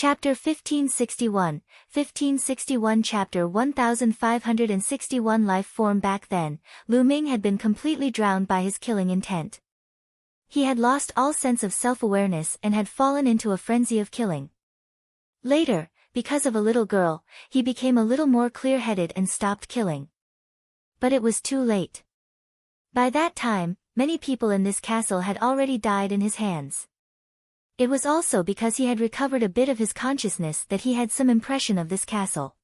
Chapter 1561 Chapter 1561 Life form. Back then, Lu Ming had been completely drowned by his killing intent. He had lost all sense of self-awareness and had fallen into a frenzy of killing. Later, because of a little girl, he became a little more clear-headed and stopped killing. But it was too late. By that time, many people in this castle had already died in his hands. It was also because he had recovered a bit of his consciousness that he had some impression of this castle.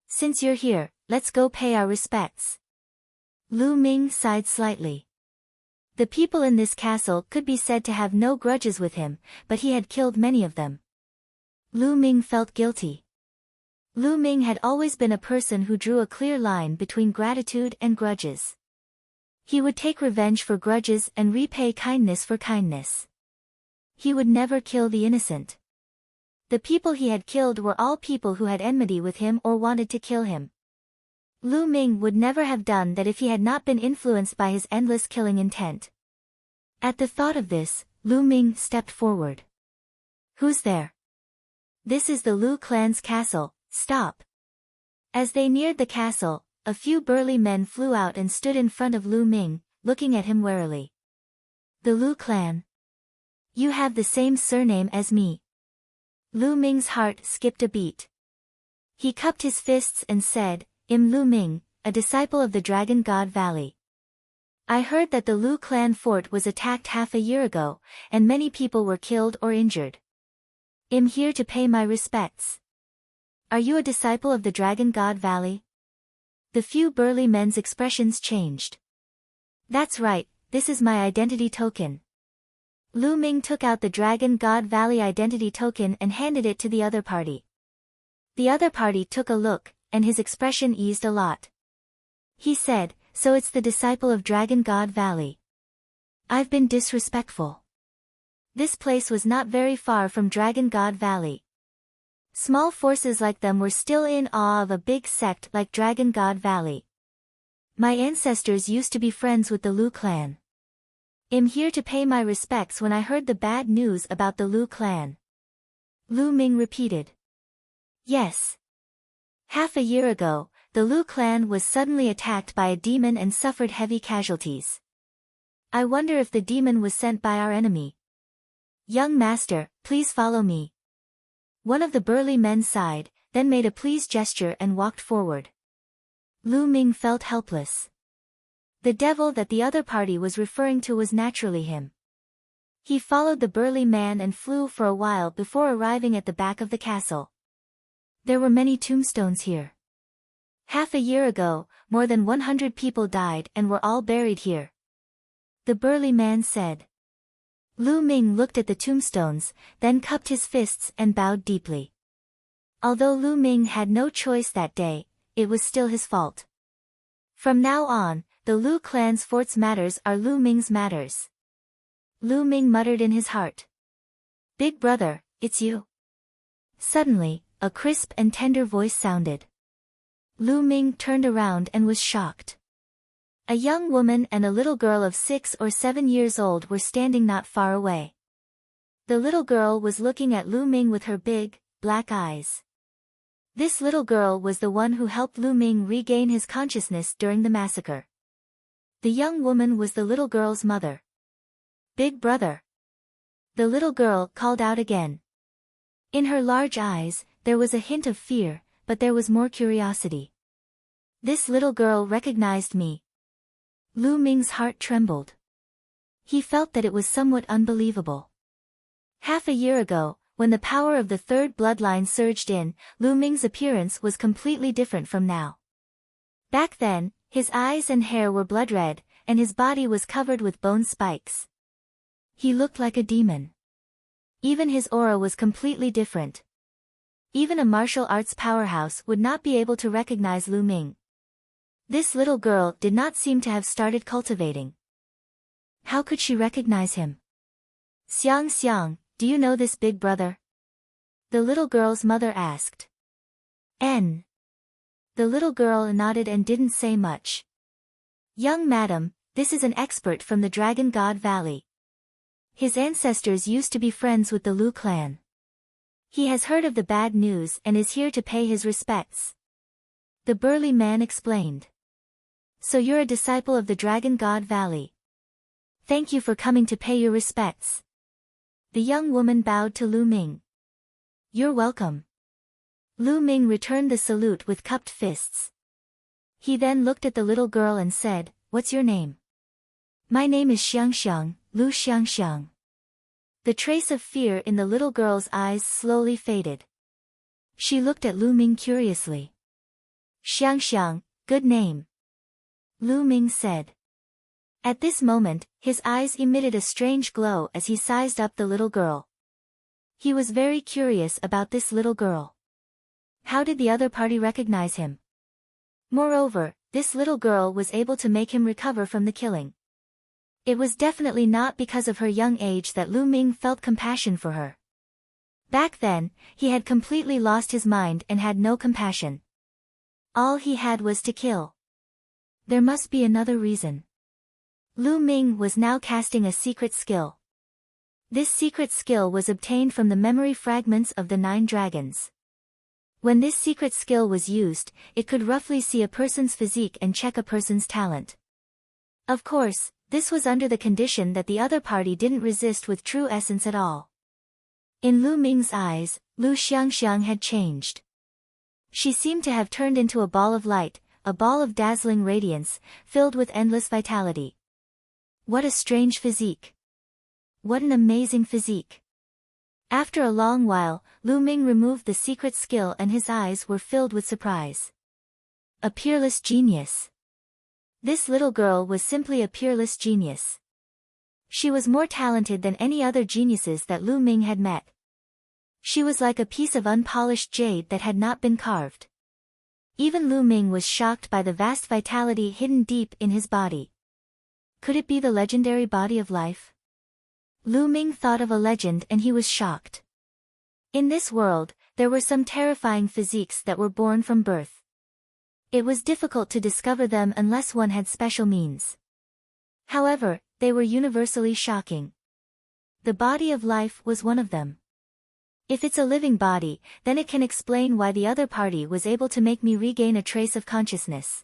"Since you're here, let's go pay our respects." Lu Ming sighed slightly. The people in this castle could be said to have no grudges with him, but he had killed many of them. Lu Ming felt guilty. Lu Ming had always been a person who drew a clear line between gratitude and grudges. He would take revenge for grudges and repay kindness for kindness. He would never kill the innocent. The people he had killed were all people who had enmity with him or wanted to kill him. Lu Ming would never have done that if he had not been influenced by his endless killing intent. At the thought of this, Lu Ming stepped forward. "Who's there?" "This is the Lu clan's castle, stop." As they neared the castle, a few burly men flew out and stood in front of Lu Ming, looking at him warily. "The Lu clan? You have the same surname as me." Lu Ming's heart skipped a beat. He cupped his fists and said, "I'm Lu Ming, a disciple of the Dragon God Valley. I heard that the Lu clan fort was attacked half a year ago, and many people were killed or injured. I'm here to pay my respects." "Are you a disciple of the Dragon God Valley?" The few burly men's expressions changed. "That's right, this is my identity token." Lu Ming took out the Dragon God Valley identity token and handed it to the other party. The other party took a look, and his expression eased a lot. He said, "So it's the disciple of Dragon God Valley. I've been disrespectful." This place was not very far from Dragon God Valley. Small forces like them were still in awe of a big sect like Dragon God Valley. "My ancestors used to be friends with the Lu clan. I'm here to pay my respects when I heard the bad news about the Lu clan." Lu Ming repeated. "Yes. Half a year ago, the Lu clan was suddenly attacked by a demon and suffered heavy casualties. I wonder if the demon was sent by our enemy." "Young master, please follow me." One of the burly men sighed, then made a pleased gesture and walked forward. Lu Ming felt helpless. The devil that the other party was referring to was naturally him. He followed the burly man and flew for a while before arriving at the back of the castle. There were many tombstones here. Half a year ago, more than 100 people died and were all buried here, the burly man said. Lu Ming looked at the tombstones, then cupped his fists and bowed deeply. Although Lu Ming had no choice that day, it was still his fault. From now on, the Lu clan's fort's matters are Lu Ming's matters. Lu Ming muttered in his heart. "Big brother, it's you." Suddenly, a crisp and tender voice sounded. Lu Ming turned around and was shocked. A young woman and a little girl of 6 or 7 years old were standing not far away. The little girl was looking at Lu Ming with her big, black eyes. This little girl was the one who helped Lu Ming regain his consciousness during the massacre. The young woman was the little girl's mother. "Big brother." The little girl called out again. In her large eyes, there was a hint of fear, but there was more curiosity. This little girl recognized me. Lu Ming's heart trembled. He felt that it was somewhat unbelievable. Half a year ago, when the power of the third bloodline surged in, Lu Ming's appearance was completely different from now. Back then, his eyes and hair were blood red, and his body was covered with bone spikes. He looked like a demon. Even his aura was completely different. Even a martial arts powerhouse would not be able to recognize Lu Ming. This little girl did not seem to have started cultivating. How could she recognize him? Xiang, do you know this big brother?" the little girl's mother asked. "N." The little girl nodded and didn't say much. "Young madam, this is an expert from the Dragon God Valley. His ancestors used to be friends with the Lu clan. He has heard of the bad news and is here to pay his respects. The burly man explained. So you're a disciple of the Dragon God Valley. Thank you for coming to pay your respects. The young woman bowed to Lu Ming. You're welcome. Lu Ming returned the salute with cupped fists. He then looked at the little girl and said, What's your name? My name is Xiangxiang, Lu Xiangxiang. The trace of fear in the little girl's eyes slowly faded. She looked at Lu Ming curiously. Xiangxiang, good name. Lu Ming said. At this moment, his eyes emitted a strange glow as he sized up the little girl. He was very curious about this little girl. How did the other party recognize him? Moreover, this little girl was able to make him recover from the killing. It was definitely not because of her young age that Lu Ming felt compassion for her. Back then, he had completely lost his mind and had no compassion. All he had was to kill. There must be another reason. Lu Ming was now casting a secret skill. This secret skill was obtained from the memory fragments of the 9 dragons. When this secret skill was used, it could roughly see a person's physique and check a person's talent. Of course, this was under the condition that the other party didn't resist with true essence at all. In Lu Ming's eyes, Lu Xiangxiang had changed. She seemed to have turned into a ball of light, a ball of dazzling radiance, filled with endless vitality. What a strange physique. What an amazing physique. After a long while, Lu Ming removed the secret skill and his eyes were filled with surprise. A peerless genius. This little girl was simply a peerless genius. She was more talented than any other geniuses that Lu Ming had met. She was like a piece of unpolished jade that had not been carved. Even Lu Ming was shocked by the vast vitality hidden deep in his body. Could it be the legendary body of life? Lu Ming thought of a legend and he was shocked. In this world, there were some terrifying physiques that were born from birth. It was difficult to discover them unless one had special means. However, they were universally shocking. The body of life was one of them. If it's a living body, then it can explain why the other party was able to make me regain a trace of consciousness.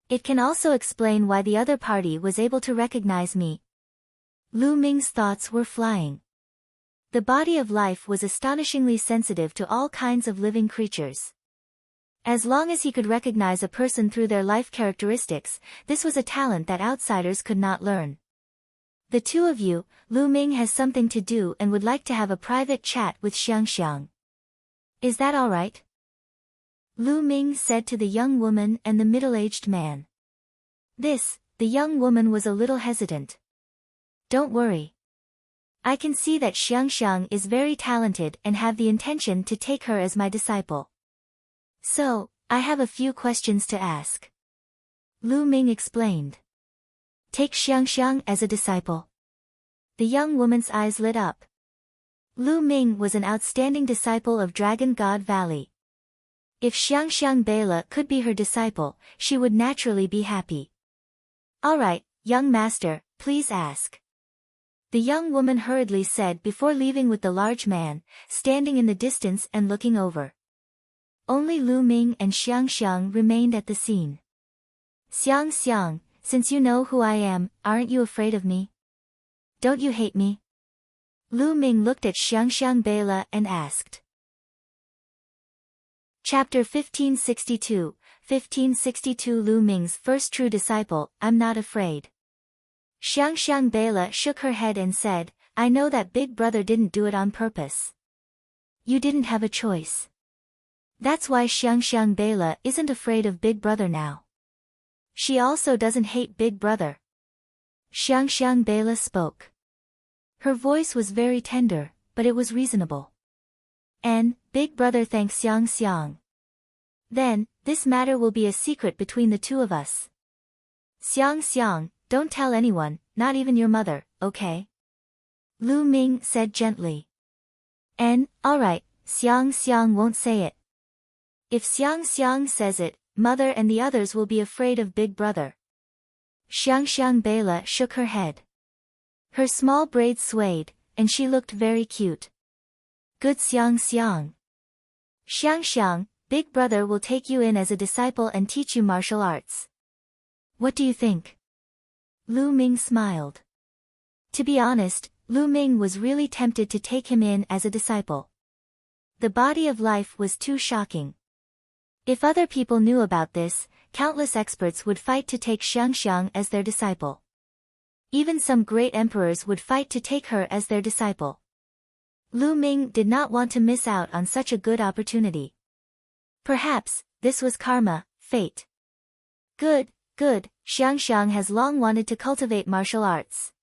It can also explain why the other party was able to recognize me. Lu Ming's thoughts were flying. The body of life was astonishingly sensitive to all kinds of living creatures. As long as he could recognize a person through their life characteristics, this was a talent that outsiders could not learn. The two of you, Lu Ming has something to do and would like to have a private chat with Xiangxiang. Is that all right? Lu Ming said to the young woman and the middle-aged man. The young woman was a little hesitant. Don't worry. I can see that Xiangxiang is very talented and have the intention to take her as my disciple. So, I have a few questions to ask. Lu Ming explained. Take Xiangxiang as a disciple. The young woman's eyes lit up. Lu Ming was an outstanding disciple of Dragon God Valley. If Xiangxiang Bela could be her disciple, she would naturally be happy. All right, young master, please ask. The young woman hurriedly said before leaving with the large man, standing in the distance and looking over. Only Lu Ming and Xiangxiang remained at the scene. Xiangxiang, since you know who I am, aren't you afraid of me? Don't you hate me? Lu Ming looked at Xiangxiang Bela and asked. Chapter 1562, 1562 Lu Ming's first true disciple, I'm not afraid. Xiangxiang Bela shook her head and said, I know that Big Brother didn't do it on purpose. You didn't have a choice. That's why Xiangxiang Bela isn't afraid of Big Brother now. She also doesn't hate Big Brother. Xiangxiang Bela spoke. Her voice was very tender, but it was reasonable. And, Big Brother thanks Xiangxiang. Then, this matter will be a secret between the two of us. Xiangxiang, don't tell anyone, not even your mother, okay? Lu Ming said gently. And, alright, Xiangxiang won't say it. If Xiangxiang says it, Mother and the others will be afraid of Big Brother. Xiangxiang Bela shook her head. Her small braids swayed, and she looked very cute. Good Xiang Xiang. Xiang Xiang, Big Brother will take you in as a disciple and teach you martial arts. What do you think? Lu Ming smiled. To be honest, Lu Ming was really tempted to take him in as a disciple. The body of life was too shocking. If other people knew about this, countless experts would fight to take Xiang Xiang as their disciple. Even some great emperors would fight to take her as their disciple. Lu Ming did not want to miss out on such a good opportunity. Perhaps, this was karma, fate. Good, good, Xiang Xiang has long wanted to cultivate martial arts.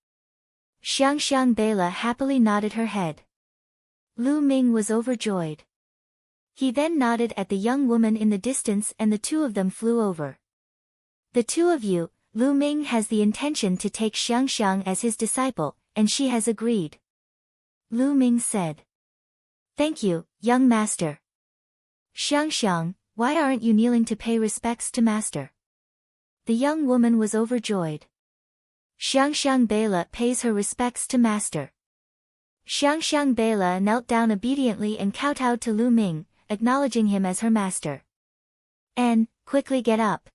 Xiang Xiang Bela happily nodded her head. Lu Ming was overjoyed. He then nodded at the young woman in the distance and the two of them flew over. The two of you, Lu Ming has the intention to take Xiang Xiang as his disciple, and she has agreed. Lu Ming said. Thank you, young master. Xiang Xiang, why aren't you kneeling to pay respects to master? The young woman was overjoyed. Xiang Xiang Bela pays her respects to master. Xiang Xiang Bela knelt down obediently and kowtowed to Lu Ming, acknowledging him as her master. And, quickly get up.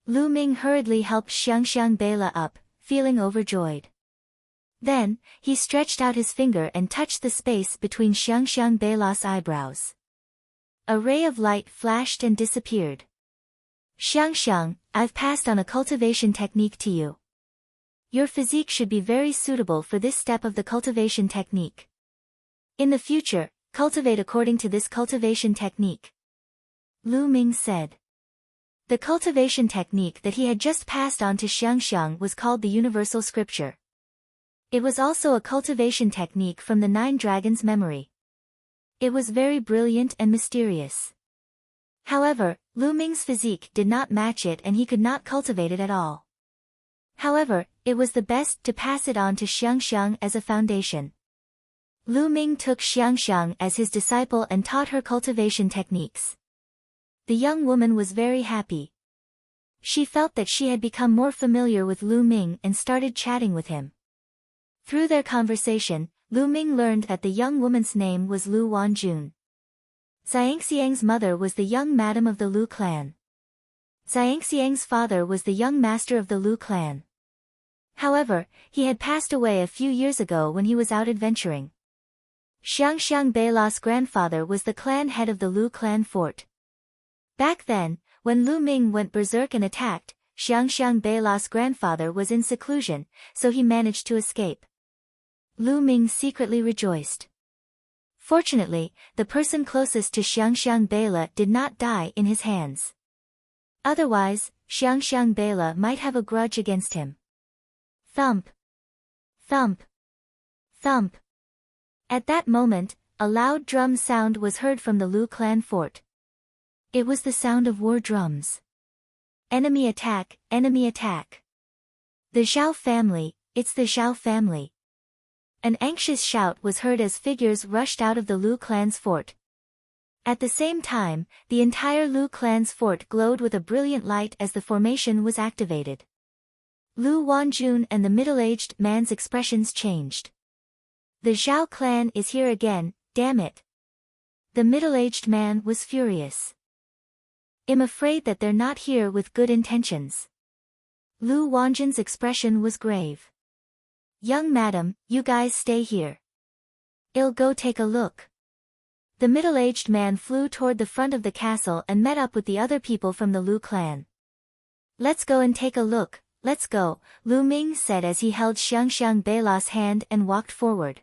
Lu Ming hurriedly helped Xiang Xiang Bela up, feeling overjoyed. Then, he stretched out his finger and touched the space between Xiang Xiang Bela's eyebrows. A ray of light flashed and disappeared. Xiang Xiang, I've passed on a cultivation technique to you. Your physique should be very suitable for this step of the cultivation technique. In the future, cultivate according to this cultivation technique. Lu Ming said. The cultivation technique that he had just passed on to Xiang Xiang was called the Universal Scripture. It was also a cultivation technique from the Nine Dragons' memory. It was very brilliant and mysterious. However, Lu Ming's physique did not match it and he could not cultivate it at all. However, it was the best to pass it on to Xiang Xiang as a foundation. Lu Ming took Xiang Xiang as his disciple and taught her cultivation techniques. The young woman was very happy. She felt that she had become more familiar with Lu Ming and started chatting with him. Through their conversation, Lu Ming learned that the young woman's name was Lu Wanjun. Xiangxiang's mother was the young madam of the Lu clan. Xiangxiang's father was the young master of the Lu clan. However, he had passed away a few years ago when he was out adventuring. Xiang Xiang Bela's grandfather was the clan head of the Lu clan fort. Back then, when Lu Ming went berserk and attacked, Xiang Xiang Bela's grandfather was in seclusion, so he managed to escape. Lu Ming secretly rejoiced. Fortunately, the person closest to Xiang Xiang Bela did not die in his hands. Otherwise, Xiang Xiang Bela might have a grudge against him. Thump. Thump. Thump. At that moment, a loud drum sound was heard from the Lu clan fort. It was the sound of war drums. Enemy attack, enemy attack. The Zhao family, it's the Zhao family. An anxious shout was heard as figures rushed out of the Lu clan's fort. At the same time, the entire Lu clan's fort glowed with a brilliant light as the formation was activated. Lu Wanjun and the middle-aged man's expressions changed. The Zhao clan is here again, damn it. The middle-aged man was furious. I'm afraid that they're not here with good intentions. Lu Wanjun's expression was grave. Young madam, you guys stay here. I'll go take a look. The middle-aged man flew toward the front of the castle and met up with the other people from the Lu clan. Let's go and take a look, let's go, Lu Ming said as he held Xiang Xiang Bela's hand and walked forward.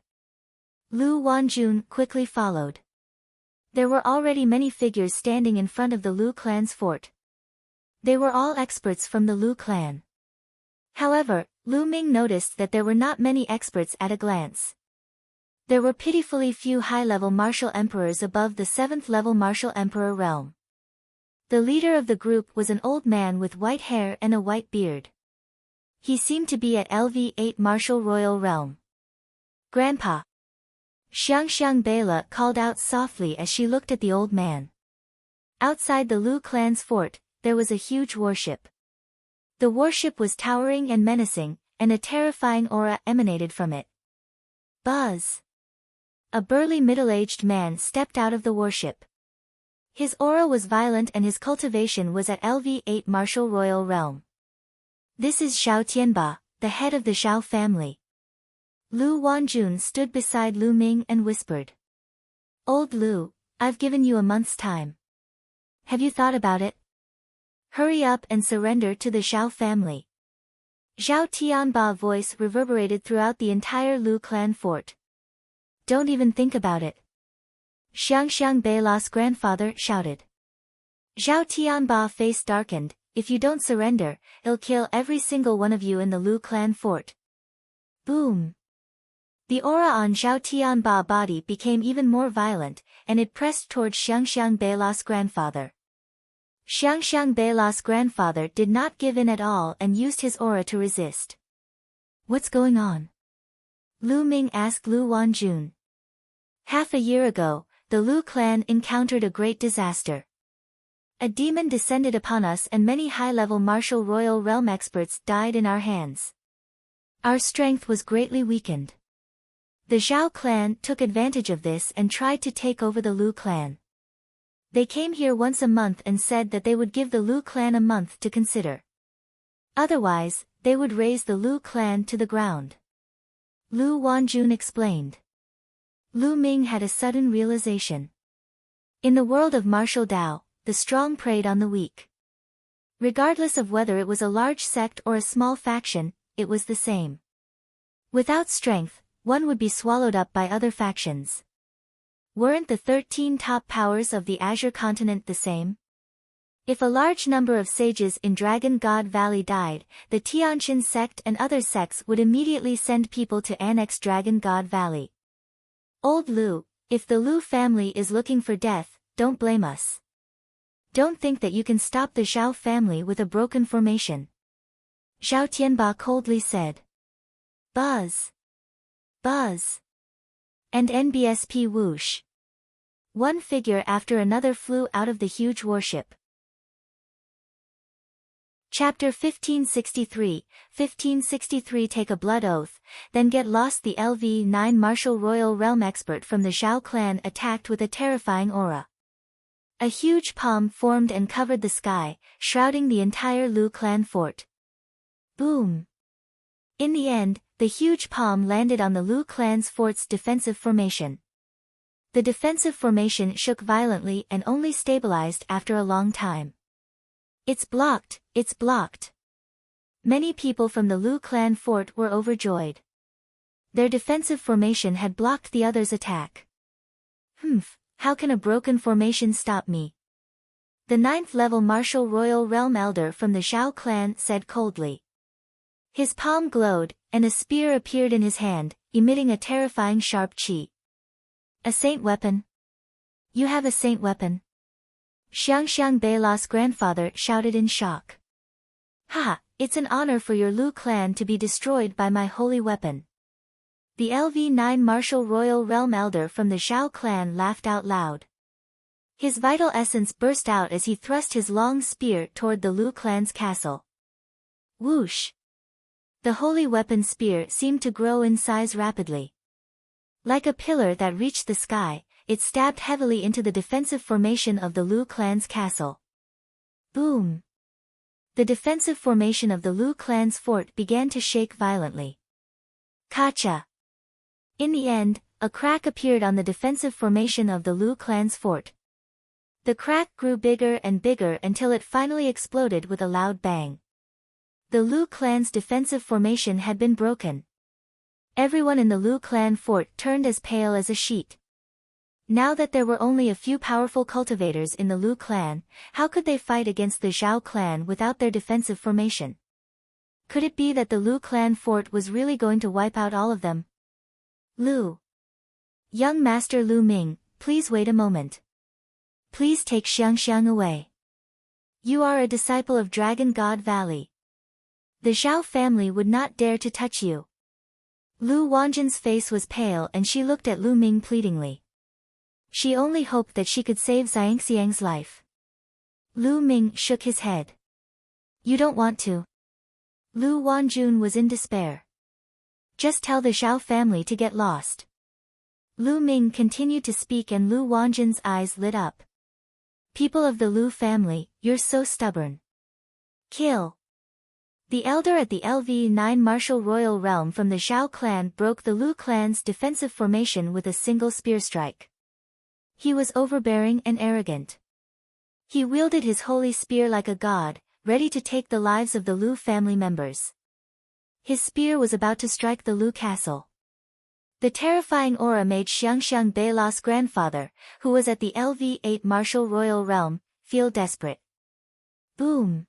Lu Wanjun quickly followed. There were already many figures standing in front of the Lu clan's fort. They were all experts from the Lu clan. However, Lu Ming noticed that there were not many experts at a glance. There were pitifully few high-level martial emperors above the 7th-level martial emperor realm. The leader of the group was an old man with white hair and a white beard. He seemed to be at LV8 martial royal realm. Grandpa. Xiang Xiang Bela called out softly as she looked at the old man. Outside the Lu clan's fort, there was a huge warship. The warship was towering and menacing, and a terrifying aura emanated from it. Buzz! A burly middle-aged man stepped out of the warship. His aura was violent and his cultivation was at LV8 Martial Royal Realm. This is Xiao Tianba, the head of the Xiao family. Lu Wanjun stood beside Lu Ming and whispered. Old Lu, I've given you a month's time. Have you thought about it? Hurry up and surrender to the Xiao family. Xiao Tianba's voice reverberated throughout the entire Lu clan fort. Don't even think about it. Xiang Beila's grandfather shouted. Xiao Tianba's face darkened. If you don't surrender, I'll kill every single one of you in the Lu clan fort. Boom. The aura on Xiao Tianba's body became even more violent, and it pressed towards Xiang Beila's grandfather. Xiang Beila's grandfather did not give in at all and used his aura to resist. What's going on? Lu Ming asked Lu Wanjun. Half a year ago, the Lu clan encountered a great disaster. A demon descended upon us and many high-level martial royal realm experts died in our hands. Our strength was greatly weakened. The Zhao clan took advantage of this and tried to take over the Lu clan. They came here once a month and said that they would give the Lu clan a month to consider. Otherwise, they would raze the Lu clan to the ground. Lu Wanjun explained. Lu Ming had a sudden realization. In the world of martial Dao, the strong preyed on the weak. Regardless of whether it was a large sect or a small faction, it was the same. Without strength, one would be swallowed up by other factions. Weren't the 13 top powers of the Azure continent the same? If a large number of sages in Dragon God Valley died, the Tianjin sect and other sects would immediately send people to annex Dragon God Valley. Old Lu, if the Lu family is looking for death, don't blame us. Don't think that you can stop the Zhao family with a broken formation. Xiao Tianba coldly said. Buzz. Buzz. And NBSP whoosh. One figure after another flew out of the huge warship. Chapter 1563, 1563 Take a blood oath, then get lost. The LV9 Martial Royal Realm expert from the Zhao clan attacked with a terrifying aura. A huge palm formed and covered the sky, shrouding the entire Lu clan fort. Boom. In the end, the huge palm landed on the Lu clan's fort's defensive formation. The defensive formation shook violently and only stabilized after a long time. It's blocked, it's blocked. Many people from the Lu clan fort were overjoyed. Their defensive formation had blocked the others' attack. How can a broken formation stop me? The 9th level Martial Royal Realm Elder from the Zhao clan said coldly. His palm glowed, and a spear appeared in his hand, emitting a terrifying sharp chi. A saint weapon? You have a saint weapon? Xiang Beila's grandfather shouted in shock. Ha! It's an honor for your Lu clan to be destroyed by my holy weapon. The LV9 Martial Royal Realm Elder from the Zhao clan laughed out loud. His vital essence burst out as he thrust his long spear toward the Lu clan's castle. Whoosh! The holy weapon spear seemed to grow in size rapidly. Like a pillar that reached the sky, it stabbed heavily into the defensive formation of the Lu clan's castle. Boom! The defensive formation of the Lu clan's fort began to shake violently. Kacha! In the end, a crack appeared on the defensive formation of the Lu clan's fort. The crack grew bigger and bigger until it finally exploded with a loud bang. The Lu clan's defensive formation had been broken. Everyone in the Lu clan fort turned as pale as a sheet. Now that there were only a few powerful cultivators in the Lu clan, how could they fight against the Zhao clan without their defensive formation? Could it be that the Lu clan fort was really going to wipe out all of them? Lu. Young Master Lu Ming, please wait a moment. Please take Xiang away. You are a disciple of Dragon God Valley. The Zhao family would not dare to touch you. Lu Wanjun's face was pale and she looked at Lu Ming pleadingly. She only hoped that she could save Xiangxiang's life. Lu Ming shook his head. You don't want to. Lu Wanjun was in despair. Just tell the Zhao family to get lost. Lu Ming continued to speak and Lu Wanjin's eyes lit up. People of the Lu family, you're so stubborn. Kill. The elder at the LV9 martial royal realm from the Zhao clan broke the Lu clan's defensive formation with a single spear strike. He was overbearing and arrogant. He wielded his holy spear like a god, ready to take the lives of the Lu family members. His spear was about to strike the Lu castle. The terrifying aura made Xiangxiang Beila's grandfather, who was at the LV8 martial royal realm, feel desperate. Boom!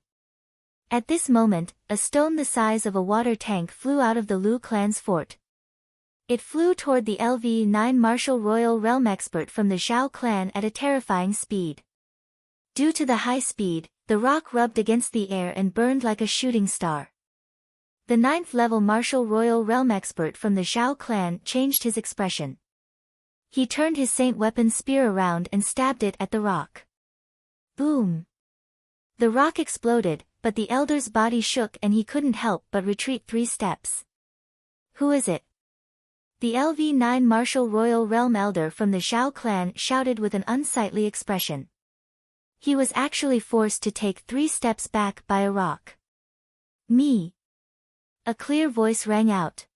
At this moment, a stone the size of a water tank flew out of the Lu clan's fort. It flew toward the LV9 martial royal realm expert from the Zhao clan at a terrifying speed. Due to the high speed, the rock rubbed against the air and burned like a shooting star. The 9th level martial royal realm expert from the Zhao clan changed his expression. He turned his saint weapon spear around and stabbed it at the rock. Boom! The rock exploded, but the elder's body shook and he couldn't help but retreat 3 steps. Who is it? The LV9 martial royal realm elder from the Zhao clan shouted with an unsightly expression. He was actually forced to take 3 steps back by a rock. Me. A clear voice rang out.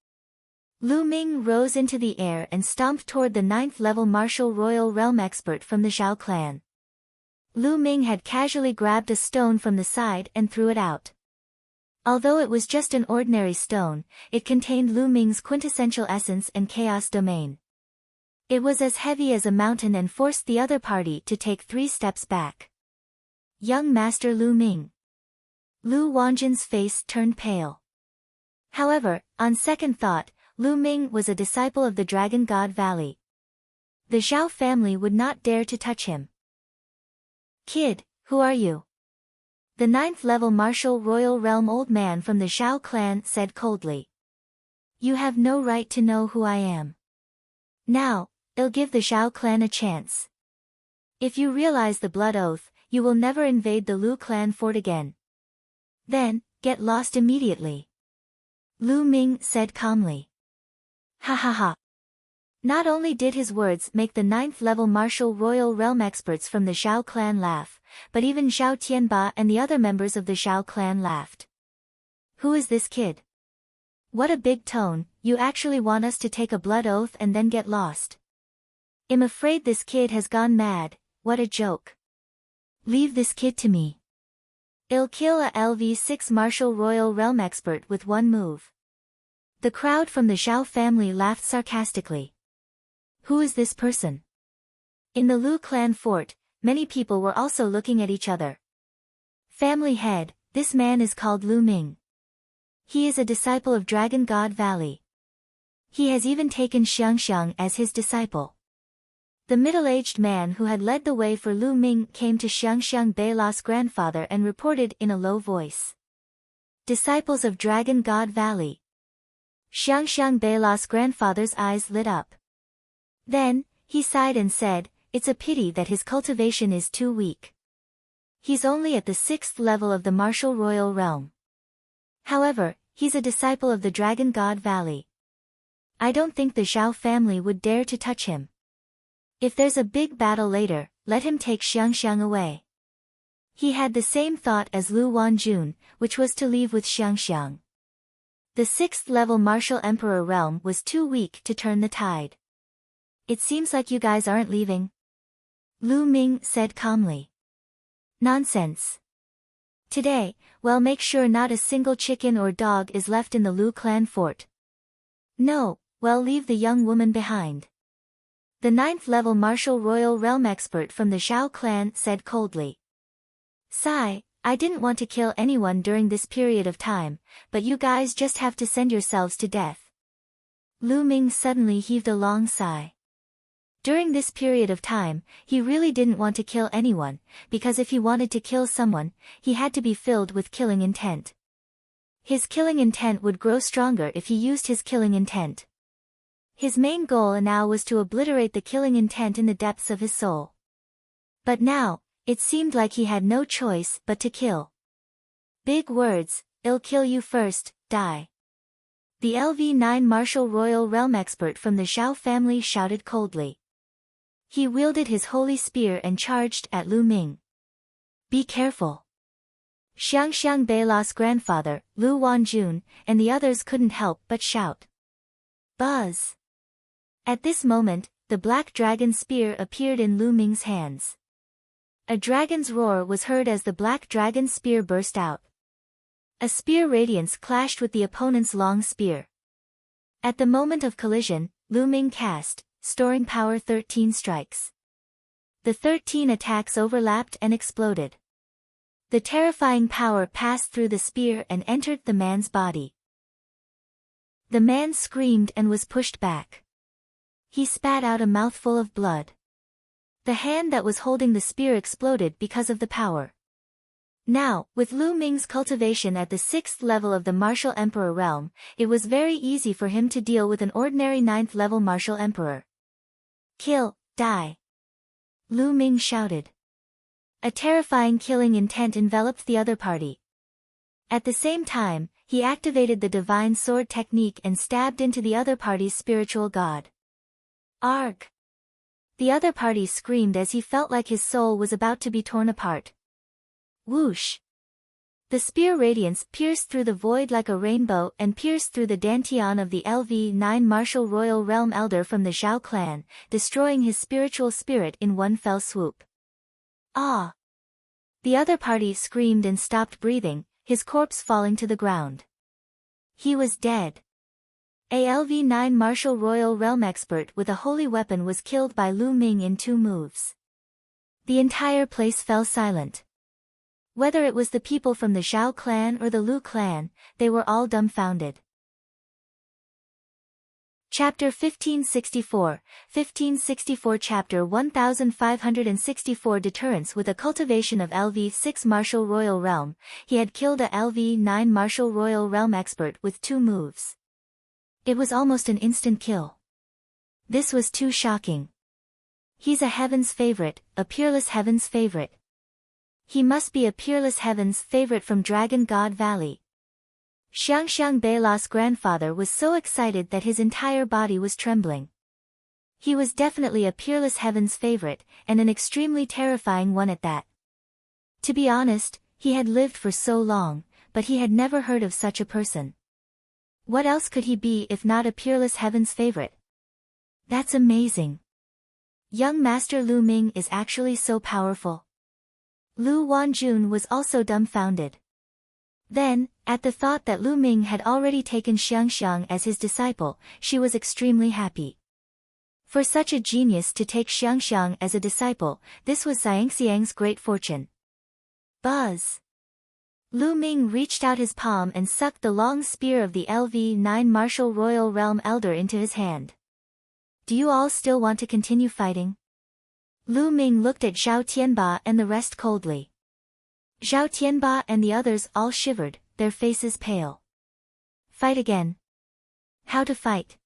Lu Ming rose into the air and stomped toward the 9th level martial royal realm expert from the Zhao clan. Lu Ming had casually grabbed a stone from the side and threw it out. Although it was just an ordinary stone, it contained Lu Ming's quintessential essence and chaos domain. It was as heavy as a mountain and forced the other party to take 3 steps back. Young Master Lu Ming. Lu Wanjin's face turned pale. However, on second thought, Lu Ming was a disciple of the Dragon God Valley. The Zhao family would not dare to touch him. Kid, who are you? The 9th level martial royal realm old man from the Zhao clan said coldly. You have no right to know who I am. Now, I'll give the Zhao clan a chance. If you realize the blood oath, you will never invade the Lu clan fort again. Then, get lost immediately. Lu Ming said calmly. Ha ha ha. Not only did his words make the 9th level martial royal realm experts from the Zhao clan laugh, but even Zhao Tianba and the other members of the Zhao clan laughed. Who is this kid? What a big tone, you actually want us to take a blood oath and then get lost. I'm afraid this kid has gone mad, what a joke. Leave this kid to me. I'll kill a LV6 martial royal realm expert with one move. The crowd from the Zhao family laughed sarcastically. Who is this person? In the Lu clan fort, many people were also looking at each other. Family head, this man is called Lu Ming. He is a disciple of Dragon God Valley. He has even taken Xiangxiang as his disciple. The middle-aged man who had led the way for Lu Ming came to Xiangxiang Beila's grandfather and reported in a low voice. Disciples of Dragon God Valley. Xiangxiang Beila's grandfather's eyes lit up. Then, he sighed and said, it's a pity that his cultivation is too weak. He's only at the 6th level of the martial royal realm. However, he's a disciple of the Dragon God Valley. I don't think the Zhao family would dare to touch him. If there's a big battle later, let him take Xiangxiang away. He had the same thought as Lu Wanjun, which was to leave with Xiangxiang. The 6th level martial emperor realm was too weak to turn the tide. It seems like you guys aren't leaving. Lu Ming said calmly. Nonsense. Today, well, make sure not a single chicken or dog is left in the Lu clan fort. No, well, leave the young woman behind. The 9th level martial royal realm expert from the Zhao clan said coldly. Sigh, I didn't want to kill anyone during this period of time, but you guys just have to send yourselves to death. Lu Ming suddenly heaved a long sigh. During this period of time, he really didn't want to kill anyone, because if he wanted to kill someone, he had to be filled with killing intent. His killing intent would grow stronger if he used his killing intent. His main goal now was to obliterate the killing intent in the depths of his soul. But now, it seemed like he had no choice but to kill. Big words, I'll kill you first, die. The LV9 Martial Royal Realm expert from the Zhao family shouted coldly. He wielded his holy spear and charged at Lu Ming. Be careful. Xiangxiang Beila's grandfather, Lu Wanjun, and the others couldn't help but shout. Buzz! At this moment, the black dragon spear appeared in Lu Ming's hands. A dragon's roar was heard as the black dragon spear burst out. A spear radiance clashed with the opponent's long spear. At the moment of collision, Lu Ming cast, storing power 13 strikes. The 13 attacks overlapped and exploded. The terrifying power passed through the spear and entered the man's body. The man screamed and was pushed back. He spat out a mouthful of blood. The hand that was holding the spear exploded because of the power. Now, with Lu Ming's cultivation at the 6th level of the Martial Emperor realm, it was very easy for him to deal with an ordinary 9th level Martial Emperor. Kill, die! Lu Ming shouted. A terrifying killing intent enveloped the other party. At the same time, he activated the divine sword technique and stabbed into the other party's spiritual god. Arg! The other party screamed as he felt like his soul was about to be torn apart. Whoosh! The spear radiance pierced through the void like a rainbow and pierced through the dantian of the LV9 Martial Royal Realm Elder from the Zhao clan, destroying his spiritual spirit in one fell swoop. Ah! The other party screamed and stopped breathing, his corpse falling to the ground. He was dead. A LV9 Martial Royal Realm expert with a holy weapon was killed by Lu Ming in 2 moves. The entire place fell silent. Whether it was the people from the Zhao clan or the Lu clan, they were all dumbfounded. Chapter 1564, 1564 Chapter 1564 Deterrence. With a cultivation of LV6 Martial Royal Realm, he had killed a LV9 Martial Royal Realm expert with 2 moves. It was almost an instant kill. This was too shocking. He's a heaven's favorite, a peerless heaven's favorite. He must be a peerless heaven's favorite from Dragon God Valley. Xiangxiang Beila's grandfather was so excited that his entire body was trembling. He was definitely a peerless heaven's favorite, and an extremely terrifying one at that. To be honest, he had lived for so long, but he had never heard of such a person. What else could he be if not a peerless heaven's favorite? That's amazing. Young Master Lu Ming is actually so powerful. Lu Wanjun was also dumbfounded. Then, at the thought that Lu Ming had already taken Xiangxiang as his disciple, she was extremely happy. For such a genius to take Xiangxiang as a disciple, this was Xiangxiang's great fortune. Buzz! Lu Ming reached out his palm and sucked the long spear of the LV9 Martial Royal Realm Elder into his hand. Do you all still want to continue fighting? Lu Ming looked at Zhao Tianba and the rest coldly. Zhao Tianba and the others all shivered, their faces pale. Fight again. How to fight?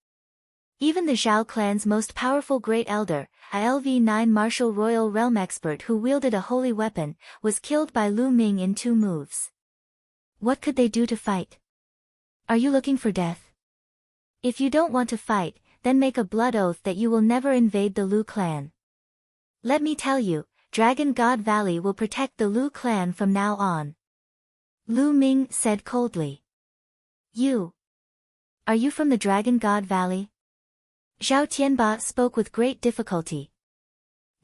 Even the Zhao clan's most powerful great elder, a LV9 Martial Royal Realm expert who wielded a holy weapon, was killed by Lu Ming in 2 moves. What could they do to fight? Are you looking for death? If you don't want to fight, then make a blood oath that you will never invade the Lu clan. Let me tell you, Dragon God Valley will protect the Lu clan from now on. Lu Ming said coldly. Are you from the Dragon God Valley? Zhao Tianba spoke with great difficulty.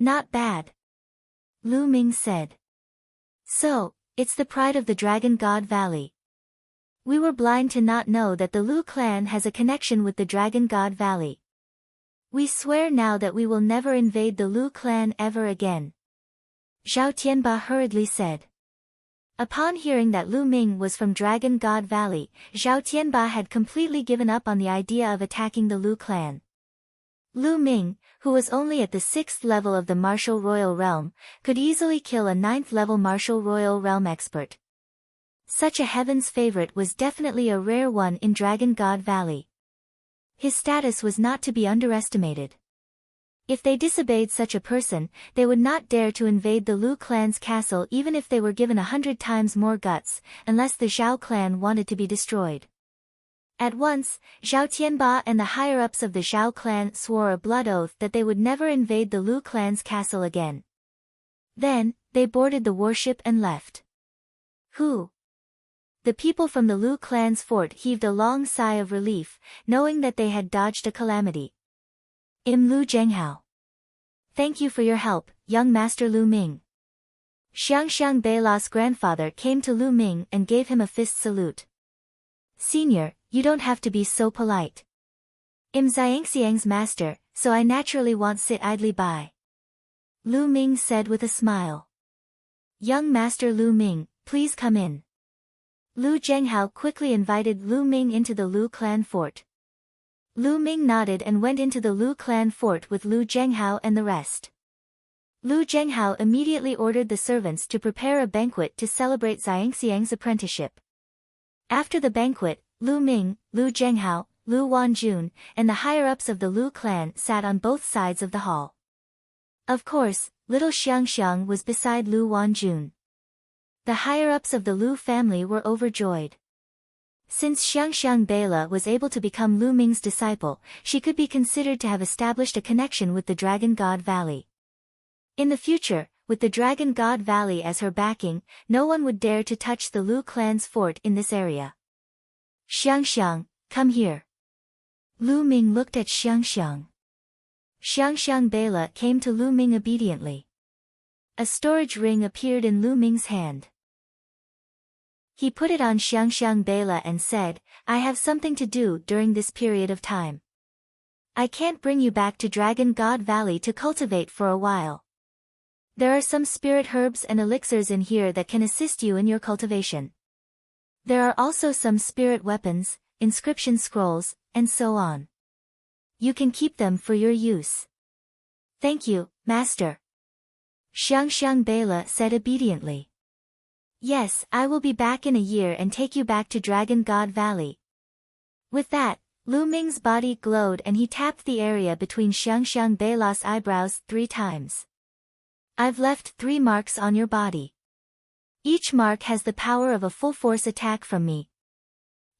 Not bad. Lu Ming said. So, it's the pride of the Dragon God Valley. We were blind to not know that the Lu clan has a connection with the Dragon God Valley. We swear now that we will never invade the Lu clan ever again. Zhao Tianba hurriedly said. Upon hearing that Lu Ming was from Dragon God Valley, Zhao Tianba had completely given up on the idea of attacking the Lu clan. Lu Ming, who was only at the 6th level of the Martial Royal Realm, could easily kill a 9th level Martial Royal Realm expert. Such a heaven's favorite was definitely a rare one in Dragon God Valley. His status was not to be underestimated. If they disobeyed such a person, they would not dare to invade the Lu clan's castle even if they were given 100 times more guts, unless the Zhao clan wanted to be destroyed. At once, Zhao Tianba and the higher-ups of the Zhao clan swore a blood oath that they would never invade the Lu clan's castle again. Then, they boarded the warship and left. Who? The people from the Lu clan's fort heaved a long sigh of relief, knowing that they had dodged a calamity. Lu Zhenghao. Thank you for your help, young Master Lu Ming. Xiangxiang Beila's grandfather came to Lu Ming and gave him a fist salute. Senior, you don't have to be so polite. I'm Xiangxiang's master, so I naturally won't sit idly by. Lu Ming said with a smile. Young Master Lu Ming, please come in. Lu Zhenghao quickly invited Lu Ming into the Lu clan fort. Lu Ming nodded and went into the Lu clan fort with Lu Zhenghao and the rest. Lu Zhenghao immediately ordered the servants to prepare a banquet to celebrate Xiangxiang's apprenticeship. After the banquet, Lu Ming, Lu Zhenghao, Lu Wanjun, and the higher-ups of the Lu clan sat on both sides of the hall. Of course, little Xiangxiang was beside Lu Wanjun. The higher-ups of the Lu family were overjoyed. Since Xiangxiang Beila was able to become Lu Ming's disciple, she could be considered to have established a connection with the Dragon God Valley. In the future, with the Dragon God Valley as her backing, no one would dare to touch the Lu clan's fort in this area. Xiangxiang, come here. Lu Ming looked at Xiangxiang. Xiangxiang Beila came to Lu Ming obediently. A storage ring appeared in Lu Ming's hand. He put it on Xiangxiang Beila and said, I have something to do during this period of time. I can't bring you back to Dragon God Valley to cultivate for a while. There are some spirit herbs and elixirs in here that can assist you in your cultivation. There are also some spirit weapons, inscription scrolls, and so on. You can keep them for your use. Thank you, Master. Xiangxiang Beila said obediently. Yes, I will be back in a year and take you back to Dragon God Valley. With that, Lu Ming's body glowed and he tapped the area between Xiangxiang Beila's eyebrows 3 times. I've left 3 marks on your body. Each mark has the power of a full-force attack from me.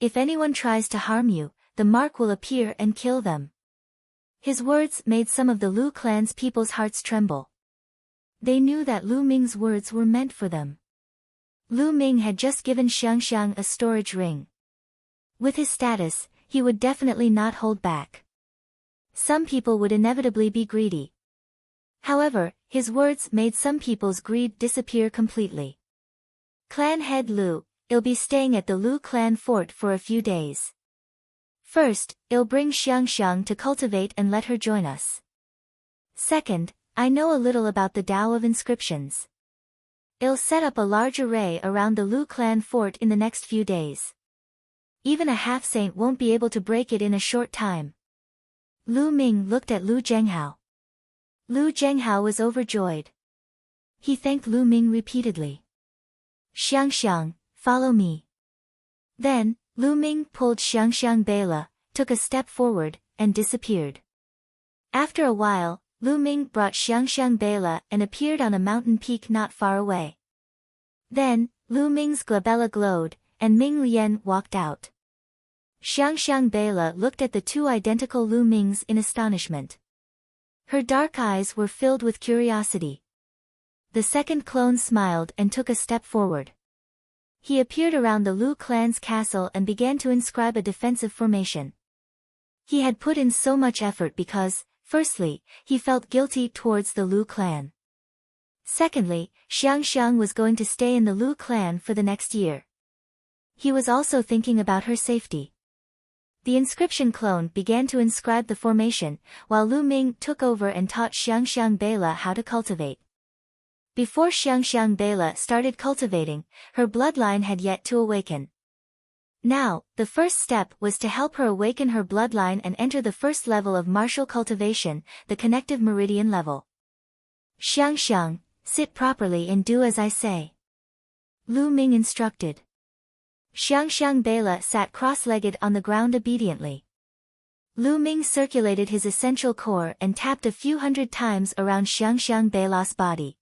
If anyone tries to harm you, the mark will appear and kill them. His words made some of the Lu clan's people's hearts tremble. They knew that Lu Ming's words were meant for them. Lu Ming had just given Xiangxiang a storage ring. With his status, he would definitely not hold back. Some people would inevitably be greedy. However, his words made some people's greed disappear completely. Clan head Lu, I'll be staying at the Lu clan fort for a few days. First, I'll bring Xiangxiang to cultivate and let her join us. Second, I know a little about the Tao of inscriptions. I'll set up a large array around the Lu clan fort in the next few days. Even a half-saint won't be able to break it in a short time. Lu Ming looked at Lu Zhenghao. Lu Zhenghao was overjoyed. He thanked Lu Ming repeatedly. Xiangxiang, follow me. Then, Lu Ming pulled Xiangxiang Beila, took a step forward, and disappeared. After a while, Lu Ming brought Xiangxiang Beila and appeared on a mountain peak not far away. Then, Lu Ming's glabella glowed, and Ming Lian walked out. Xiangxiang Beila looked at the 2 identical Lu Mings in astonishment. Her dark eyes were filled with curiosity. The second clone smiled and took a step forward. He appeared around the Lu clan's castle and began to inscribe a defensive formation. He had put in so much effort because, firstly, he felt guilty towards the Lu clan. Secondly, Xiangxiang was going to stay in the Lu clan for the next year. He was also thinking about her safety. The inscription clone began to inscribe the formation, while Lu Ming took over and taught Xiangxiang Beila how to cultivate. Before Xiangxiang Beila started cultivating, her bloodline had yet to awaken. Now, the first step was to help her awaken her bloodline and enter the first level of martial cultivation, the connective meridian level. Xiangxiang, sit properly and do as I say. Lu Ming instructed. Xiangxiang Beila sat cross-legged on the ground obediently. Lu Ming circulated his essential core and tapped a few hundred times around Xiangxiang Beila's body.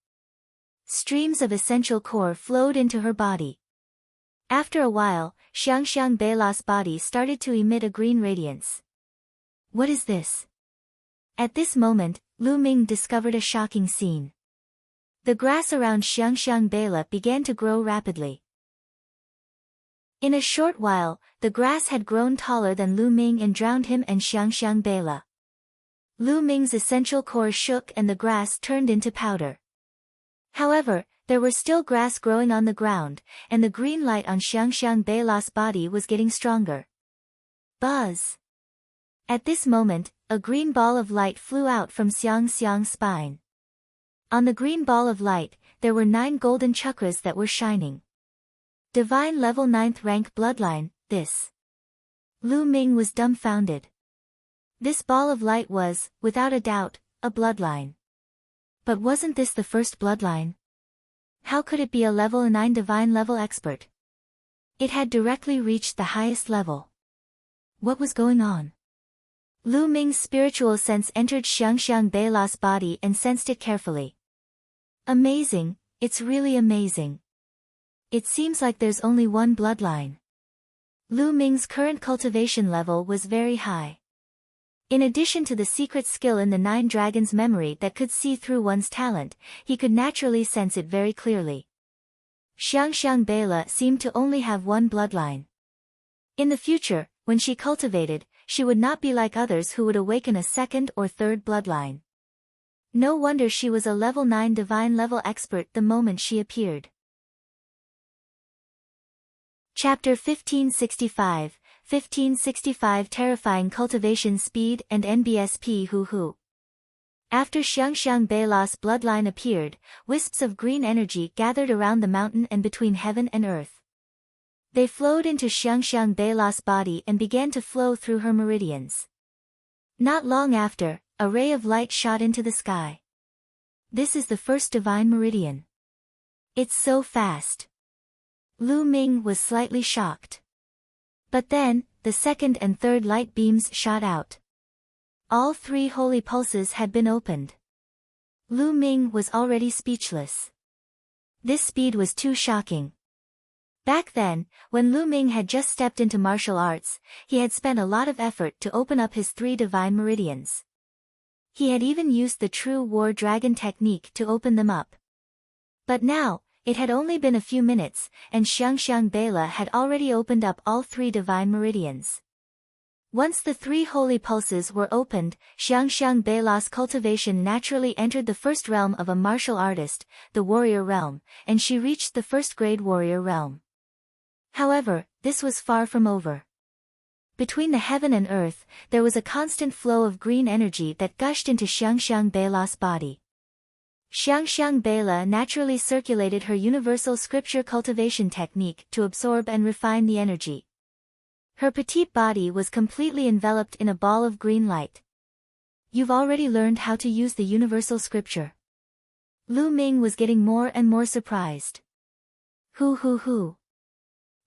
Streams of essential core flowed into her body. After a while, Xiangxiang Beila's body started to emit a green radiance. What is this? At this moment, Lu Ming discovered a shocking scene. The grass around Xiangxiang Beila began to grow rapidly. In a short while, the grass had grown taller than Lu Ming and drowned him and Xiangxiang Beila. Lu Ming's essential core shook and the grass turned into powder. However, there were still grass growing on the ground, and the green light on Xiangxiang Beila's body was getting stronger. Buzz! At this moment, a green ball of light flew out from Xiangxiang's spine. On the green ball of light, there were 9 golden chakras that were shining. Divine level 9th rank bloodline, this. Lu Ming was dumbfounded. This ball of light was, without a doubt, a bloodline. But wasn't this the first bloodline? How could it be a level 9 divine level expert? It had directly reached the highest level. What was going on? Lu Ming's spiritual sense entered Xiangxiang Beila's body and sensed it carefully. Amazing, it's really amazing. It seems like there's only one bloodline. Lu Ming's current cultivation level was very high. In addition to the secret skill in the 9 Dragons' memory that could see through one's talent, he could naturally sense it very clearly. Xiangxiang Beila seemed to only have one bloodline. In the future, when she cultivated, she would not be like others who would awaken a second or third bloodline. No wonder she was a level 9 divine level expert the moment she appeared. Chapter 1565, 1565 Terrifying Cultivation Speed and NBSP Hoo. After Xiangxiang Beila's bloodline appeared, wisps of green energy gathered around the mountain and between heaven and earth. They flowed into Xiangxiang Beila's body and began to flow through her meridians. Not long after, a ray of light shot into the sky. This is the first divine meridian. It's so fast. Lu Ming was slightly shocked. But then, the second and third light beams shot out. All 3 holy pulses had been opened. Lu Ming was already speechless. This speed was too shocking. Back then, when Lu Ming had just stepped into martial arts, he had spent a lot of effort to open up his 3 divine meridians. He had even used the true war dragon technique to open them up. But now, it had only been a few minutes, and Xiangxiang Beila had already opened up all 3 divine meridians. Once the 3 holy pulses were opened, Xiangxiang Beila's cultivation naturally entered the first realm of a martial artist, the warrior realm, and she reached the first-grade warrior realm. However, this was far from over. Between the heaven and earth, there was a constant flow of green energy that gushed into Xiangxiang Beila's body. Xiangxiang Beila naturally circulated her universal scripture cultivation technique to absorb and refine the energy. Her petite body was completely enveloped in a ball of green light. You've already learned how to use the universal scripture. Lu Ming was getting more and more surprised. Hoo.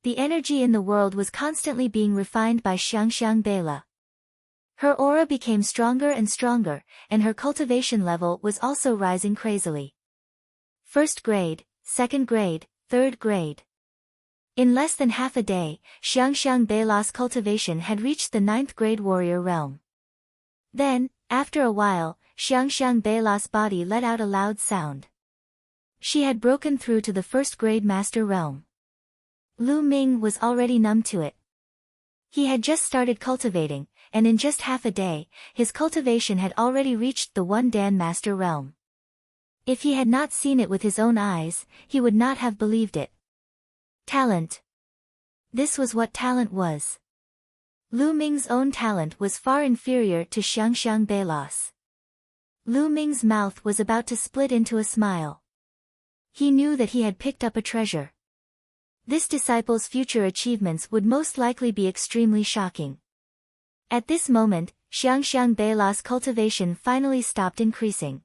The energy in the world was constantly being refined by Xiangxiang Beila. Her aura became stronger and stronger, and her cultivation level was also rising crazily. 1st grade, 2nd grade, 3rd grade. In less than half a day, Xiangxiang Beila's cultivation had reached the 9th grade warrior realm. Then, after a while, Xiangxiang Beila's body let out a loud sound. She had broken through to the 1st grade master realm. Lu Ming was already numb to it. He had just started cultivating, and in just half a day, his cultivation had already reached the 1 Dan master realm. If he had not seen it with his own eyes, he would not have believed it. Talent. This was what talent was. Lu Ming's own talent was far inferior to Xiangxiang Beila's. Lu Ming's mouth was about to split into a smile. He knew that he had picked up a treasure. This disciple's future achievements would most likely be extremely shocking. At this moment, Xiangxiang Beila's cultivation finally stopped increasing.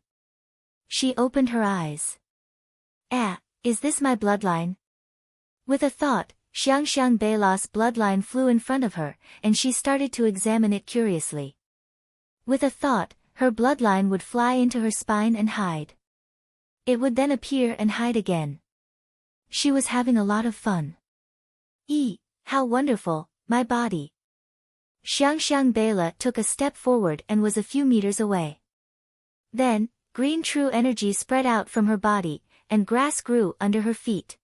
She opened her eyes. Is this my bloodline? With a thought, Xiangxiang Beila's bloodline flew in front of her, and she started to examine it curiously. With a thought, her bloodline would fly into her spine and hide. It would then appear and hide again. She was having a lot of fun. How wonderful, my body. Xiang Bela took a step forward and was a few meters away. Then, green true energy spread out from her body, and grass grew under her feet.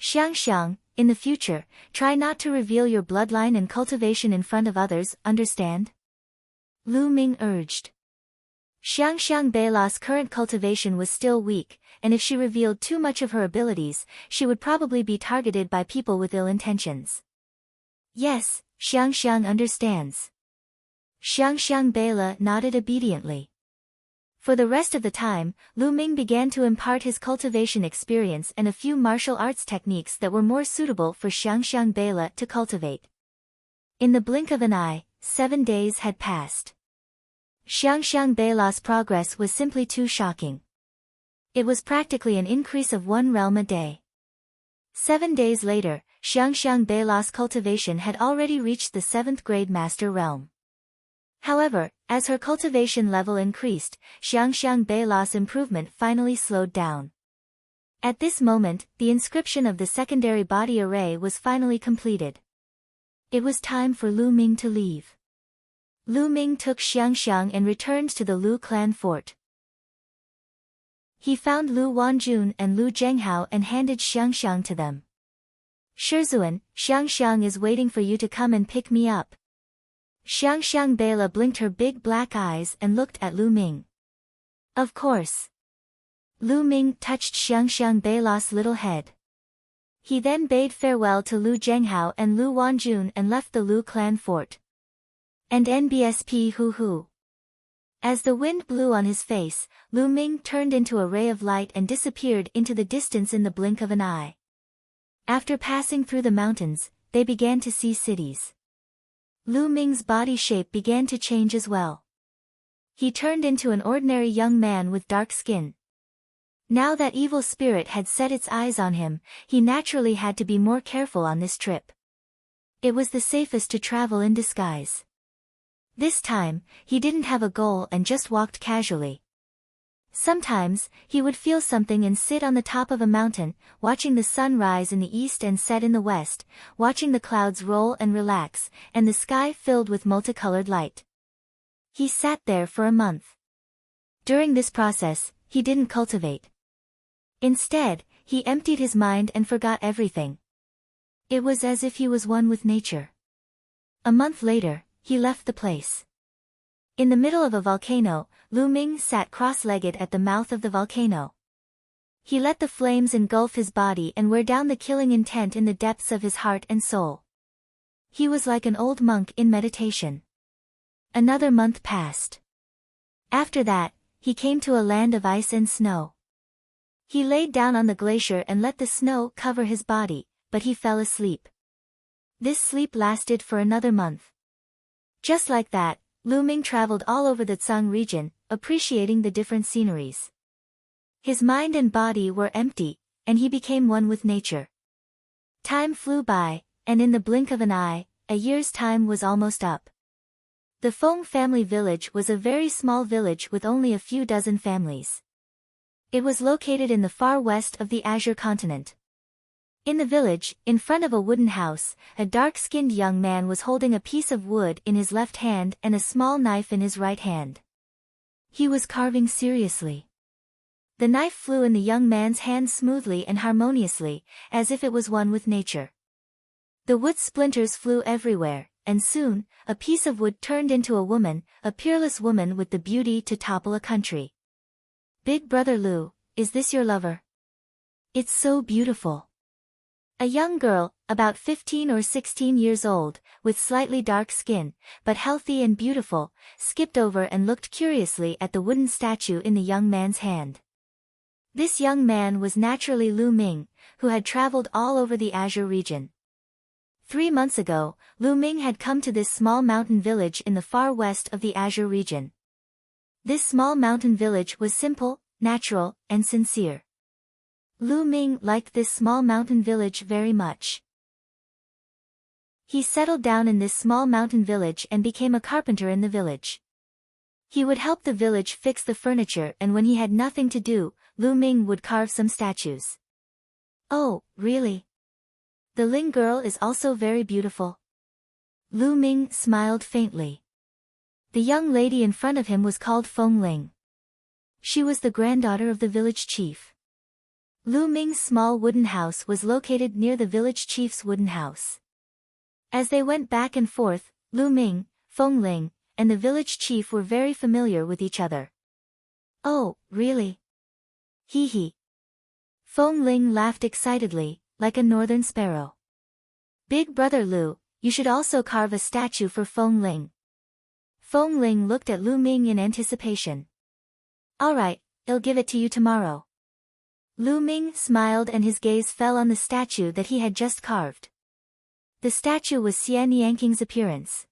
Xiang, in the future, try not to reveal your bloodline and cultivation in front of others, understand? Lu Ming urged. Xiang Beila's current cultivation was still weak, and if she revealed too much of her abilities, she would probably be targeted by people with ill intentions. Yes, Xiang understands. Xiang Beila nodded obediently. For the rest of the time, Lu Ming began to impart his cultivation experience and a few martial arts techniques that were more suitable for Xiang Beila to cultivate. In the blink of an eye, 7 days had passed. Xiang Beila's progress was simply too shocking. It was practically an increase of 1 realm a day. 7 days later, Xiang Beila's cultivation had already reached the 7th grade master realm. However, as her cultivation level increased, Xiang Beila's improvement finally slowed down. At this moment, the inscription of the secondary body array was finally completed. It was time for Lu Ming to leave. Lu Ming took Xiang and returned to the Lu clan fort. He found Lu Wanjun and Lu Zhenghao and handed Xiang to them. Shizuan, Xiang is waiting for you to come and pick me up. Xiang Beila blinked her big black eyes and looked at Lu Ming. Of course. Lu Ming touched Xiang Beila's little head. He then bade farewell to Lu Zhenghao and Lu Wanjun and left the Lu clan fort. And NBSP hoo. As the wind blew on his face, Lu Ming turned into a ray of light and disappeared into the distance in the blink of an eye. After passing through the mountains, they began to see cities. Lu Ming's body shape began to change as well. He turned into an ordinary young man with dark skin. Now that evil spirit had set its eyes on him, he naturally had to be more careful on this trip. It was the safest to travel in disguise. This time, he didn't have a goal and just walked casually. Sometimes, he would feel something and sit on the top of a mountain, watching the sun rise in the east and set in the west, watching the clouds roll and relax, and the sky filled with multicolored light. He sat there for a month. During this process, he didn't cultivate. Instead, he emptied his mind and forgot everything. It was as if he was one with nature. A month later, he left the place. In the middle of a volcano, Lu Ming sat cross-legged at the mouth of the volcano. He let the flames engulf his body and wear down the killing intent in the depths of his heart and soul. He was like an old monk in meditation. Another month passed. After that, he came to a land of ice and snow. He laid down on the glacier and let the snow cover his body, but he fell asleep. This sleep lasted for another month. Just like that, Lu Ming traveled all over the Tsang region, appreciating the different sceneries. His mind and body were empty, and he became one with nature. Time flew by, and in the blink of an eye, a year's time was almost up. The Feng family village was a very small village with only a few dozen families. It was located in the far west of the Azure continent. In the village, in front of a wooden house, a dark-skinned young man was holding a piece of wood in his left hand and a small knife in his right hand. He was carving seriously. The knife flew in the young man's hand smoothly and harmoniously, as if it was one with nature. The wood splinters flew everywhere, and soon, a piece of wood turned into a woman, a peerless woman with the beauty to topple a country. Big brother Lu, is this your lover? It's so beautiful. A young girl, about 15 or 16 years old, with slightly dark skin, but healthy and beautiful, skipped over and looked curiously at the wooden statue in the young man's hand. This young man was naturally Lu Ming, who had traveled all over the Azure region. 3 months ago, Lu Ming had come to this small mountain village in the far west of the Azure region. This small mountain village was simple, natural, and sincere. Lu Ming liked this small mountain village very much. He settled down in this small mountain village and became a carpenter in the village. He would help the village fix the furniture, and when he had nothing to do, Lu Ming would carve some statues. Oh, really? The Ling girl is also very beautiful. Lu Ming smiled faintly. The young lady in front of him was called Feng Ling. She was the granddaughter of the village chief. Lu Ming's small wooden house was located near the village chief's wooden house. As they went back and forth, Lu Ming, Feng Ling, and the village chief were very familiar with each other. Oh, really? Hee hee. Feng Ling laughed excitedly, like a northern sparrow. Big brother Lu, you should also carve a statue for Feng Ling. Feng Ling looked at Lu Ming in anticipation. Alright, I'll give it to you tomorrow. Lu Ming smiled and his gaze fell on the statue that he had just carved. The statue was Xian Yanking's appearance.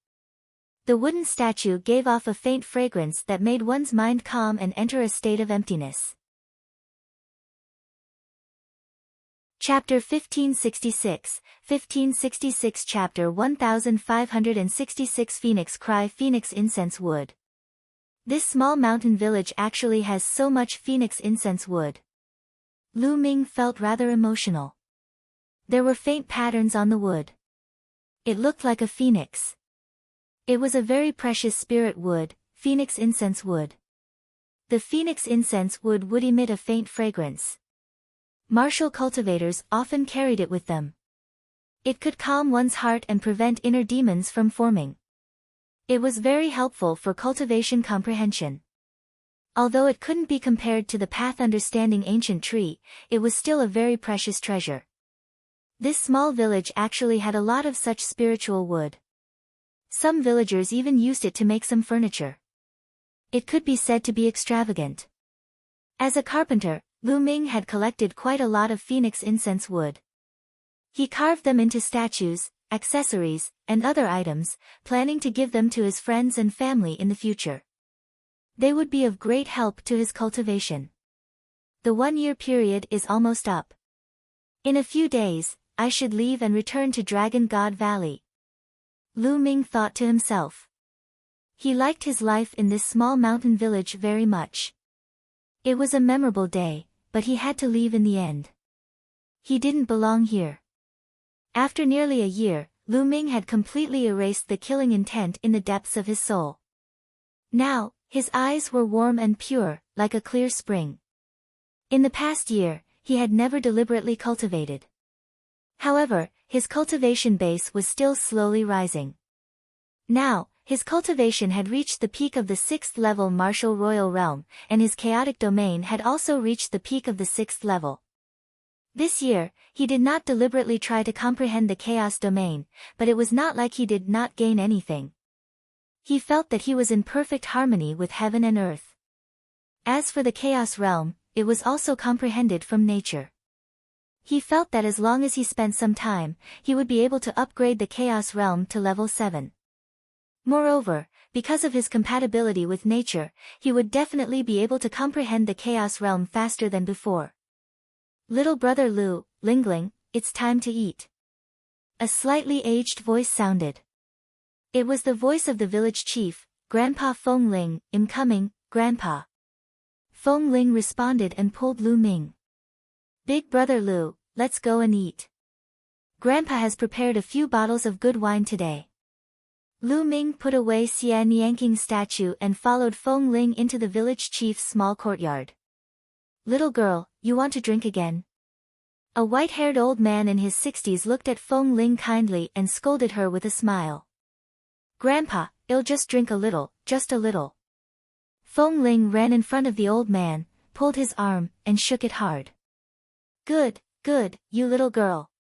The wooden statue gave off a faint fragrance that made one's mind calm and enter a state of emptiness. Chapter 1566 Chapter 1566 Phoenix Cry Phoenix Incense Wood. This small mountain village actually has so much phoenix incense wood. Lu Ming felt rather emotional. There were faint patterns on the wood. It looked like a phoenix. It was a very precious spirit wood, phoenix incense wood. The phoenix incense wood would emit a faint fragrance. Martial cultivators often carried it with them. It could calm one's heart and prevent inner demons from forming. It was very helpful for cultivation comprehension. Although it couldn't be compared to the path understanding ancient tree, it was still a very precious treasure. This small village actually had a lot of such spiritual wood. Some villagers even used it to make some furniture. It could be said to be extravagant. As a carpenter, Lu Ming had collected quite a lot of phoenix incense wood. He carved them into statues, accessories, and other items, planning to give them to his friends and family in the future. They would be of great help to his cultivation. The 1-year period is almost up. In a few days, I should leave and return to Dragon God Valley. Lu Ming thought to himself. He liked his life in this small mountain village very much. It was a memorable day, but he had to leave in the end. He didn't belong here. After nearly a year, Lu Ming had completely erased the killing intent in the depths of his soul. Now, his eyes were warm and pure, like a clear spring. In the past year, he had never deliberately cultivated. However, his cultivation base was still slowly rising. Now, his cultivation had reached the peak of the 6th level martial royal realm, and his chaotic domain had also reached the peak of the 6th level. This year, he did not deliberately try to comprehend the chaos domain, but it was not like he did not gain anything. He felt that he was in perfect harmony with heaven and earth. As for the chaos realm, it was also comprehended from nature. He felt that as long as he spent some time, he would be able to upgrade the chaos realm to level 7. Moreover, because of his compatibility with nature, he would definitely be able to comprehend the chaos realm faster than before. Little brother Lu, Lingling, it's time to eat. A slightly aged voice sounded. It was the voice of the village chief, Grandpa Feng Ling. "I'm coming, Grandpa." Feng Ling responded and pulled Lu Ming. "Big brother Lu, let's go and eat. Grandpa has prepared a few bottles of good wine today." Lu Ming put away Xian Yanking's statue and followed Feng Ling into the village chief's small courtyard. "Little girl, you want to drink again?" A white-haired old man in his 60s looked at Feng Ling kindly and scolded her with a smile. "Grandpa, I'll just drink a little, just a little." Feng Ling ran in front of the old man, pulled his arm, and shook it hard. Good, you little girl."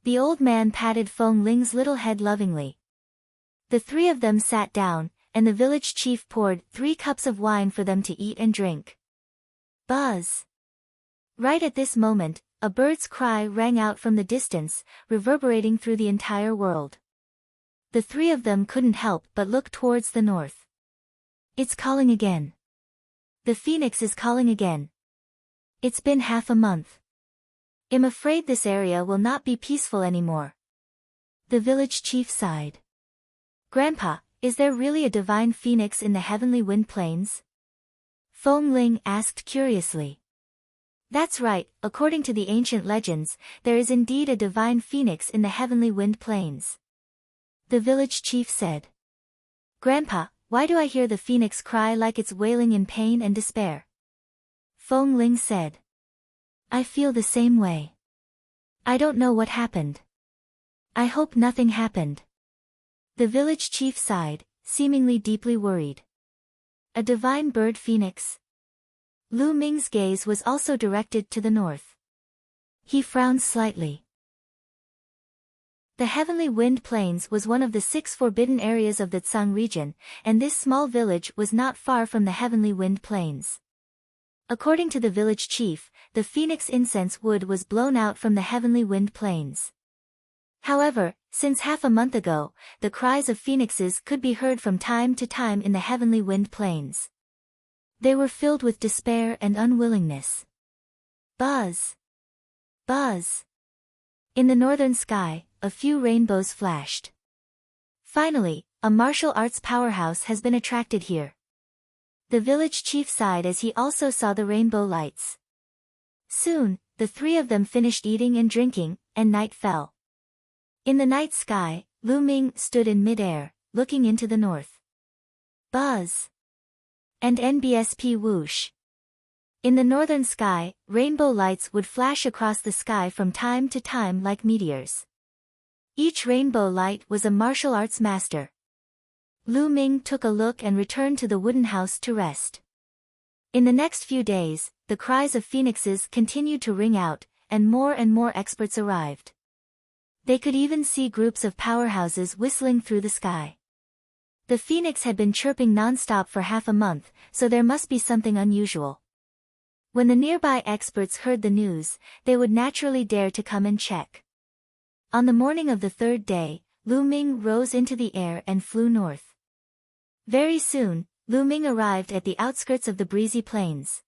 The old man patted Feng Ling's little head lovingly. The three of them sat down, and the village chief poured 3 cups of wine for them to eat and drink. Buzz! Right at this moment, a bird's cry rang out from the distance, reverberating through the entire world. The three of them couldn't help but look towards the north. It's calling again. The phoenix is calling again. It's been half a month. I'm afraid this area will not be peaceful anymore. The village chief sighed. Grandpa, is there really a divine phoenix in the heavenly wind plains? Feng Ling asked curiously. That's right, according to the ancient legends, there is indeed a divine phoenix in the heavenly wind plains. The village chief said. Grandpa, why do I hear the phoenix cry like it's wailing in pain and despair? Feng Ling said. I feel the same way. I don't know what happened. I hope nothing happened. The village chief sighed, seemingly deeply worried. A divine bird phoenix? Lu Ming's gaze was also directed to the north. He frowned slightly. The heavenly wind plains was one of the 6 forbidden areas of the Tsang region, and this small village was not far from the heavenly wind plains. According to the village chief, the phoenix incense wood was blown out from the heavenly wind plains. However, since half a month ago, the cries of phoenixes could be heard from time to time in the heavenly wind plains. They were filled with despair and unwillingness. Buzz! Buzz! In the northern sky, a few rainbows flashed. Finally, a martial arts powerhouse has been attracted here. The village chief sighed as he also saw the rainbow lights. Soon, the 3 of them finished eating and drinking, and night fell. In the night sky, Lu Ming stood in mid-air, looking into the north. Buzz! And NBSP whoosh. In the northern sky, rainbow lights would flash across the sky from time to time like meteors. Each rainbow light was a martial arts master. Lu Ming took a look and returned to the wooden house to rest. In the next few days, the cries of phoenixes continued to ring out, and more experts arrived. They could even see groups of powerhouses whistling through the sky. The phoenix had been chirping non-stop for half a month, so there must be something unusual. When the nearby experts heard the news, they would naturally dare to come and check. On the morning of the 3rd day, Lu Ming rose into the air and flew north. Very soon, Lu Ming arrived at the outskirts of the breezy plains.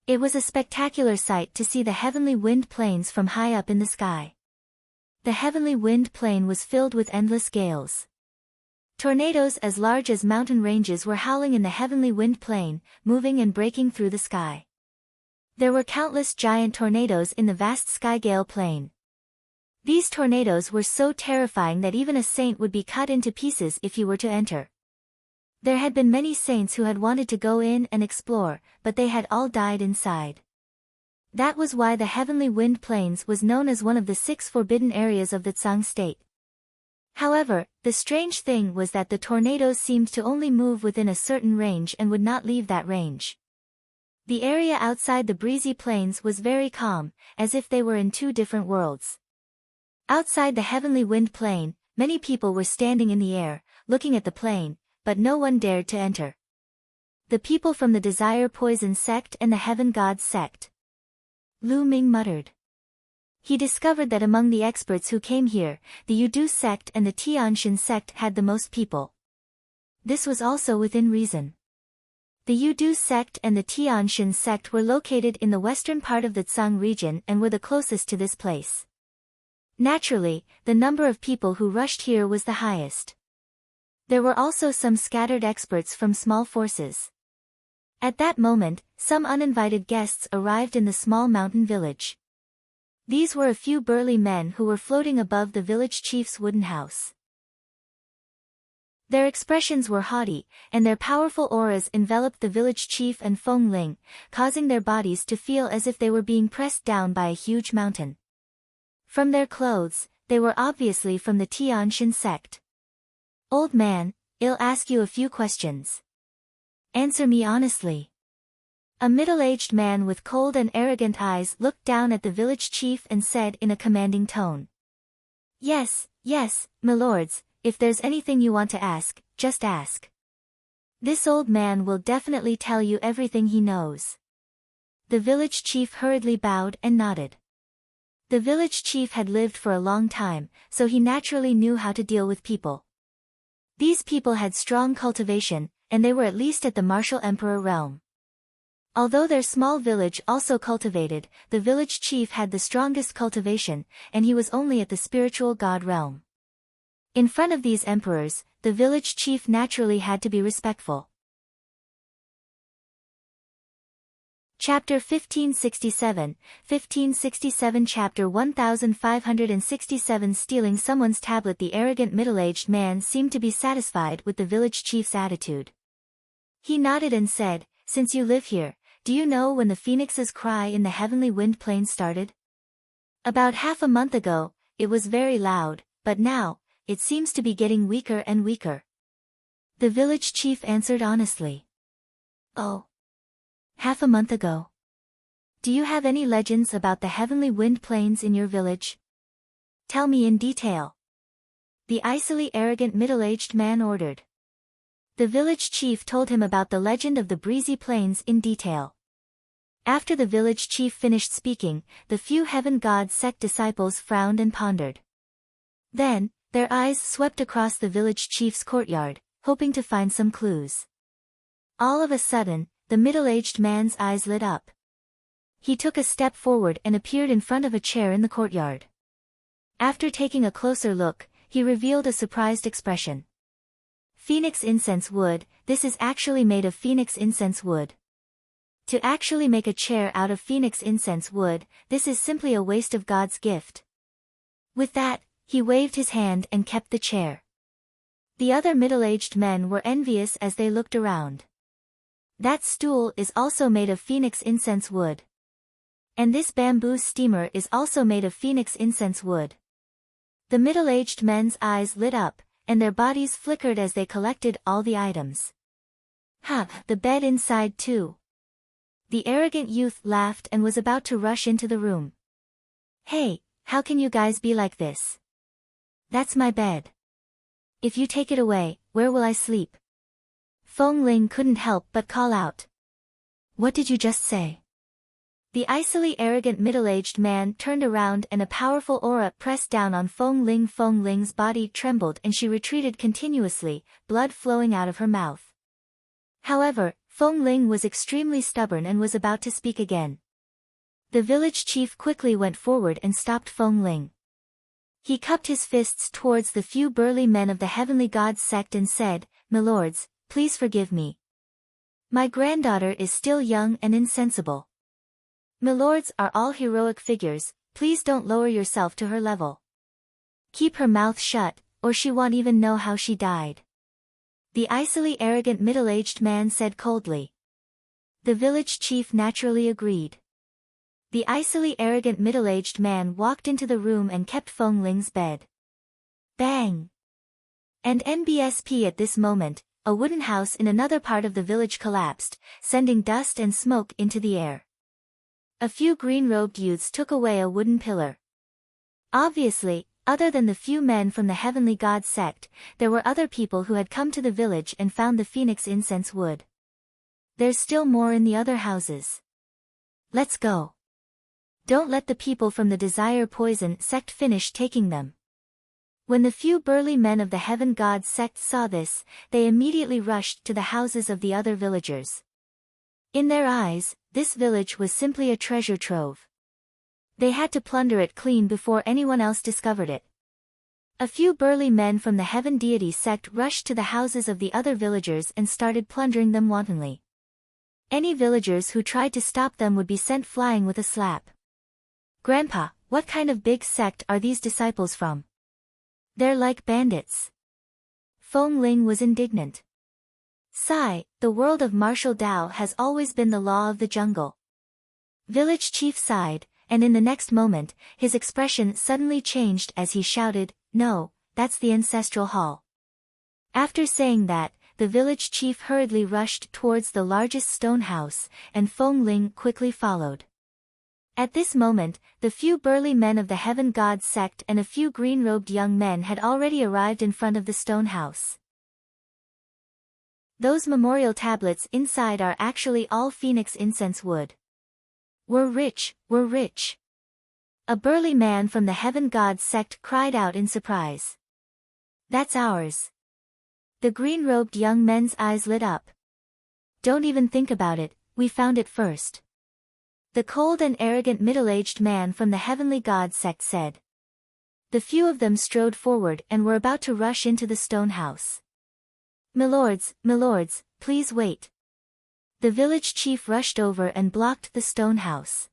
It was a spectacular sight to see the heavenly wind plains from high up in the sky. The heavenly wind plain was filled with endless gales. Tornadoes as large as mountain ranges were howling in the heavenly wind plain, moving and breaking through the sky. There were countless giant tornadoes in the vast Skygale plain. These tornadoes were so terrifying that even a saint would be cut into pieces if he were to enter. There had been many saints who had wanted to go in and explore, but they had all died inside. That was why the heavenly wind plains was known as one of the 6 forbidden areas of the Tsang state. However, the strange thing was that the tornadoes seemed to only move within a certain range and would not leave that range. The area outside the breezy plains was very calm, as if they were in 2 different worlds. Outside the heavenly wind plain, many people were standing in the air, looking at the plain, but no one dared to enter. The people from the Desire Poison sect and the Heaven Gods sect. Lu Ming muttered. He discovered that among the experts who came here, the Yudu sect and the Tianshan sect had the most people. This was also within reason. The Yudu sect and the Tianshan sect were located in the western part of the Tsang region and were the closest to this place. Naturally, the number of people who rushed here was the highest. There were also some scattered experts from small forces. At that moment, some uninvited guests arrived in the small mountain village. These were a few burly men who were floating above the village chief's wooden house. Their expressions were haughty, and their powerful auras enveloped the village chief and Feng Ling, causing their bodies to feel as if they were being pressed down by a huge mountain. From their clothes, they were obviously from the Tianshan sect. Old man, I'll ask you a few questions. Answer me honestly. A middle-aged man with cold and arrogant eyes looked down at the village chief and said in a commanding tone. Yes, my lords, if there's anything you want to ask, just ask. This old man will definitely tell you everything he knows. The village chief hurriedly bowed and nodded. The village chief had lived for a long time, so he naturally knew how to deal with people. These people had strong cultivation, and they were at least at the martial emperor realm. Although their small village also cultivated, the village chief had the strongest cultivation, and he was only at the spiritual god realm. In front of these emperors, the village chief naturally had to be respectful. Chapter 1567 Chapter 1567 Stealing someone's tablet. The arrogant middle-aged man seemed to be satisfied with the village chief's attitude. He nodded and said, "Since you live here, do you know when the phoenix's cry in the heavenly wind plains started?" "About half a month ago, it was very loud, but now, it seems to be getting weaker and weaker," the village chief answered honestly. "Oh. Half a month ago. Do you have any legends about the heavenly wind plains in your village? Tell me in detail," the icily arrogant middle-aged man ordered. The village chief told him about the legend of the breezy plains in detail. After the village chief finished speaking, the few heaven god sect disciples frowned and pondered. Then, their eyes swept across the village chief's courtyard, hoping to find some clues. All of a sudden, the middle-aged man's eyes lit up. He took a step forward and appeared in front of a chair in the courtyard. After taking a closer look, he revealed a surprised expression. "Phoenix incense wood, this is actually made of phoenix incense wood. To actually make a chair out of phoenix incense wood, this is simply a waste of God's gift." With that, he waved his hand and kept the chair. The other middle-aged men were envious as they looked around. "That stool is also made of phoenix incense wood. And this bamboo steamer is also made of phoenix incense wood." The middle-aged men's eyes lit up, and their bodies flickered as they collected all the items. "Ha, the bed inside too." The arrogant youth laughed and was about to rush into the room. "Hey, how can you guys be like this? That's my bed. If you take it away, where will I sleep?" Feng Ling couldn't help but call out. "What did you just say?" The icily arrogant middle-aged man turned around and a powerful aura pressed down on Feng Ling. Feng Ling's body trembled and she retreated continuously, blood flowing out of her mouth. However, Feng Ling was extremely stubborn and was about to speak again. The village chief quickly went forward and stopped Feng Ling. He cupped his fists towards the few burly men of the heavenly gods sect and said, "Milords, please forgive me. My granddaughter is still young and insensible. Milords are all heroic figures, please don't lower yourself to her level. Keep her mouth shut, or she won't even know how she died." The icily arrogant middle-aged man said coldly. The village chief naturally agreed. The icily arrogant middle-aged man walked into the room and kept Feng Ling's bed. Bang! And NBSP at this moment, a wooden house in another part of the village collapsed, sending dust and smoke into the air. A few green-robed youths took away a wooden pillar. Obviously, other than the few men from the heavenly god sect, there were other people who had come to the village and found the phoenix incense wood. There's still more in the other houses. Let's go. Don't let the people from the Desire Poison sect finish taking them. When the few burly men of the Heaven God sect saw this, they immediately rushed to the houses of the other villagers. In their eyes, this village was simply a treasure trove. They had to plunder it clean before anyone else discovered it. A few burly men from the Heaven Deity sect rushed to the houses of the other villagers and started plundering them wantonly. Any villagers who tried to stop them would be sent flying with a slap. "Grandpa, what kind of big sect are these disciples from? They're like bandits." Feng Ling was indignant. "Sigh, the world of martial Dao has always been the law of the jungle." Village chief sighed, and in the next moment, his expression suddenly changed as he shouted, "No, that's the ancestral hall." After saying that, the village chief hurriedly rushed towards the largest stone house, and Feng Ling quickly followed. At this moment, the few burly men of the Heaven God sect and a few green-robed young men had already arrived in front of the stone house. Those memorial tablets inside are actually all phoenix incense wood. We're rich, we're rich." A burly man from the Heaven God sect cried out in surprise. "That's ours." The green-robed young men's eyes lit up. "Don't even think about it, we found it first," the cold and arrogant middle-aged man from the Heavenly God sect said. The few of them strode forward and were about to rush into the stone house. Milords, please wait." The village chief rushed over and blocked the stone house.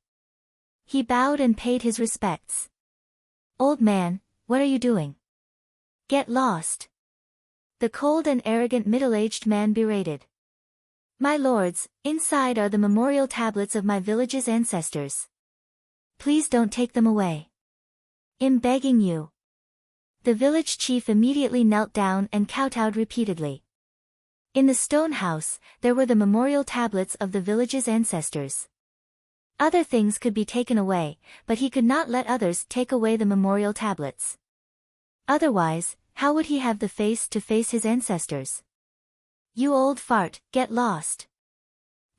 He bowed and paid his respects. "Old man, what are you doing? Get lost!" the cold and arrogant middle-aged man berated. "My lords, inside are the memorial tablets of my village's ancestors. Please don't take them away. I'm begging you." The village chief immediately knelt down and kowtowed repeatedly. In the stone house, there were the memorial tablets of the village's ancestors. Other things could be taken away, but he could not let others take away the memorial tablets. Otherwise, how would he have the face to face his ancestors? "You old fart, get lost!"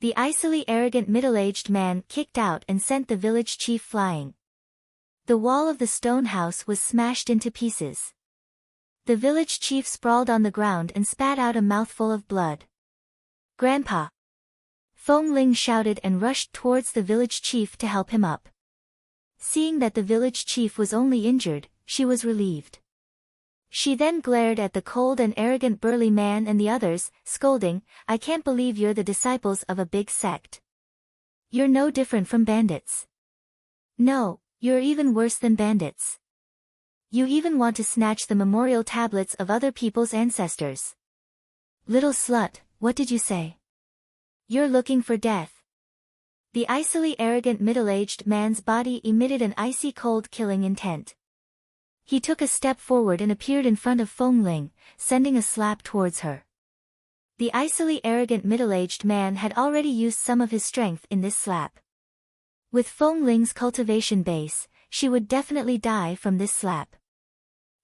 The icily arrogant middle-aged man kicked out and sent the village chief flying. The wall of the stone house was smashed into pieces. The village chief sprawled on the ground and spat out a mouthful of blood. "Grandpa!" Feng Ling shouted and rushed towards the village chief to help him up. Seeing that the village chief was only injured, she was relieved. She then glared at the cold and arrogant burly man and the others, scolding, "I can't believe you're the disciples of a big sect. You're no different from bandits. No, you're even worse than bandits. You even want to snatch the memorial tablets of other people's ancestors. Little slut, what did you say? You're looking for death." The icily arrogant middle-aged man's body emitted an icy cold killing intent. He took a step forward and appeared in front of Feng Ling, sending a slap towards her. The icily arrogant middle-aged man had already used some of his strength in this slap. With Feng Ling's cultivation base, she would definitely die from this slap.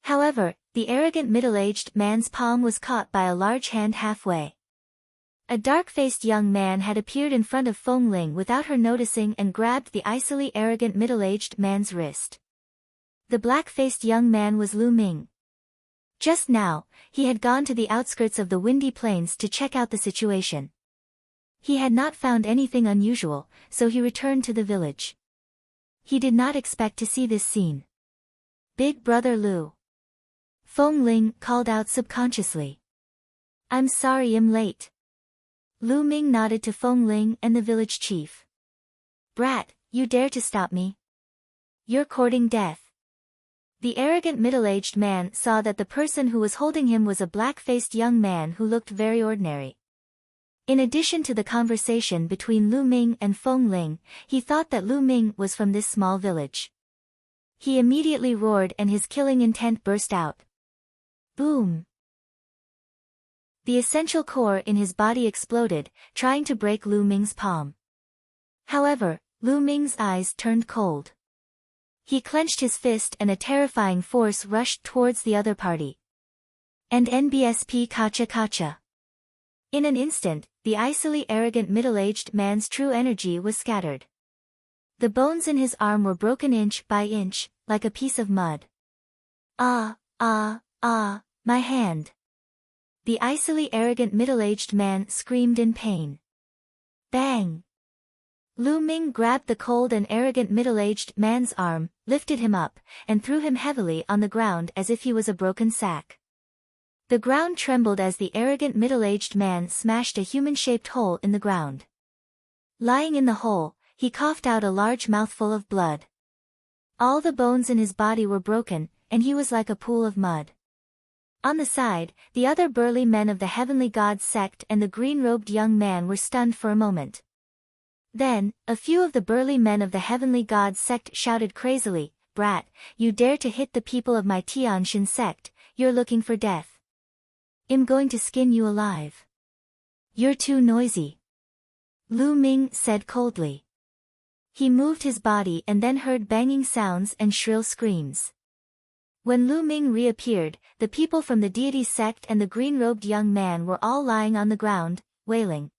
However, the arrogant middle-aged man's palm was caught by a large hand halfway. A dark-faced young man had appeared in front of Feng Ling without her noticing and grabbed the icily arrogant middle-aged man's wrist. The black-faced young man was Lu Ming. Just now, he had gone to the outskirts of the Windy Plains to check out the situation. He had not found anything unusual, so he returned to the village. He did not expect to see this scene. "Big brother Lu." Feng Ling called out subconsciously. "I'm sorry I'm late." Lu Ming nodded to Feng Ling and the village chief. "Brat, you dare to stop me? You're courting death." The arrogant middle-aged man saw that the person who was holding him was a black-faced young man who looked very ordinary. In addition to the conversation between Lu Ming and Feng Ling, he thought that Lu Ming was from this small village. He immediately roared and his killing intent burst out. Boom! The essential core in his body exploded, trying to break Lu Ming's palm. However, Lu Ming's eyes turned cold. He clenched his fist and a terrifying force rushed towards the other party. And NBSP Kacha Kacha. In an instant, the icily arrogant middle-aged man's true energy was scattered. The bones in his arm were broken inch by inch, like a piece of mud. "Ah, my hand!" The icily arrogant middle-aged man screamed in pain. Bang! Lu Ming grabbed the cold and arrogant middle-aged man's arm, lifted him up, and threw him heavily on the ground as if he was a broken sack. The ground trembled as the arrogant middle-aged man smashed a human-shaped hole in the ground. Lying in the hole, he coughed out a large mouthful of blood. All the bones in his body were broken, and he was like a pool of mud. On the side, the other burly men of the Heavenly Gods sect and the green-robed young man were stunned for a moment. Then, a few of the burly men of the Heavenly Gods sect shouted crazily, "Brat, you dare to hit the people of my Tianshan sect, you're looking for death. I'm going to skin you alive. You're too noisy." Lu Ming said coldly. He moved his body and then heard banging sounds and shrill screams. When Lu Ming reappeared, the people from the deity sect and the green-robed young man were all lying on the ground, wailing.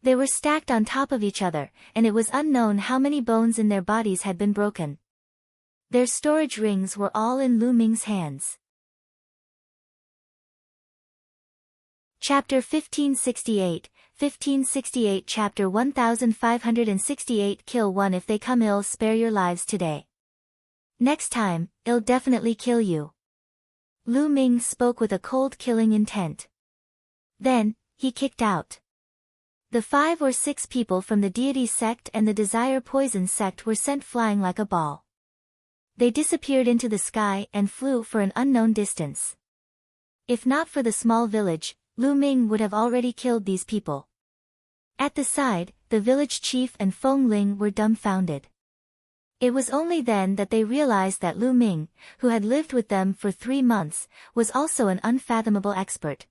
They were stacked on top of each other, and it was unknown how many bones in their bodies had been broken. Their storage rings were all in Lu Ming's hands. Chapter 1568 Chapter 1568 Kill one if they come ill, spare your lives today. Next time, I'll definitely kill you. Lu Ming spoke with a cold killing intent. Then, he kicked out. The 5 or 6 people from the deity sect and the desire poison sect were sent flying like a ball. They disappeared into the sky and flew for an unknown distance. If not for the small village, Lu Ming would have already killed these people. At the side, the village chief and Feng Ling were dumbfounded. It was only then that they realized that Lu Ming, who had lived with them for 3 months, was also an unfathomable expert.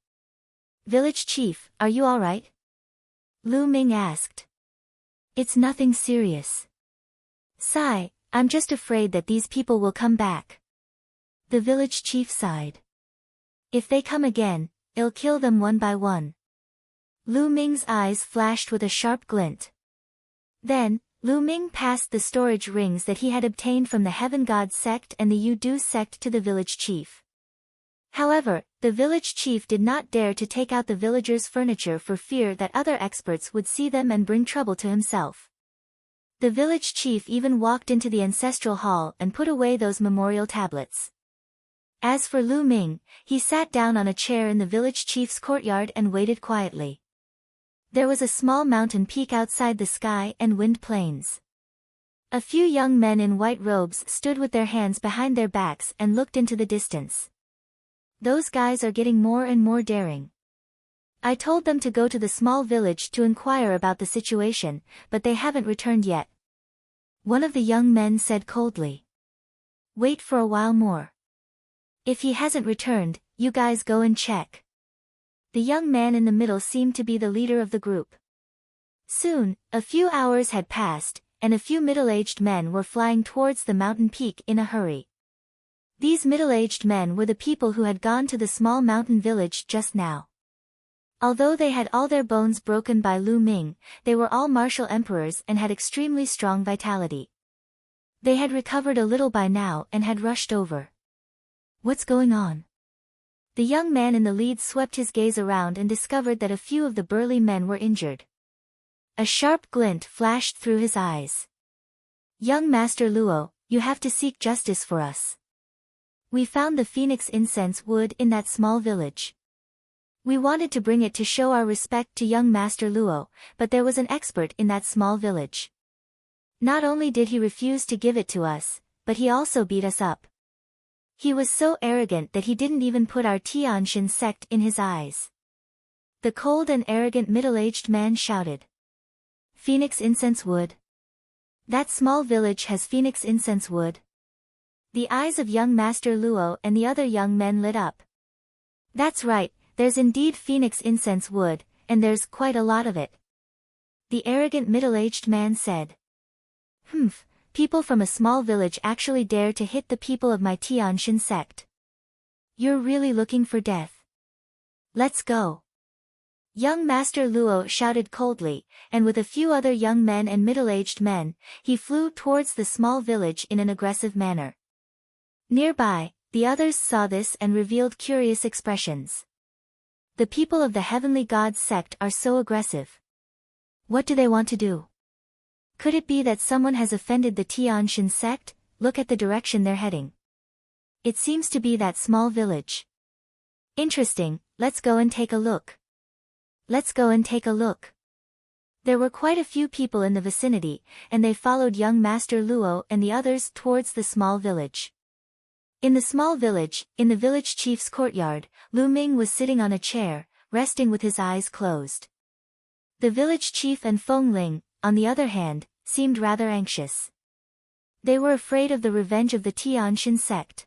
"Village chief, are you all right?" Lu Ming asked. "It's nothing serious. Sigh, I'm just afraid that these people will come back." The village chief sighed. "If they come again, I'll kill them one by one." Lu Ming's eyes flashed with a sharp glint. Then, Lu Ming passed the storage rings that he had obtained from the Heaven God sect and the Yu-Du sect to the village chief. However, the village chief did not dare to take out the villagers' furniture for fear that other experts would see them and bring trouble to himself. The village chief even walked into the ancestral hall and put away those memorial tablets. As for Lu Ming, he sat down on a chair in the village chief's courtyard and waited quietly. There was a small mountain peak outside the sky and wind plains. A few young men in white robes stood with their hands behind their backs and looked into the distance. "Those guys are getting more and more daring. I told them to go to the small village to inquire about the situation, but they haven't returned yet." One of the young men said coldly. "Wait for a while more. If he hasn't returned, you guys go and check." The young man in the middle seemed to be the leader of the group. Soon, a few hours had passed, and a few middle-aged men were flying towards the mountain peak in a hurry. These middle-aged men were the people who had gone to the small mountain village just now. Although they had all their bones broken by Lu Ming, they were all martial emperors and had extremely strong vitality. They had recovered a little by now and had rushed over. "What's going on?" The young man in the lead swept his gaze around and discovered that a few of the burly men were injured. A sharp glint flashed through his eyes. "Young Master Luo, you have to seek justice for us. We found the phoenix incense wood in that small village. We wanted to bring it to show our respect to young Master Luo, but there was an expert in that small village. Not only did he refuse to give it to us, but he also beat us up. He was so arrogant that he didn't even put our Tianshan sect in his eyes." The cold and arrogant middle-aged man shouted. "Phoenix incense wood? That small village has phoenix incense wood?" The eyes of young Master Luo and the other young men lit up. "That's right, there's indeed phoenix incense wood, and there's quite a lot of it," the arrogant middle-aged man said. "Humph, people from a small village actually dare to hit the people of my Tianshan sect. You're really looking for death. Let's go." Young Master Luo shouted coldly, and with a few other young men and middle-aged men, he flew towards the small village in an aggressive manner. Nearby, the others saw this and revealed curious expressions. The people of the Heavenly God sect are so aggressive. What do they want to do? Could it be that someone has offended the Tianshan sect? Look at the direction they're heading. It seems to be that small village. Interesting, let's go and take a look. Let's go and take a look. There were quite a few people in the vicinity, and they followed young Master Luo and the others towards the small village. In the small village, in the village chief's courtyard, Lu Ming was sitting on a chair, resting with his eyes closed. The village chief and Feng Ling, on the other hand, seemed rather anxious. They were afraid of the revenge of the Tianshan sect.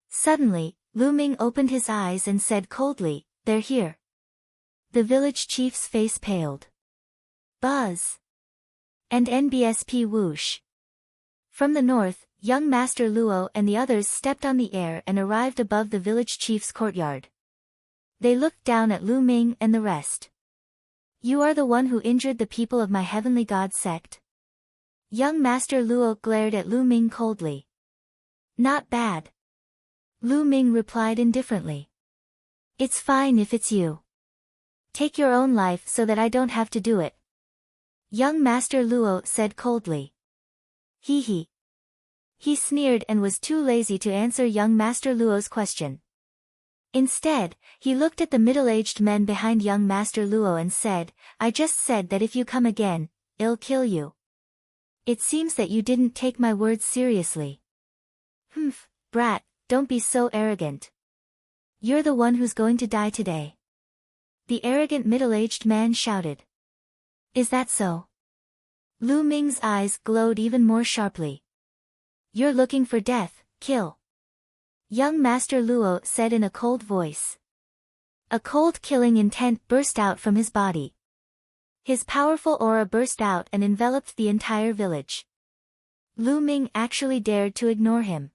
Suddenly, Lu Ming opened his eyes and said coldly, "They're here." The village chief's face paled. Buzz! And NBSP whoosh. From the north, young Master Luo and the others stepped on the air and arrived above the village chief's courtyard. They looked down at Lu Ming and the rest. "You are the one who injured the people of my Heavenly God sect?" Young Master Luo glared at Lu Ming coldly. "Not bad." Lu Ming replied indifferently. "It's fine if it's you. Take your own life so that I don't have to do it." Young Master Luo said coldly. Hee hee. He sneered and was too lazy to answer young Master Luo's question. Instead, he looked at the middle-aged men behind young Master Luo and said, "I just said that if you come again, I'll kill you. It seems that you didn't take my words seriously." "Humph, brat, don't be so arrogant. You're the one who's going to die today," the arrogant middle-aged man shouted. "Is that so?" Lu Ming's eyes glowed even more sharply. "You're looking for death, kill," young Master Luo said in a cold voice. A cold killing intent burst out from his body. His powerful aura burst out and enveloped the entire village. Lu Ming actually dared to ignore him.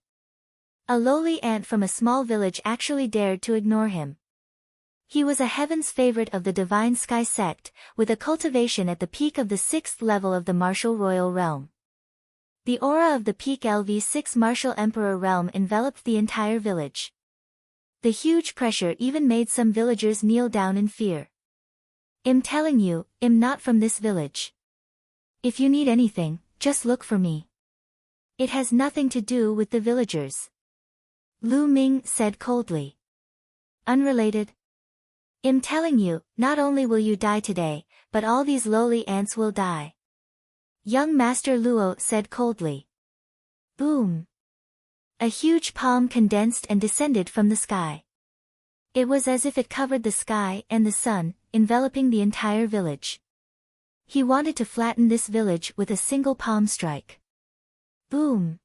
A lowly ant from a small village actually dared to ignore him. He was a heaven's favorite of the Divine Sky sect, with a cultivation at the peak of the 6th level of the martial royal realm. The aura of the peak LV6 martial emperor realm enveloped the entire village. The huge pressure even made some villagers kneel down in fear. "I'm telling you, I'm not from this village. If you need anything, just look for me. It has nothing to do with the villagers," Lu Ming said coldly. "Unrelated? I'm telling you, not only will you die today, but all these lowly ants will die," young Master Luo said coldly. Boom! A huge palm condensed and descended from the sky. It was as if it covered the sky and the sun, enveloping the entire village. He wanted to flatten this village with a single palm strike. Boom!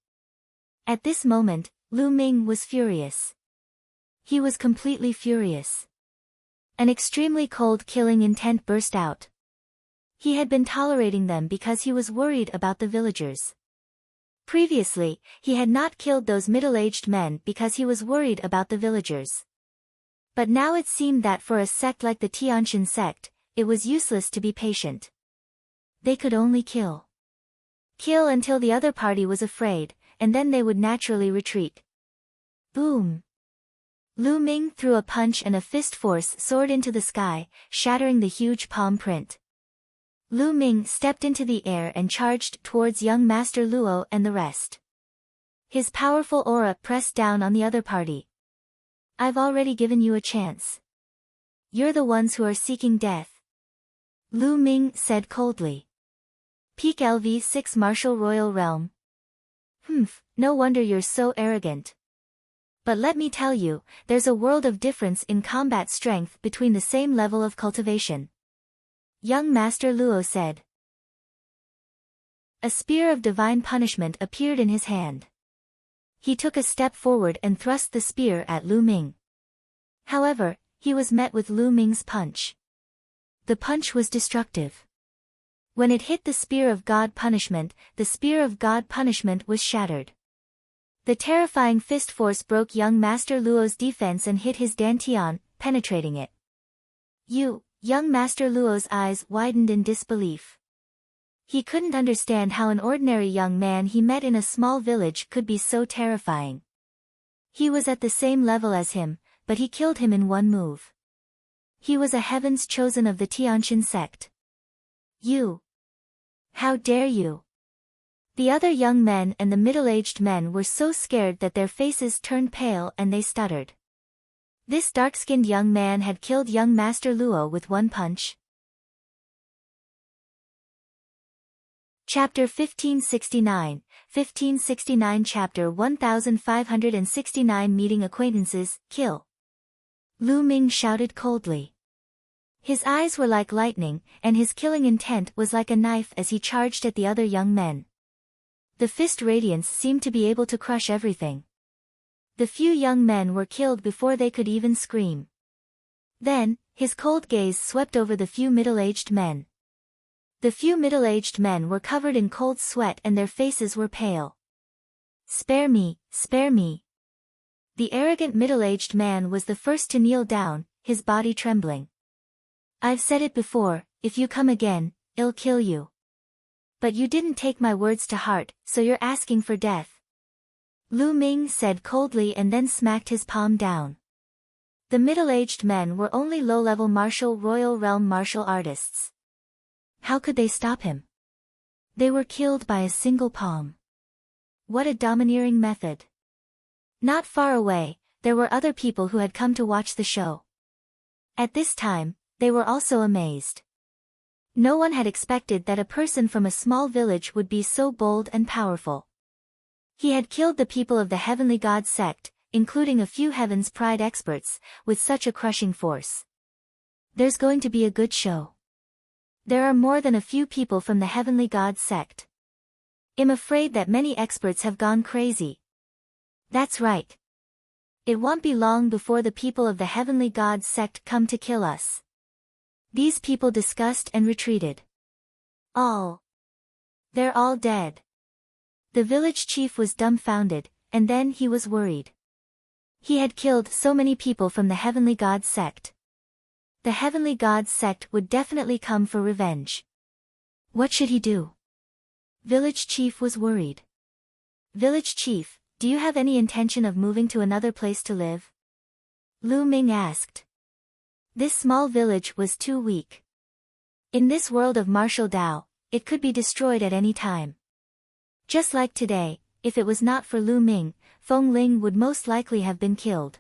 At this moment, Lu Ming was furious. He was completely furious. An extremely cold killing intent burst out. He had been tolerating them because he was worried about the villagers. Previously, he had not killed those middle-aged men because he was worried about the villagers. But now it seemed that for a sect like the Tianxin sect, it was useless to be patient. They could only kill. Kill until the other party was afraid, and then they would naturally retreat. Boom! Lu Ming threw a punch and a fist force soared into the sky, shattering the huge palm print. Lu Ming stepped into the air and charged towards young Master Luo and the rest. His powerful aura pressed down on the other party. "I've already given you a chance. You're the ones who are seeking death," Lu Ming said coldly. "Peak LV6 Martial Royal Realm? Humph, no wonder you're so arrogant. But let me tell you, there's a world of difference in combat strength between the same level of cultivation," young Master Luo said. A spear of divine punishment appeared in his hand. He took a step forward and thrust the spear at Lu Ming. However, he was met with Lu Ming's punch. The punch was destructive. When it hit the spear of God punishment, the spear of God punishment was shattered. The terrifying fist force broke young Master Luo's defense and hit his dantian, penetrating it. Young Master Luo's eyes widened in disbelief. He couldn't understand how an ordinary young man he met in a small village could be so terrifying. He was at the same level as him, but he killed him in one move. He was a heaven's chosen of the Tianxin sect. "You! How dare you!" The other young men and the middle-aged men were so scared that their faces turned pale and they stuttered. This dark-skinned young man had killed young Master Luo with one punch. Chapter 1569, 1569 Chapter 1569 Meeting Acquaintances, Kill. Lu Ming shouted coldly. His eyes were like lightning, and his killing intent was like a knife as he charged at the other young men. The fist radiance seemed to be able to crush everything. The few young men were killed before they could even scream. Then, his cold gaze swept over the few middle-aged men. The few middle-aged men were covered in cold sweat and their faces were pale. "Spare me, spare me." The arrogant middle-aged man was the first to kneel down, his body trembling. "I've said it before, if you come again, I'll kill you. But you didn't take my words to heart, so you're asking for death," Lu Ming said coldly and then smacked his palm down. The middle-aged men were only low-level martial royal realm martial artists. How could they stop him? They were killed by a single palm. What a domineering method. Not far away, there were other people who had come to watch the show. At this time, they were also amazed. No one had expected that a person from a small village would be so bold and powerful. He had killed the people of the Heavenly God sect, including a few Heaven's Pride experts, with such a crushing force. There's going to be a good show. There are more than a few people from the Heavenly God sect. I'm afraid that many experts have gone crazy. That's right. It won't be long before the people of the Heavenly God sect come to kill us. These people discussed and retreated. They're all dead. The village chief was dumbfounded, and then he was worried. He had killed so many people from the Heavenly God sect. The Heavenly God sect would definitely come for revenge. What should he do? Village chief was worried. Village chief, do you have any intention of moving to another place to live? Lu Ming asked. This small village was too weak. In this world of martial Dao, it could be destroyed at any time. Just like today, if it was not for Lu Ming, Feng Ling would most likely have been killed.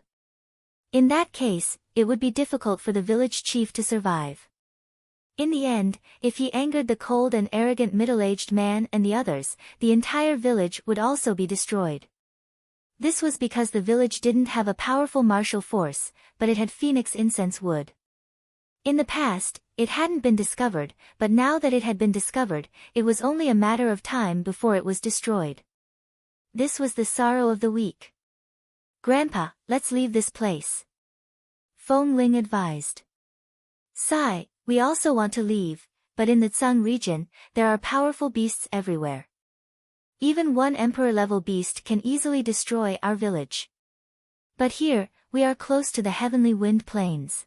In that case, it would be difficult for the village chief to survive. In the end, if he angered the cold and arrogant middle-aged man and the others, the entire village would also be destroyed. This was because the village didn't have a powerful martial force, but it had phoenix incense wood. In the past, it hadn't been discovered, but now that it had been discovered, it was only a matter of time before it was destroyed. This was the sorrow of the weak. Grandpa, let's leave this place. Feng Ling advised. Sai, we also want to leave, but in the Tsang region, there are powerful beasts everywhere. Even one emperor-level beast can easily destroy our village. But here, we are close to the Heavenly Wind Plains.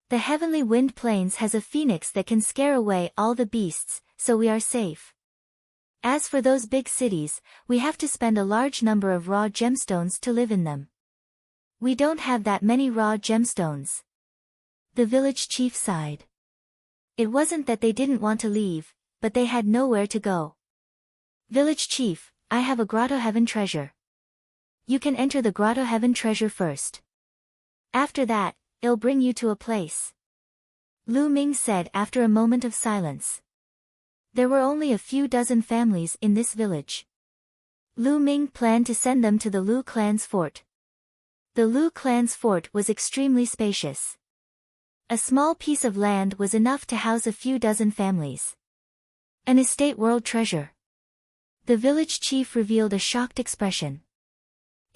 The Heavenly Wind Plains has a phoenix that can scare away all the beasts, so we are safe. As for those big cities, we have to spend a large number of raw gemstones to live in them. We don't have that many raw gemstones. The village chief sighed. It wasn't that they didn't want to leave, but they had nowhere to go. Village chief, I have a Grotto Heaven treasure. You can enter the Grotto Heaven treasure first. After that, it'll bring you to a place. Lu Ming said after a moment of silence. There were only a few dozen families in this village. Lu Ming planned to send them to the Lu clan's fort. The Lu clan's fort was extremely spacious. A small piece of land was enough to house a few dozen families. An estate world treasure. The village chief revealed a shocked expression.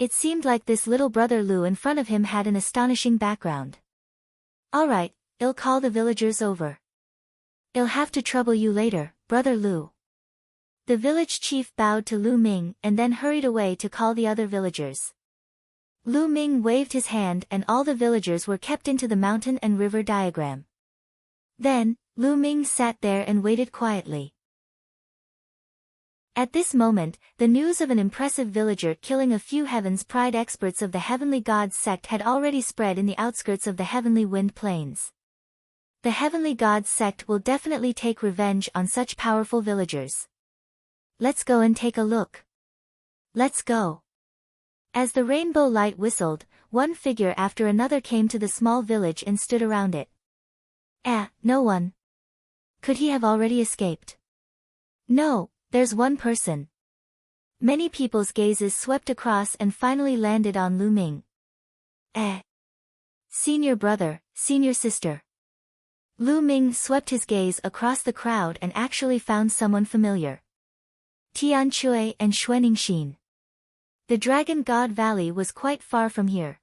It seemed like this little brother Lu in front of him had an astonishing background. All right, I'll call the villagers over. I'll have to trouble you later, brother Lu. The village chief bowed to Lu Ming and then hurried away to call the other villagers. Lu Ming waved his hand and all the villagers were kept into the mountain and river diagram. Then, Lu Ming sat there and waited quietly. At this moment, the news of an impressive villager killing a few Heaven's Pride experts of the Heavenly Gods sect had already spread in the outskirts of the Heavenly Wind Plains. The Heavenly Gods sect will definitely take revenge on such powerful villagers. Let's go and take a look. Let's go. As the rainbow light whistled, one figure after another came to the small village and stood around it. No one. Could he have already escaped? No. There's one person. Many people's gazes swept across and finally landed on Lu Ming. Senior brother, senior sister. Lu Ming swept his gaze across the crowd and actually found someone familiar. Tian Chui and Xuening Xin. The Dragon God Valley was quite far from here.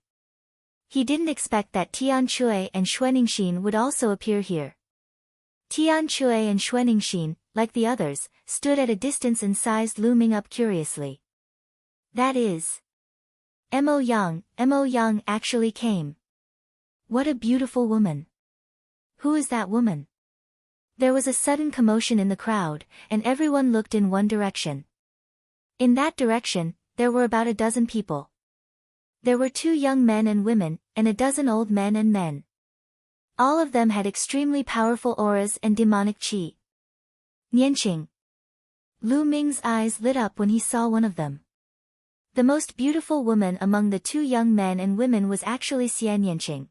He didn't expect that Tian Chui and Xuening Xin would also appear here. Tian Chui and Xuening Xin, like the others, stood at a distance and sized Lu Ming up curiously. That is. Mo Yang actually came. What a beautiful woman. Who is that woman? There was a sudden commotion in the crowd, and everyone looked in one direction. In that direction, there were about a dozen people. There were 2 young men and women, and a dozen old men and men. All of them had extremely powerful auras and demonic qi. Nianqing. Lu Ming's eyes lit up when he saw one of them. The most beautiful woman among the two young men and women was actually Xian Yanqing.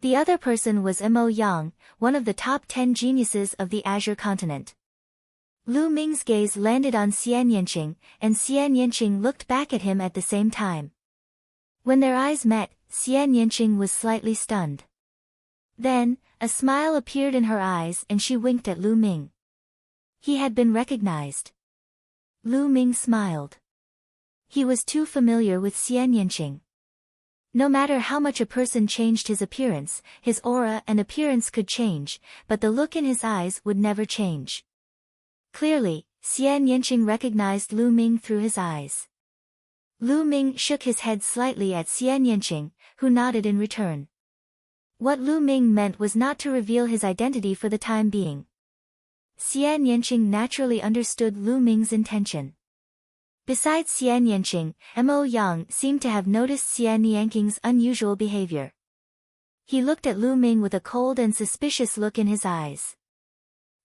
The other person was Mo Yang, one of the top 10 geniuses of the Azure continent. Lu Ming's gaze landed on Xian Yanqing, and Xian Yanqing looked back at him at the same time. When their eyes met, Xian Yanqing was slightly stunned. Then, a smile appeared in her eyes and she winked at Lu Ming. He had been recognized. Lu Ming smiled. He was too familiar with Xian Yanqing. No matter how much a person changed his appearance, his aura and appearance could change, but the look in his eyes would never change. Clearly, Xian Yanqing recognized Lu Ming through his eyes. Lu Ming shook his head slightly at Xian Yanqing, who nodded in return. What Lu Ming meant was not to reveal his identity for the time being. Xian Yanqing naturally understood Lu Ming's intention. Besides Xian Yanqing, Mo Yang seemed to have noticed Xian Yanqing's unusual behavior. He looked at Lu Ming with a cold and suspicious look in his eyes.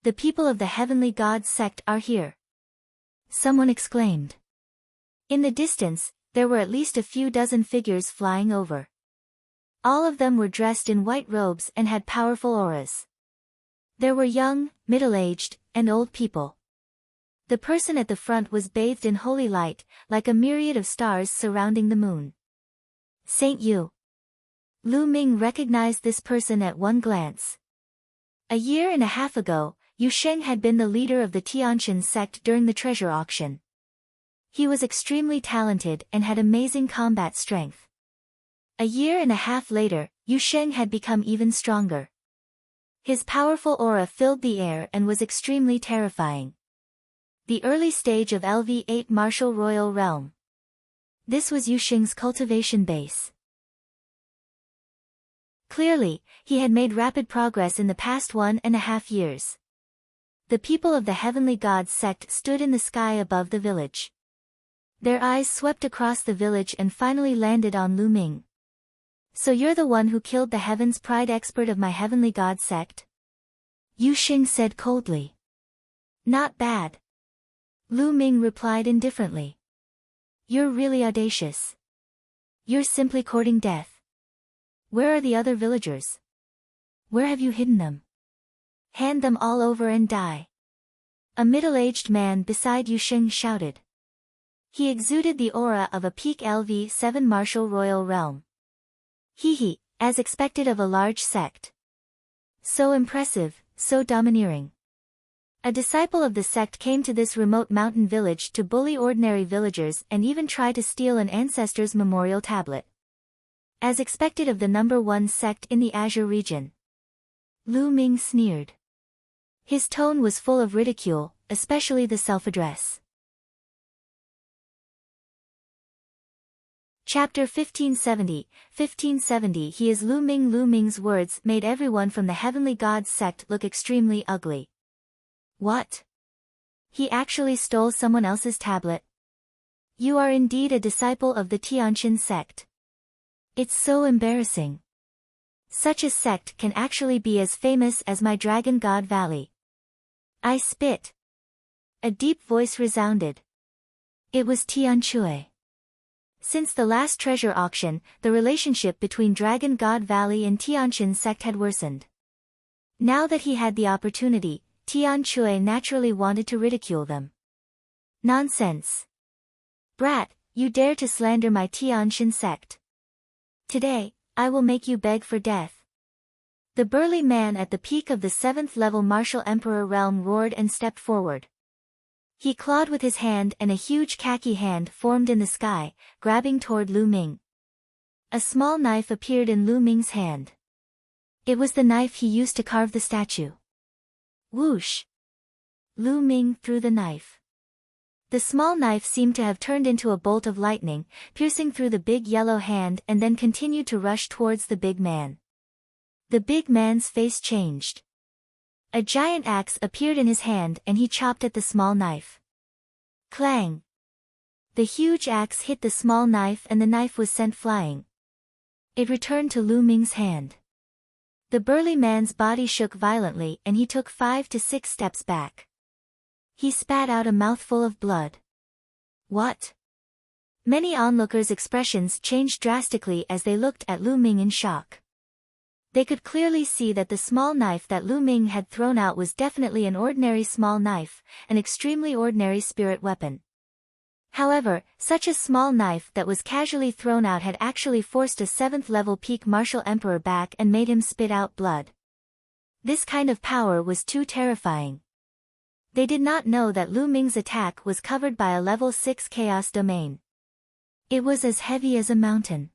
"The people of the Heavenly Gods sect are here," someone exclaimed. In the distance, there were at least a few dozen figures flying over. All of them were dressed in white robes and had powerful auras. There were young, middle-aged, and old people. The person at the front was bathed in holy light, like a myriad of stars surrounding the moon. Saint Yu. Lu Ming recognized this person at one glance. A year and a half ago, Yu Sheng had been the leader of the Tianqin sect during the treasure auction. He was extremely talented and had amazing combat strength. A year and a half later, Yu Sheng had become even stronger. His powerful aura filled the air and was extremely terrifying. The early stage of LV8 Martial Royal Realm. This was Yu Sheng's cultivation base. Clearly, he had made rapid progress in the past 1.5 years. The people of the Heavenly Gods sect stood in the sky above the village. Their eyes swept across the village and finally landed on Lu Ming. "So you're the one who killed the Heaven's Pride expert of my Heavenly God sect?" Yu Sheng said coldly. "Not bad." Lu Ming replied indifferently. "You're really audacious. You're simply courting death. Where are the other villagers? Where have you hidden them? Hand them all over and die." A middle-aged man beside Yu Sheng shouted. He exuded the aura of a peak LV7 martial royal realm. He, as expected of a large sect. So impressive, so domineering. A disciple of the sect came to this remote mountain village to bully ordinary villagers and even try to steal an ancestor's memorial tablet. As expected of the #1 sect in the Azure region. Lu Ming sneered. His tone was full of ridicule, especially the self-address. Chapter 1570, 1570 He is Lu Ming. Lu Ming's words made everyone from the Heavenly Gods sect look extremely ugly. What? He actually stole someone else's tablet? You are indeed a disciple of the Tianqin sect. It's so embarrassing. Such a sect can actually be as famous as my Dragon God Valley. I spit. A deep voice resounded. It was Tian Chui. Since the last treasure auction, the relationship between Dragon God Valley and Tianqin sect had worsened. Now that he had the opportunity, Tian Chui naturally wanted to ridicule them. Nonsense. Brat, you dare to slander my Tianqin sect. Today, I will make you beg for death. The burly man at the peak of the 7th level martial emperor realm roared and stepped forward. He clawed with his hand and a huge khaki hand formed in the sky, grabbing toward Lu Ming. A small knife appeared in Lu Ming's hand. It was the knife he used to carve the statue. Whoosh! Lu Ming threw the knife. The small knife seemed to have turned into a bolt of lightning, piercing through the big yellow hand and then continued to rush towards the big man. The big man's face changed. A giant axe appeared in his hand and he chopped at the small knife. Clang! The huge axe hit the small knife and the knife was sent flying. It returned to Lu Ming's hand. The burly man's body shook violently and he took 5 to 6 steps back. He spat out a mouthful of blood. What? Many onlookers' expressions changed drastically as they looked at Lu Ming in shock. They could clearly see that the small knife that Lu Ming had thrown out was definitely an ordinary small knife, an extremely ordinary spirit weapon. However, such a small knife that was casually thrown out had actually forced a 7th-level peak martial emperor back and made him spit out blood. This kind of power was too terrifying. They did not know that Lu Ming's attack was covered by a level 6 chaos domain. It was as heavy as a mountain.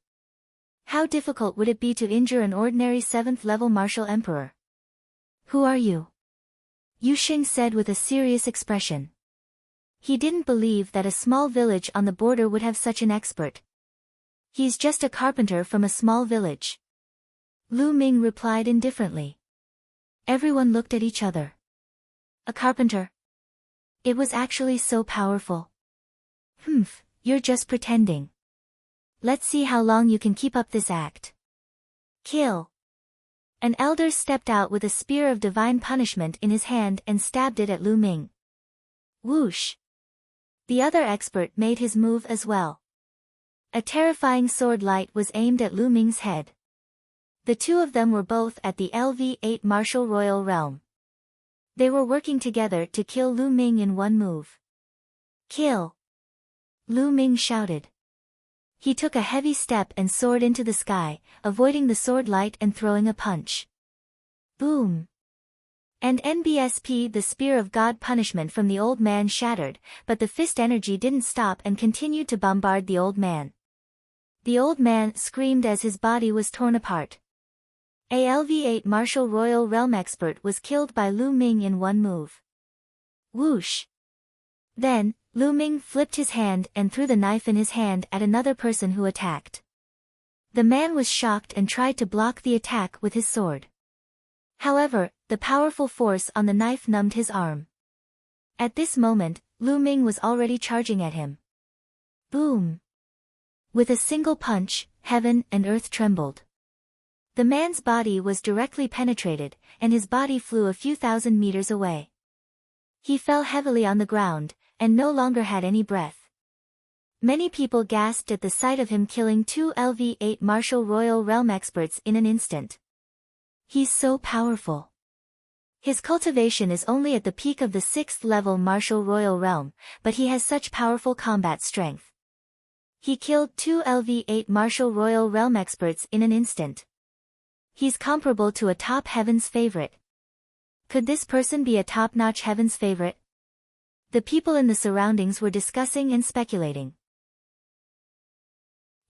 How difficult would it be to injure an ordinary 7th-level martial emperor? "Who are you?" Yu Xing said with a serious expression. He didn't believe that a small village on the border would have such an expert. "He's just a carpenter from a small village." Lu Ming replied indifferently. Everyone looked at each other. A carpenter? It was actually so powerful. You're just pretending. Let's see how long you can keep up this act. Kill. An elder stepped out with a spear of divine punishment in his hand and stabbed it at Lu Ming. Whoosh. The other expert made his move as well. A terrifying sword light was aimed at Lu Ming's head. The two of them were both at the LV8 martial royal realm. They were working together to kill Lu Ming in one move. Kill. Lu Ming shouted. He took a heavy step and soared into the sky, avoiding the sword light and throwing a punch. Boom. And NBSP, the spear of God punishment from the old man shattered, but the fist energy didn't stop and continued to bombard the old man. The old man screamed as his body was torn apart. A LV8 martial royal realm expert was killed by Lu Ming in one move. Whoosh. Then, Lu Ming flipped his hand and threw the knife in his hand at another person who attacked. The man was shocked and tried to block the attack with his sword. However, the powerful force on the knife numbed his arm. At this moment, Lu Ming was already charging at him. Boom! With a single punch, heaven and earth trembled. The man's body was directly penetrated, and his body flew a few thousand meters away. He fell heavily on the ground, and no longer had any breath. Many people gasped at the sight of him killing two LV8 martial royal realm experts in an instant. He's so powerful. His cultivation is only at the peak of the 6th level martial royal realm, but he has such powerful combat strength. He killed two LV8 martial royal realm experts in an instant. He's comparable to a top heaven's favorite. Could this person be a top-notch heaven's favorite? The people in the surroundings were discussing and speculating.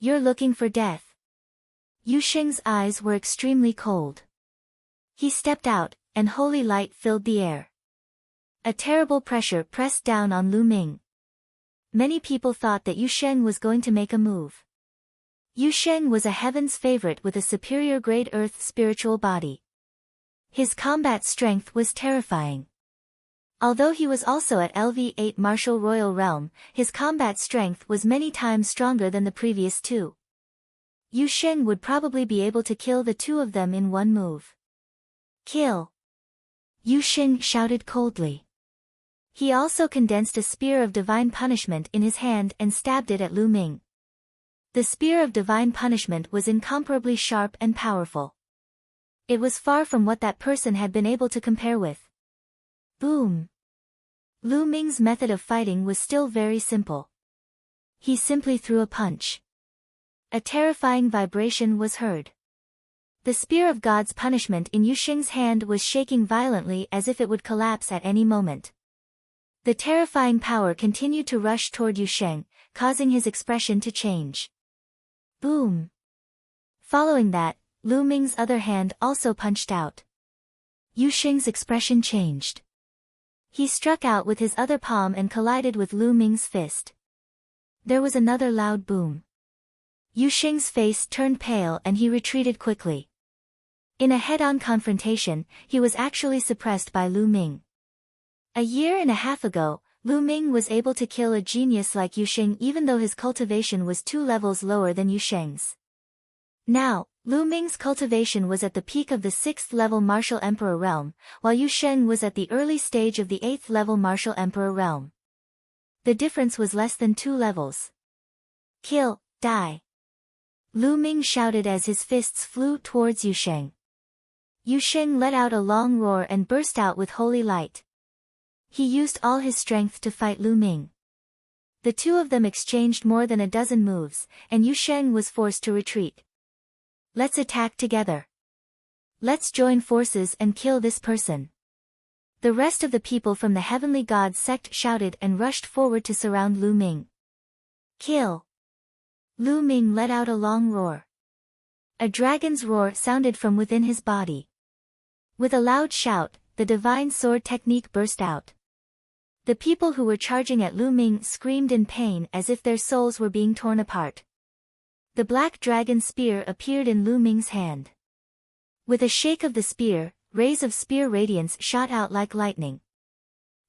You're looking for death. Yu Xing's eyes were extremely cold. He stepped out, and holy light filled the air. A terrible pressure pressed down on Lu Ming. Many people thought that Yu Sheng was going to make a move. Yu Sheng was a heaven's favorite with a superior grade earth spiritual body. His combat strength was terrifying. Although he was also at LV8 martial royal realm, his combat strength was many times stronger than the previous two. Yu Sheng would probably be able to kill the two of them in one move. Kill! Yu Sheng shouted coldly. He also condensed a spear of divine punishment in his hand and stabbed it at Lu Ming. The spear of divine punishment was incomparably sharp and powerful. It was far from what that person had been able to compare with. Boom! Lu Ming's method of fighting was still very simple. He simply threw a punch. A terrifying vibration was heard. The spear of God's punishment in Yu Xing's hand was shaking violently as if it would collapse at any moment. The terrifying power continued to rush toward Yu Sheng, causing his expression to change. Boom! Following that, Lu Ming's other hand also punched out. Yu Xing's expression changed. He struck out with his other palm and collided with Lu Ming's fist. There was another loud boom. Yu Xing's face turned pale and he retreated quickly. In a head-on confrontation, he was actually suppressed by Lu Ming. A year and a half ago, Lu Ming was able to kill a genius like Yu Xing even though his cultivation was 2 levels lower than Yu Sheng's. Now, Lu Ming's cultivation was at the peak of the 6th level martial emperor realm, while Yu Sheng was at the early stage of the 8th level martial emperor realm. The difference was less than 2 levels. Kill, die. Lu Ming shouted as his fists flew towards Yu Sheng. Yu Sheng let out a long roar and burst out with holy light. He used all his strength to fight Lu Ming. The two of them exchanged more than a dozen moves, and Yu Sheng was forced to retreat. Let's attack together. Let's join forces and kill this person. The rest of the people from the Heavenly Gods sect shouted and rushed forward to surround Lu Ming. Kill! Lu Ming let out a long roar. A dragon's roar sounded from within his body. With a loud shout, the divine sword technique burst out. The people who were charging at Lu Ming screamed in pain as if their souls were being torn apart. The black dragon spear appeared in Lu Ming's hand. With a shake of the spear, rays of spear radiance shot out like lightning.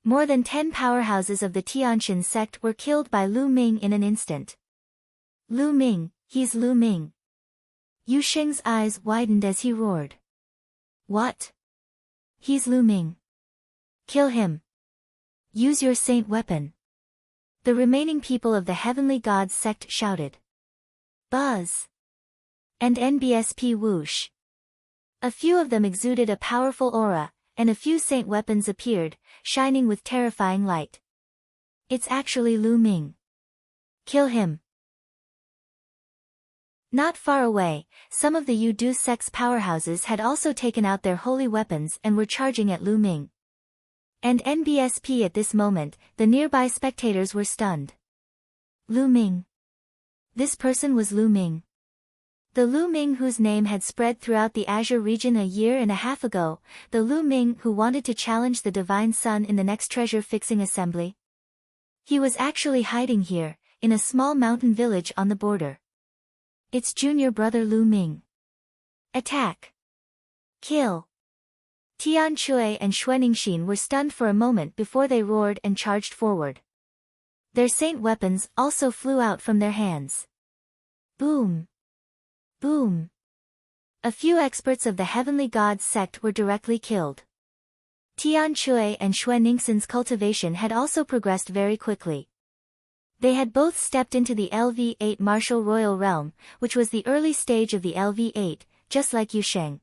More than 10 powerhouses of the Tianjin sect were killed by Lu Ming in an instant. Lu Ming, he's Lu Ming. Yu Sheng's eyes widened as he roared. What? He's Lu Ming. Kill him. Use your saint weapon. The remaining people of the Heavenly Gods sect shouted. Buzz. And NBSP whoosh. A few of them exuded a powerful aura, and a few saint weapons appeared, shining with terrifying light. It's actually Lu Ming. Kill him. Not far away, some of the Yu sect's powerhouses had also taken out their holy weapons and were charging at Lu Ming. And NBSP at this moment, the nearby spectators were stunned. Lu Ming. This person was Lu Ming. The Lu Ming whose name had spread throughout the Azure region a year and a half ago, the Lu Ming who wanted to challenge the Divine Sun in the next treasure-fixing assembly. He was actually hiding here, in a small mountain village on the border. It's junior brother Lu Ming. Attack. Kill. Tian Chui and Xuaningxin were stunned for a moment before they roared and charged forward. Their saint weapons also flew out from their hands. Boom. Boom. A few experts of the Heavenly Gods sect were directly killed. Tian Chui and Xuaningxin's cultivation had also progressed very quickly. They had both stepped into the LV8 martial royal realm, which was the early stage of the LV8, just like Yu Sheng.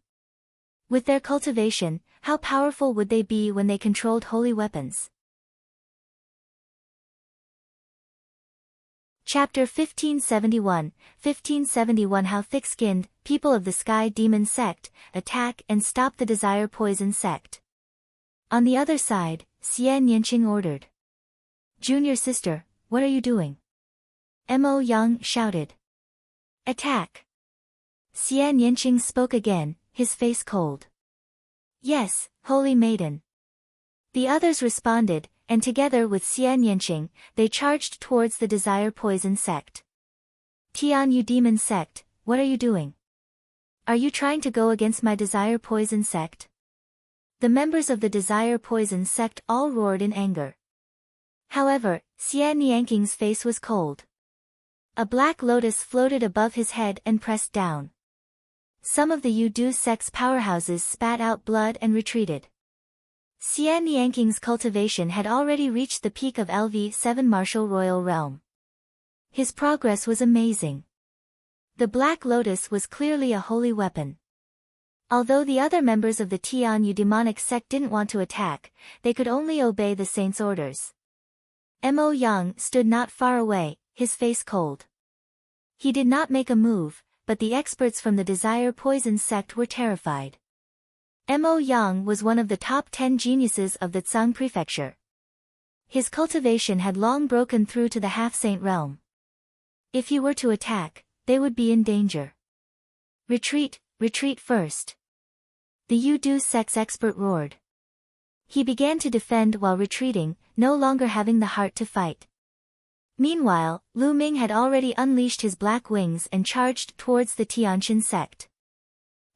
With their cultivation, how powerful would they be when they controlled holy weapons? Chapter 1571, 1571 How Thick-Skinned, People of the Sky Demon Sect, Attack and Stop the Desire Poison Sect. On the other side, Xian Yanqing ordered. Junior sister, what are you doing? Mo Yang shouted. Attack. Xian Yanqing spoke again, his face cold. Yes, holy maiden. The others responded, and together with Xian Yanqing, they charged towards the Desire Poison Sect. Tian Yu Demon Sect, what are you doing? Are you trying to go against my Desire Poison Sect? The members of the Desire Poison Sect all roared in anger. However, Xian Yanqing's face was cold. A black lotus floated above his head and pressed down. Some of the Yu sect's powerhouses spat out blood and retreated. Xian Yanqing's cultivation had already reached the peak of LV7 martial royal realm. His progress was amazing. The black lotus was clearly a holy weapon. Although the other members of the Tian Yu demonic sect didn't want to attack, they could only obey the saint's orders. Mo Yang stood not far away, his face cold. He did not make a move, but the experts from the Desire Poison sect were terrified. Mo Yang was one of the top 10 geniuses of the Tsang prefecture. His cultivation had long broken through to the half-saint realm. If he were to attack, they would be in danger. Retreat, retreat first. The Yu sect's expert roared. He began to defend while retreating, no longer having the heart to fight. Meanwhile, Lu Ming had already unleashed his black wings and charged towards the Tianjin sect.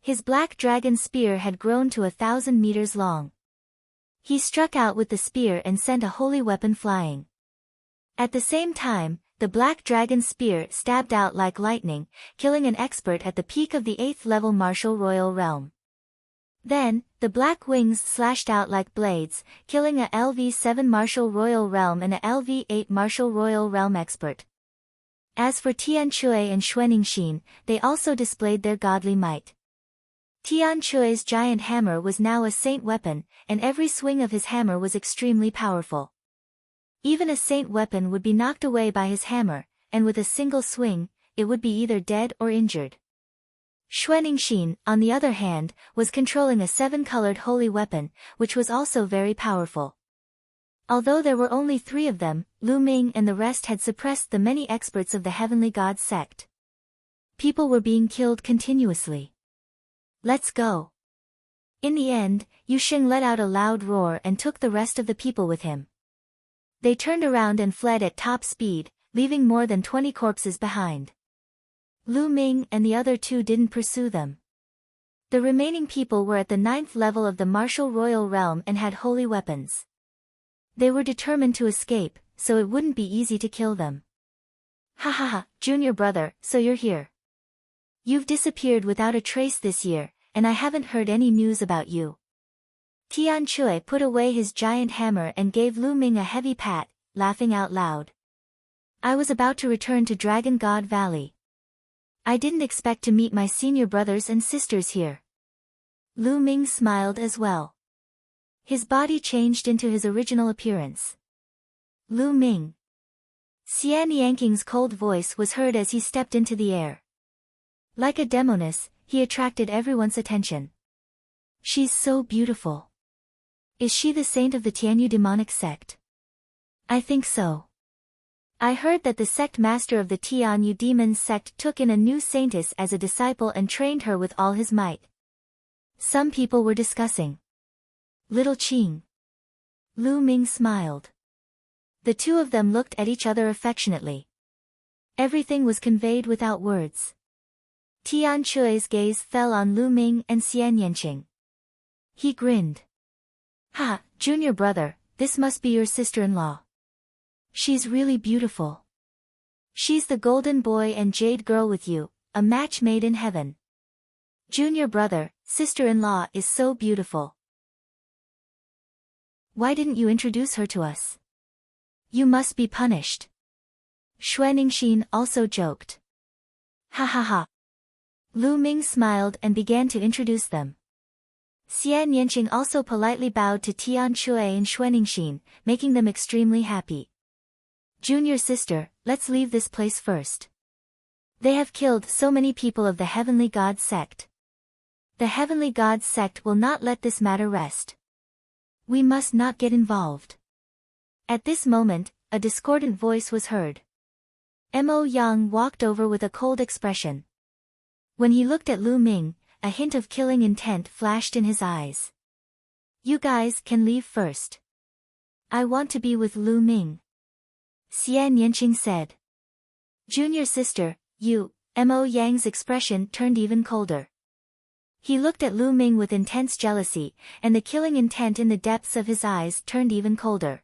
His black dragon spear had grown to 1,000 meters long. He struck out with the spear and sent a holy weapon flying. At the same time, the black dragon spear stabbed out like lightning, killing an expert at the peak of the 8th level martial royal realm. Then, the black wings slashed out like blades, killing a LV7 martial royal realm and a LV8 martial royal realm expert. As for Tian Chui and Xuaningxin, they also displayed their godly might. Tian Chui's giant hammer was now a saint weapon, and every swing of his hammer was extremely powerful. Even a saint weapon would be knocked away by his hammer, and with a single swing, it would be either dead or injured. Xuaningxin, on the other hand, was controlling a 7-colored holy weapon, which was also very powerful. Although there were only 3 of them, Lu Ming and the rest had suppressed the many experts of the Heavenly God sect. People were being killed continuously. Let's go. In the end, Yu Xing let out a loud roar and took the rest of the people with him. They turned around and fled at top speed, leaving more than 20 corpses behind. Lu Ming and the other 2 didn't pursue them. The remaining people were at the 9th level of the martial royal realm and had holy weapons. They were determined to escape, so it wouldn't be easy to kill them. Ha ha ha, junior brother, so you're here. You've disappeared without a trace this year, and I haven't heard any news about you. Tian Chui put away his giant hammer and gave Lu Ming a heavy pat, laughing out loud. I was about to return to Dragon God Valley. I didn't expect to meet my senior brothers and sisters here. Lu Ming smiled as well. His body changed into his original appearance. Lu Ming. Xian Yanking's cold voice was heard as he stepped into the air. Like a demoness, he attracted everyone's attention. She's so beautiful. Is she the saint of the Tianyu demonic sect? I think so. I heard that the sect master of the Tianyu demon sect took in a new saintess as a disciple and trained her with all his might. Some people were discussing. Little Qing. Lu Ming smiled. The 2 of them looked at each other affectionately. Everything was conveyed without words. Tian Chui's gaze fell on Lu Ming and Xian Yanqing. He grinned. Ha, junior brother, this must be your sister-in-law. She's really beautiful. She's the golden boy and jade girl with you, a match made in heaven. Junior brother, sister-in-law is so beautiful. Why didn't you introduce her to us? You must be punished. Xuaningxin also joked. Ha ha ha. Lu Ming smiled and began to introduce them. Xian Yanqing also politely bowed to Tian Chui and Xuaningxin, making them extremely happy. Junior sister, let's leave this place first. They have killed so many people of the Heavenly God sect. The Heavenly God sect will not let this matter rest. We must not get involved. At this moment, a discordant voice was heard. Mo Yang walked over with a cold expression. When he looked at Lu Ming, a hint of killing intent flashed in his eyes. You guys can leave first. I want to be with Lu Ming. Xian Yanqing said. Junior sister, you, Mo Yang's expression turned even colder. He looked at Lu Ming with intense jealousy, and the killing intent in the depths of his eyes turned even colder.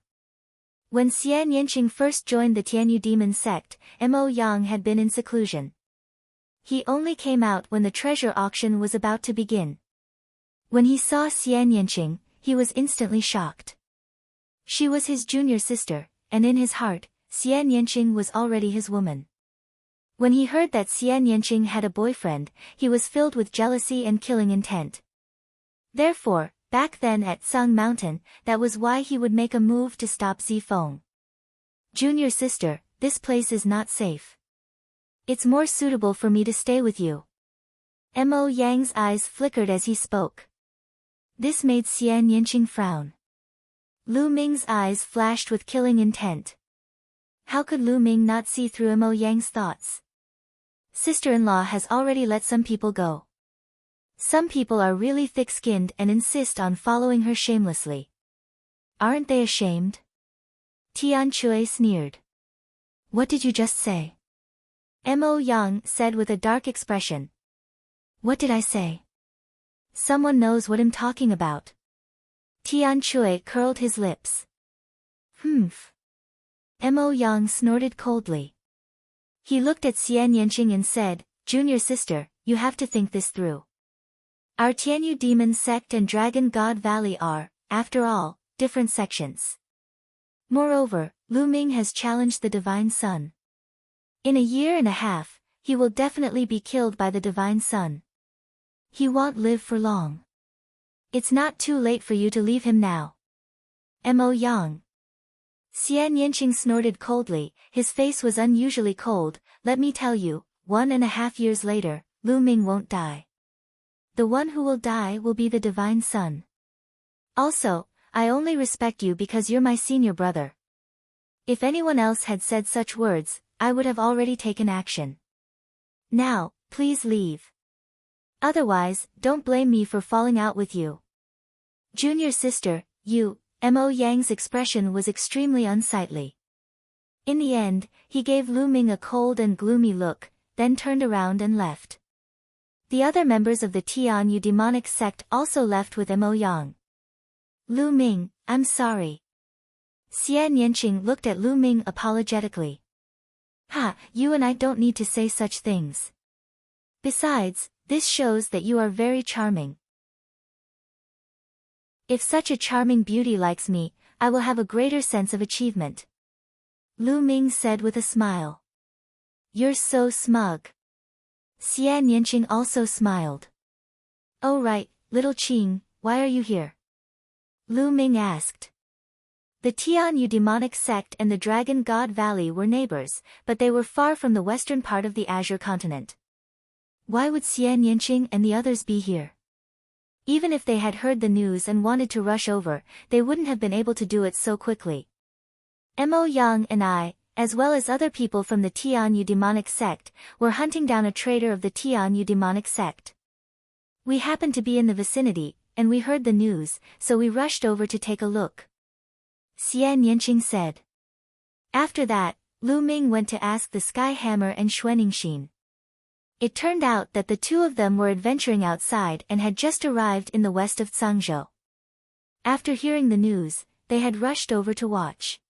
When Xian Yanqing first joined the Tianyu demon sect, Mo Yang had been in seclusion. He only came out when the treasure auction was about to begin. When he saw Xian Yanqing, he was instantly shocked. She was his junior sister, and in his heart, Xian Yanqing was already his woman. When he heard that Xian Yanqing had a boyfriend, he was filled with jealousy and killing intent. Therefore, back then at Sung Mountain, that was why he would make a move to stop Zifeng. Junior sister, this place is not safe. It's more suitable for me to stay with you. Mo Yang's eyes flickered as he spoke. This made Xian Yanqing frown. Lu Ming's eyes flashed with killing intent. How could Lu Ming not see through Mo Yang's thoughts? Sister-in-law has already let some people go. Some people are really thick-skinned and insist on following her shamelessly. Aren't they ashamed? Tian Chui sneered. What did you just say? Mo Yang said with a dark expression. What did I say? Someone knows what I'm talking about. Tian Chui curled his lips. Humph. Mo Yang snorted coldly. He looked at Xian Yanqing and said, Junior sister, you have to think this through. Our Tianyu demon sect and Dragon God Valley are, after all, different sections. Moreover, Lu Ming has challenged the Divine Sun. In a year and a half, he will definitely be killed by the divine sun. He won't live for long. It's not too late for you to leave him now. Mo Yang. Xian Yanqing snorted coldly, his face was unusually cold. Let me tell you, 1.5 years later, Lu Ming won't die. The one who will die will be the divine sun. Also, I only respect you because you're my senior brother. If anyone else had said such words, I would have already taken action. Now, please leave. Otherwise, don't blame me for falling out with you. Junior sister, you. Mo Yang's expression was extremely unsightly. In the end, he gave Lu Ming a cold and gloomy look, then turned around and left. The other members of the Tianyu demonic sect also left with Mo Yang. Lu Ming, I'm sorry. Xian Yanqing looked at Lu Ming apologetically. Ha, you and I don't need to say such things. Besides, this shows that you are very charming. If such a charming beauty likes me, I will have a greater sense of achievement. Lu Ming said with a smile. You're so smug. Xian Yanqing also smiled. Oh right, little Qing, why are you here? Lu Ming asked. The Tianyu demonic sect and the Dragon God Valley were neighbors, but they were far from the western part of the Azure continent. Why would Xian Yanqing and the others be here? Even if they had heard the news and wanted to rush over, they wouldn't have been able to do it so quickly. Mo Yang and I, as well as other people from the Tianyu demonic sect, were hunting down a traitor of the Tianyu demonic sect. We happened to be in the vicinity, and we heard the news, so we rushed over to take a look. Xian Yanqing said. After that, Lu Ming went to ask the Sky Hammer and Xuanixin. It turned out that the two of them were adventuring outside and had just arrived in the west of Cangzhou. After hearing the news, they had rushed over to watch.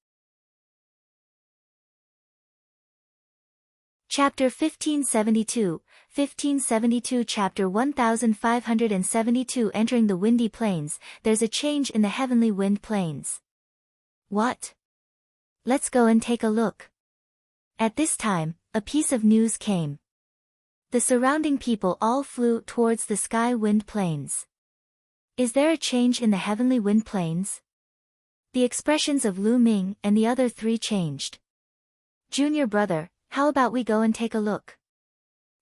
Chapter 1572, 1572 Chapter 1572 Entering the Windy Plains, there's a change in the heavenly wind plains. What? Let's go and take a look. At this time, a piece of news came. The surrounding people all flew towards the sky wind plains. Is there a change in the heavenly wind plains? The expressions of Lu Ming and the other three changed. Junior brother, how about we go and take a look?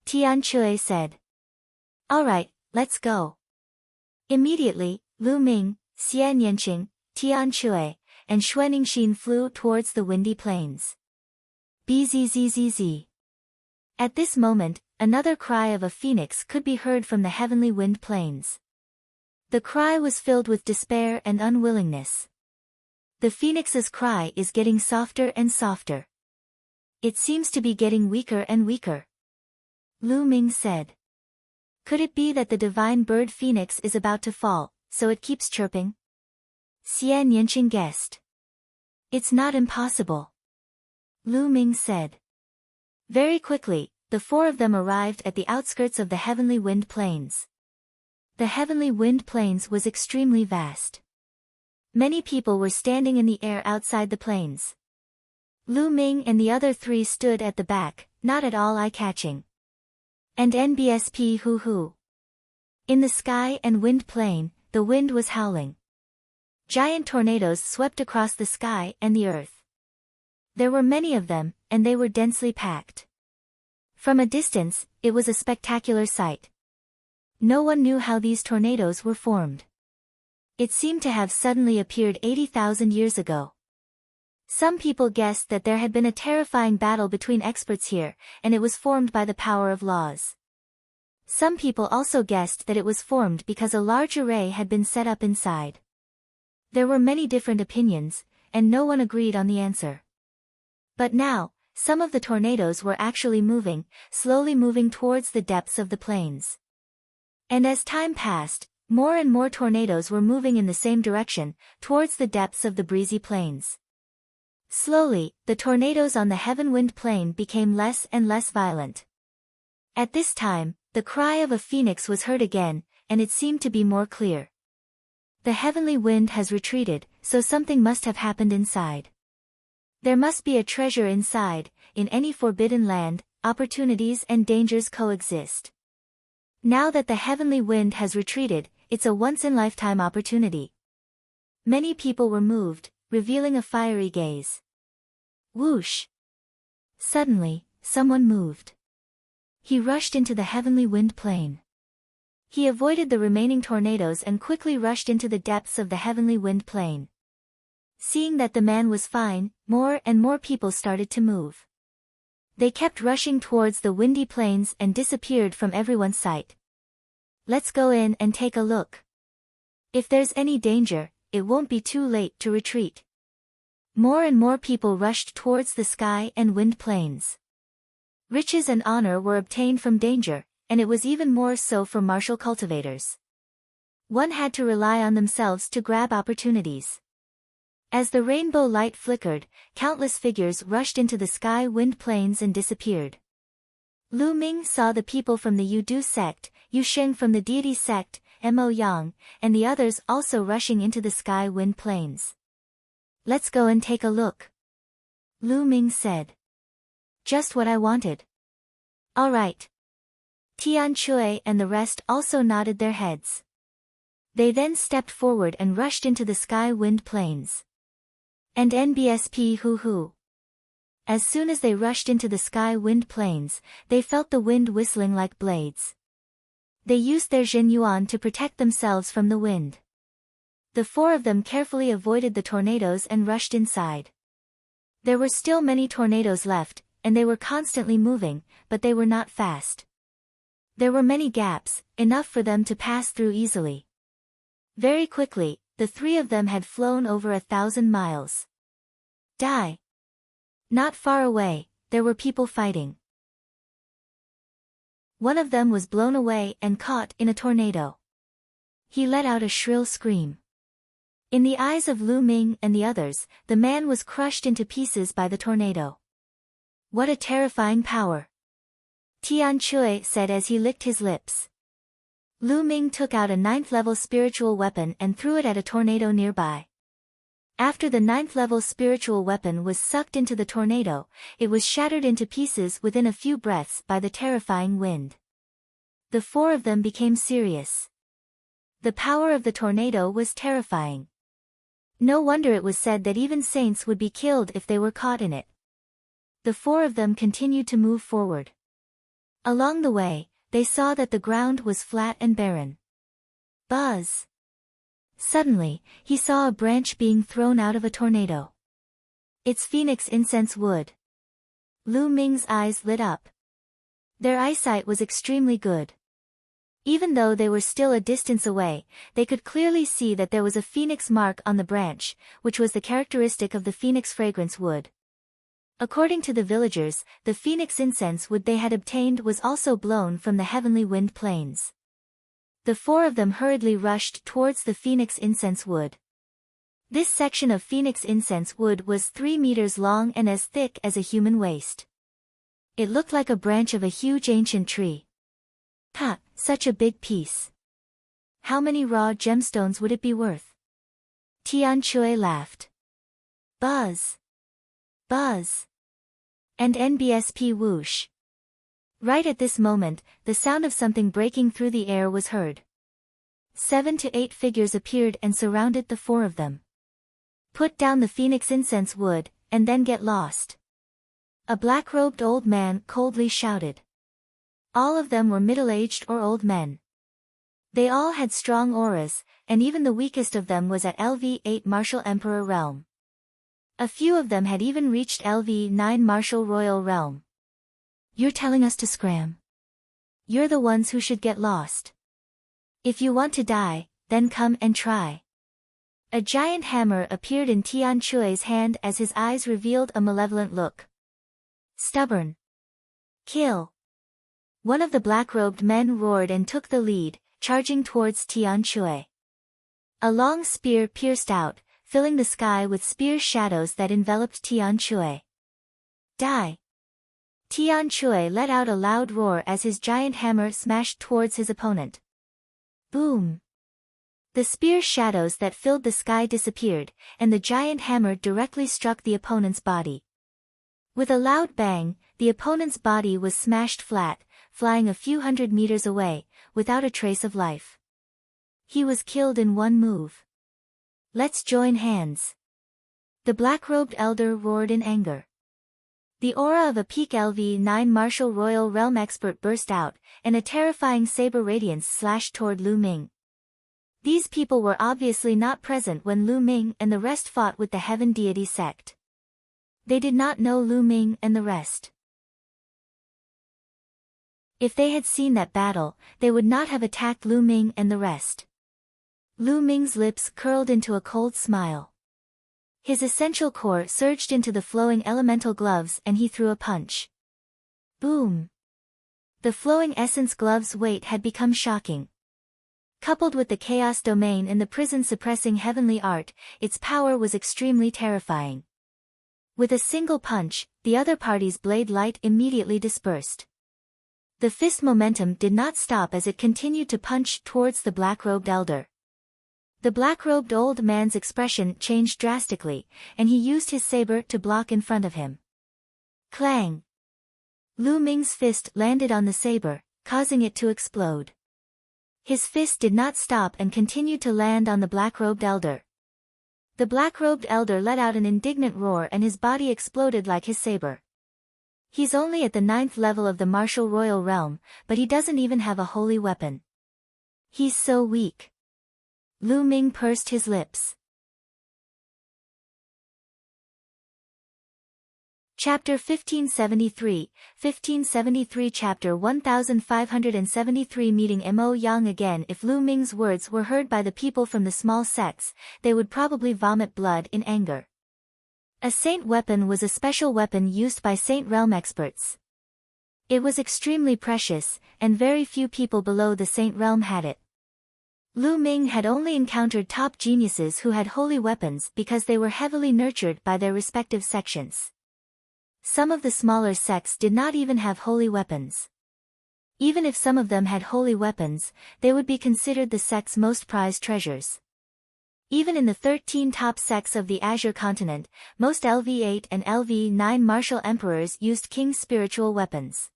Tian Chui said. Alright, let's go. Immediately, Lu Ming, Xian Yanqing, Tian Chui, and Xuanixin flew towards the windy plains. Bzzz. At this moment, another cry of a phoenix could be heard from the heavenly wind plains. The cry was filled with despair and unwillingness. The phoenix's cry is getting softer and softer. It seems to be getting weaker and weaker. Lu Ming said. Could it be that the divine bird phoenix is about to fall, so it keeps chirping? Xian Yanqing guessed. It's not impossible. Lu Ming said. Very quickly, the four of them arrived at the outskirts of the heavenly wind plains. The heavenly wind plains was extremely vast. Many people were standing in the air outside the plains. Lu Ming and the other three stood at the back, not at all eye-catching. And NBSP hoo-hoo. In the sky and wind plain, the wind was howling. Giant tornadoes swept across the sky and the earth. There were many of them, and they were densely packed. From a distance, it was a spectacular sight. No one knew how these tornadoes were formed. It seemed to have suddenly appeared 80,000 years ago. Some people guessed that there had been a terrifying battle between experts here, and it was formed by the power of laws. Some people also guessed that it was formed because a large array had been set up inside. There were many different opinions, and no one agreed on the answer. But now, some of the tornadoes were actually moving, slowly moving towards the depths of the plains. And as time passed, more and more tornadoes were moving in the same direction, towards the depths of the breezy plains. Slowly, the tornadoes on the heaven-wind plain became less and less violent. At this time, the cry of a phoenix was heard again, and it seemed to be more clear. The heavenly wind has retreated, so something must have happened inside. There must be a treasure inside, in any forbidden land, opportunities and dangers coexist. Now that the heavenly wind has retreated, it's a once-in-lifetime opportunity. Many people were moved, revealing a fiery gaze. Whoosh! Suddenly, someone moved. He rushed into the heavenly wind plain. He avoided the remaining tornadoes and quickly rushed into the depths of the heavenly wind plain. Seeing that the man was fine, more and more people started to move. They kept rushing towards the windy plains and disappeared from everyone's sight. Let's go in and take a look. If there's any danger, it won't be too late to retreat. More and more people rushed towards the sky and wind plains. Riches and honor were obtained from danger, and it was even more so for martial cultivators. One had to rely on themselves to grab opportunities. As the rainbow light flickered, countless figures rushed into the sky wind plains and disappeared. Lu Ming saw the people from the Yudu sect, Yu Sheng from the deity sect, Mo Yang, and the others also rushing into the sky wind plains. Let's go and take a look. Lu Ming said. Just what I wanted. All right. Tian Chui and the rest also nodded their heads. They then stepped forward and rushed into the sky wind plains. And NBSP hoo-hoo. As soon as they rushed into the sky wind plains, they felt the wind whistling like blades. They used their Jin Yuan to protect themselves from the wind. The four of them carefully avoided the tornadoes and rushed inside. There were still many tornadoes left, and they were constantly moving, but they were not fast. There were many gaps, enough for them to pass through easily. Very quickly, the three of them had flown over 1,000 miles. Die! Not far away, there were people fighting. One of them was blown away and caught in a tornado. He let out a shrill scream. In the eyes of Lu Ming and the others, the man was crushed into pieces by the tornado. What a terrifying power! Tian Chui said as he licked his lips. Lu Ming took out a 9th-level spiritual weapon and threw it at a tornado nearby. After the 9th-level spiritual weapon was sucked into the tornado, it was shattered into pieces within a few breaths by the terrifying wind. The four of them became serious. The power of the tornado was terrifying. No wonder it was said that even saints would be killed if they were caught in it. The four of them continued to move forward. Along the way, they saw that the ground was flat and barren. Buzz! Suddenly, he saw a branch being thrown out of a tornado. It's phoenix incense wood. Lu Ming's eyes lit up. Their eyesight was extremely good. Even though they were still a distance away, they could clearly see that there was a phoenix mark on the branch, which was the characteristic of the phoenix fragrance wood. According to the villagers, the phoenix incense wood they had obtained was also blown from the heavenly wind plains. The four of them hurriedly rushed towards the phoenix incense wood. This section of phoenix incense wood was 3 meters long and as thick as a human waist. It looked like a branch of a huge ancient tree. Ha, such a big piece. How many raw gemstones would it be worth? Tian Chui laughed. Buzz! Buzz! And NBSP whoosh. Right at this moment, the sound of something breaking through the air was heard. 7 to 8 figures appeared and surrounded the four of them. Put down the phoenix incense wood, and then get lost. A black-robed old man coldly shouted. All of them were middle-aged or old men. They all had strong auras, and even the weakest of them was at LV8 Martial Emperor realm. A few of them had even reached LV9 Martial Royal realm. You're telling us to scram? You're the ones who should get lost. If you want to die, then come and try. A giant hammer appeared in Tian Chui's hand as his eyes revealed a malevolent look. Stubborn. Kill. One of the black-robed men roared and took the lead, charging towards Tian Chui. A long spear pierced out, filling the sky with spear shadows that enveloped Tian Chui. Die! Tian Chui let out a loud roar as his giant hammer smashed towards his opponent. Boom! The spear shadows that filled the sky disappeared, and the giant hammer directly struck the opponent's body. With a loud bang, the opponent's body was smashed flat, flying a few hundred meters away, without a trace of life. He was killed in one move. Let's join hands. The black-robed elder roared in anger. The aura of a peak LV-9 martial royal realm expert burst out, and a terrifying saber radiance slashed toward Lu Ming. These people were obviously not present when Lu Ming and the rest fought with the Heaven Deity sect. They did not know Lu Ming and the rest. If they had seen that battle, they would not have attacked Lu Ming and the rest. Lu Ming's lips curled into a cold smile. His essential core surged into the flowing elemental gloves and he threw a punch. Boom! The flowing essence gloves' weight had become shocking. Coupled with the chaos domain and the prison-suppressing heavenly art, its power was extremely terrifying. With a single punch, the other party's blade light immediately dispersed. The fist momentum did not stop as it continued to punch towards the black-robed elder. The black-robed old man's expression changed drastically, and he used his saber to block in front of him. Clang! Lu Ming's fist landed on the saber, causing it to explode. His fist did not stop and continued to land on the black-robed elder. The black-robed elder let out an indignant roar and his body exploded like his saber. He's only at the 9th level of the martial royal realm, but he doesn't even have a holy weapon. He's so weak. Lu Ming pursed his lips. Chapter 1573 Chapter 1573 Meeting Mo Yang again. If Lu Ming's words were heard by the people from the small sects, they would probably vomit blood in anger. A saint weapon was a special weapon used by saint realm experts. It was extremely precious, and very few people below the saint realm had it. Lu Ming had only encountered top geniuses who had holy weapons because they were heavily nurtured by their respective sections. Some of the smaller sects did not even have holy weapons. Even if some of them had holy weapons, they would be considered the sect's most prized treasures. Even in the 13 top sects of the Azure continent, most LV-8 and LV-9 martial emperors used king's spiritual weapons.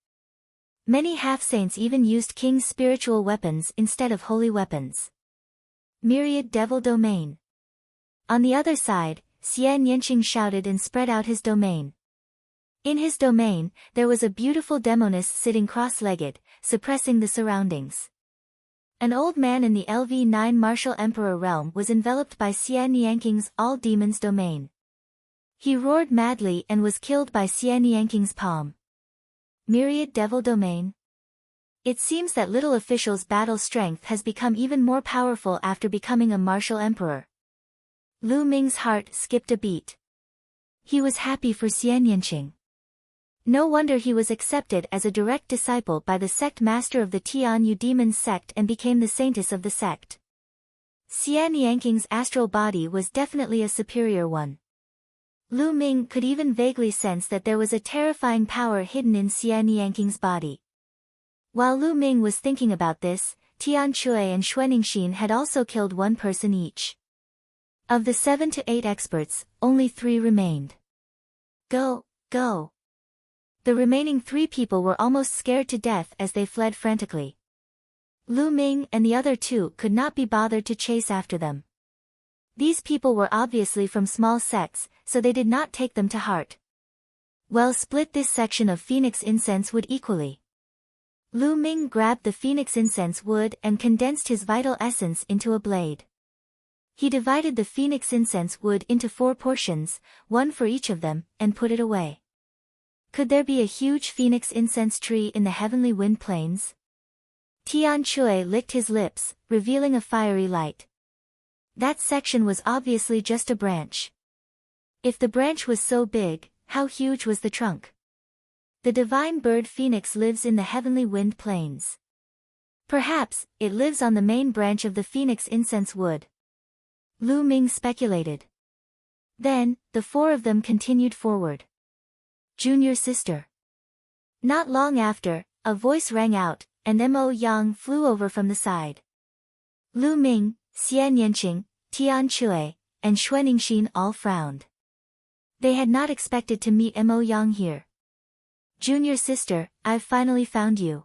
Many half-saints even used king's spiritual weapons instead of holy weapons. Myriad Devil Domain. On the other side, Xian Yanqing shouted and spread out his domain. In his domain, there was a beautiful demoness sitting cross-legged, suppressing the surroundings. An old man in the LV-9 martial emperor realm was enveloped by Xian Yanqing's all-demons domain. He roared madly and was killed by Xian Yanqing's palm. Myriad Devil Domain. It seems that little official's battle strength has become even more powerful after becoming a martial emperor. Lu Ming's heart skipped a beat. He was happy for Xian Yanqing. No wonder he was accepted as a direct disciple by the sect master of the Tianyu demon sect and became the saintess of the sect. Xian Yanqing's astral body was definitely a superior one. Lu Ming could even vaguely sense that there was a terrifying power hidden in Xian Yanqing's body. While Lu Ming was thinking about this, Tian Chui and Xuanixin had also killed one person each. Of the 7 to 8 experts, only 3 remained. Go, go! The remaining 3 people were almost scared to death as they fled frantically. Lu Ming and the other 2 could not be bothered to chase after them. These people were obviously from small sects, so they did not take them to heart. Well, split this section of phoenix incense wood equally. Lu Ming grabbed the phoenix incense wood and condensed his vital essence into a blade. He divided the phoenix incense wood into 4 portions, 1 for each of them, and put it away. Could there be a huge phoenix incense tree in the heavenly wind plains? Tian Chui licked his lips, revealing a fiery light. That section was obviously just a branch. If the branch was so big, how huge was the trunk? The divine bird phoenix lives in the heavenly wind plains. Perhaps, it lives on the main branch of the phoenix incense wood. Lu Ming speculated. Then, the 4 of them continued forward. Junior sister. Not long after, a voice rang out, and Mo Yang flew over from the side. Lu Ming, Xian Yanqing, Tian Chui, and Xuanixin all frowned. They had not expected to meet Mo Yang here. Junior sister, I've finally found you.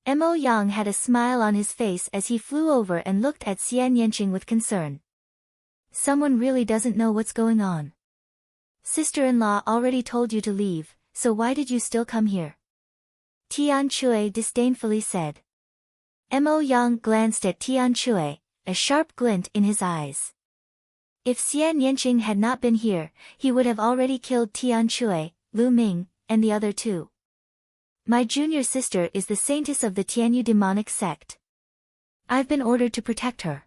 Mo Yang had a smile on his face as he flew over and looked at Xian Yanqing with concern. Someone really doesn't know what's going on. Sister-in-law already told you to leave, so why did you still come here? Tian Chui disdainfully said. Mo Yang glanced at Tian Chui, a sharp glint in his eyes. If Xian Yanqing had not been here, he would have already killed Tian Chui, Lu Ming, and the other two. My junior sister is the saintess of the Tianyu demonic sect. I've been ordered to protect her.